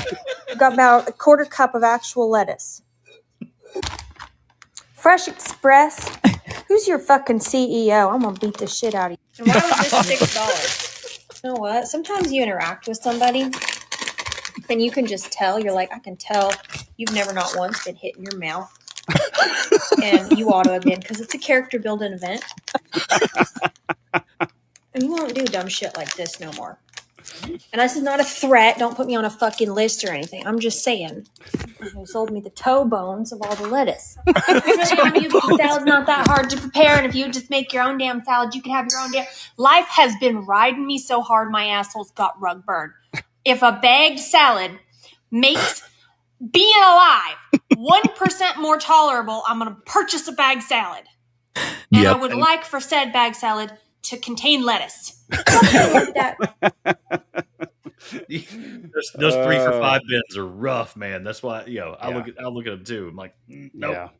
Got about a quarter cup of actual lettuce. Fresh Express. Who's your fucking CEO? I'm gonna beat the shit out of you. And why was this $6? You know what? Sometimes you interact with somebody and you can just tell. You're like, I can tell you've never not once been hit in your mouth. And you ought to have been, because it's a character building event. And you won't do dumb shit like this no more. And this is not a threat. Don't put me on a fucking list or anything. I'm just saying. You sold me the toe bones of all the lettuce. The salad's not that hard to prepare, and if you just make your own damn salad, you can have your own damn. Life has been riding me so hard, my asshole's got rug burn. If a bagged salad makes being alive 1% more tolerable, I'm going to purchase a bag salad. And I would like for said bag salad to contain lettuce.
Those 3 for $5 bins are rough, man. That's why I look at them too. I'm like, nope.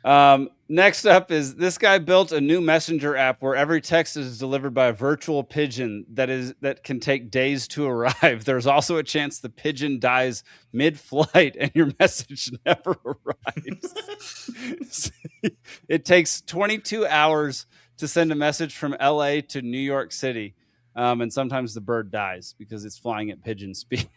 Yeah. Next up is this guy built a new messenger app where every text is delivered by a virtual pigeon that can take days to arrive. There's also a chance the pigeon dies mid-flight and your message never arrives. It takes 22 hours to send a message from LA to New York City. And sometimes the bird dies because it's flying at pigeon speed.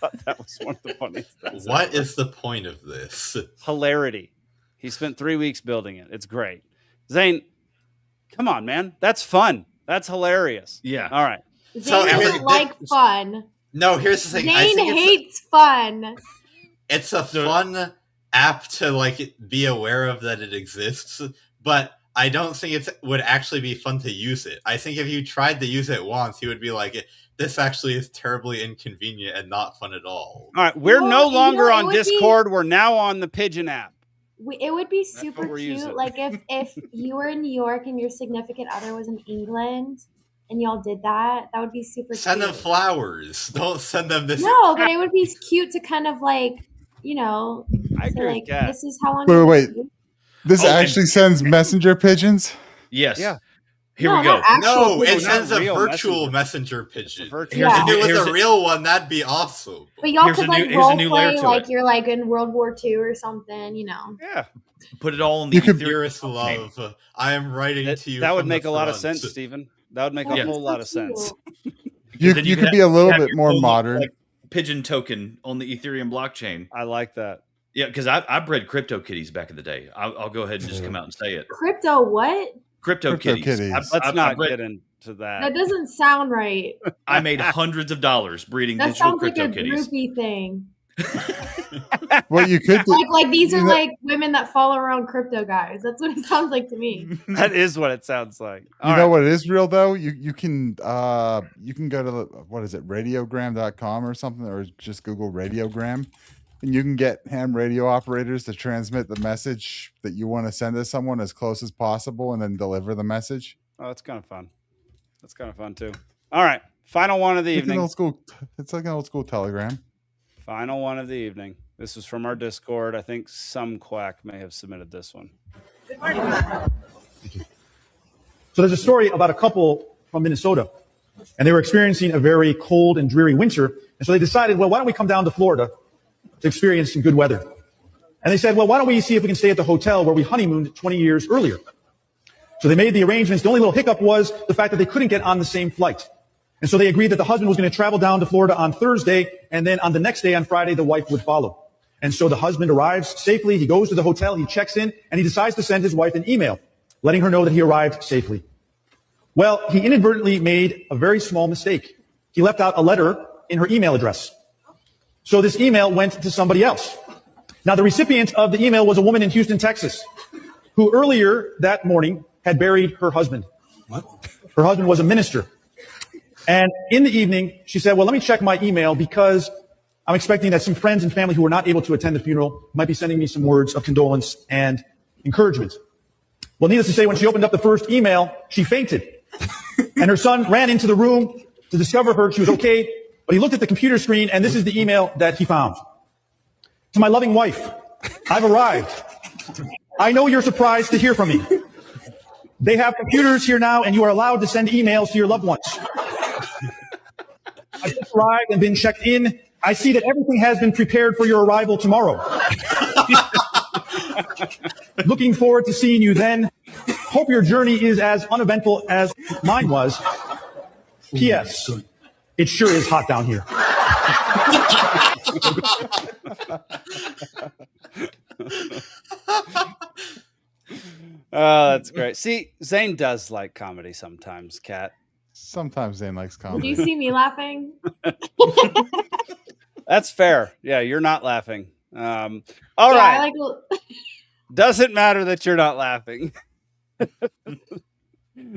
That was one of the funniest things.
What is the point of this?
Hilarity. He spent 3 weeks building it. It's great. Zane, come on, man. That's fun. That's hilarious.
Yeah.
All right.
Zane doesn't like fun.
No, here's the thing.
Zane hates fun.
It's a fun app to be aware of that it exists, but I don't think it would actually be fun to use it. I think if you tried to use it once, you would be like, this actually is terribly inconvenient and not fun at all.
All right, we're no longer on Discord. We're now on the Pigeon app.
It would be super
what we're
cute,
using.
like if you were in New York and your significant other was in England and y'all did that. That would be super
Send
cute.
them flowers. Don't send them this.
No, but it would be cute to kind of like, you know,
I agree
like,
with Kat.
this is how long.
Wait. This actually sends messenger pigeons?
Yes.
Yeah.
Here
No,
we go.
not actual
No, it
pigeons.
sends a
real
virtual messenger pigeon.
virtual-
If it
Here's
was a real one, that'd be awesome.
But y'all
Here's
could
a
like
new- here's a
role
new layer
play
to
like
it.
you're like in World War II or something, you know.
Yeah.
Put it all in the
You could-
Ethereum
Dearest
blockchain.
love, I am writing to you.
That would
from
make
the
a lot of
front.
sense, Stephen. That would make
That'd
a
be
whole
so
lot of
cute.
sense.
You
Then
could be a little
have
bit
your
more
own,
modern.
like, pigeon token on the Ethereum blockchain.
I like that.
Yeah, because I bred crypto kitties back in the day. I'll go ahead and just come out and say it.
Crypto what?
Crypto kitties.
kitties.
Let's
I
not
bred-
get into that.
That doesn't sound right.
I made hundreds of dollars breeding
That
digital
sounds like
crypto
a
kitties.
groupie thing.
What you could do,
Like these are
you know-
like women that follow around crypto guys. That's what it sounds like to me.
That is what it sounds like. All
you know
right.
what is real though? You can go to what is it, radiogram.com or something, or just Google radiogram, and you can get ham radio operators to transmit the message that you want to send to someone as close as possible and then deliver the message.
Oh, that's kind of fun. That's kind of fun too. All right. Final one of the
It's like an
evening.
it's like an old school telegram.
Final one of the evening. This was from our Discord. I think some quack may have submitted this one.
So there's a story about a couple from Minnesota, and they were experiencing a very cold and dreary winter. And so they decided, well, why don't we come down to Florida to experience some good weather? And they said, well, why don't we see if we can stay at the hotel where we honeymooned 20 years earlier? So they made the arrangements. The only little hiccup was the fact that they couldn't get on the same flight. And so they agreed that the husband was going to travel down to Florida on Thursday, and then on the next day, on Friday, the wife would follow. And so the husband arrives safely. He goes to the hotel, he checks in, and he decides to send his wife an email, letting her know that he arrived safely. Well, he inadvertently made a very small mistake. He left out a letter in her email address. So this email went to somebody else. Now, the recipient of the email was a woman in Houston, Texas, who earlier that morning had buried her husband. What? Her husband was a minister. And in the evening, she said, well, let me check my email because I'm expecting that some friends and family who were not able to attend the funeral might be sending me some words of condolence and encouragement. Well, needless to say, when she opened up the first email, she fainted. And her son ran into the room to discover her. She was okay. But he looked at the computer screen, and this is the email that he found. To my loving wife, I've arrived. I know you're surprised to hear from me. They have computers here now, and you are allowed to send emails to your loved ones. I've just arrived and been checked in. I see that everything has been prepared for your arrival tomorrow. Looking forward to seeing you then. Hope your journey is as uneventful as mine was. P.S. It sure is hot down here.
Oh, that's great. See, Zane does like comedy sometimes, Kat.
Sometimes Zane likes
Did
comedy.
you see me laughing?
That's fair. Yeah, you're not laughing. All
Yeah,
right.
I like.
Doesn't matter that you're not laughing.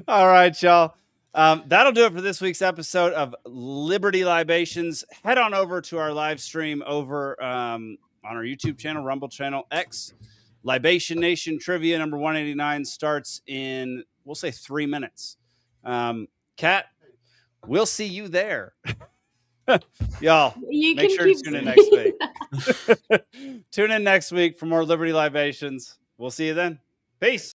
All right, y'all. That'll do it for this week's episode of Liberty Libations. Head on over to our live stream over on our YouTube channel, Rumble channel, X. Libation Nation Trivia number 189 starts in, we'll say, 3 minutes. Kat, we'll see you there. Y'all,
You
make
can
sure to
keep
tune in
saying
next week. Tune in next week for more Liberty Libations. We'll see you then. Peace.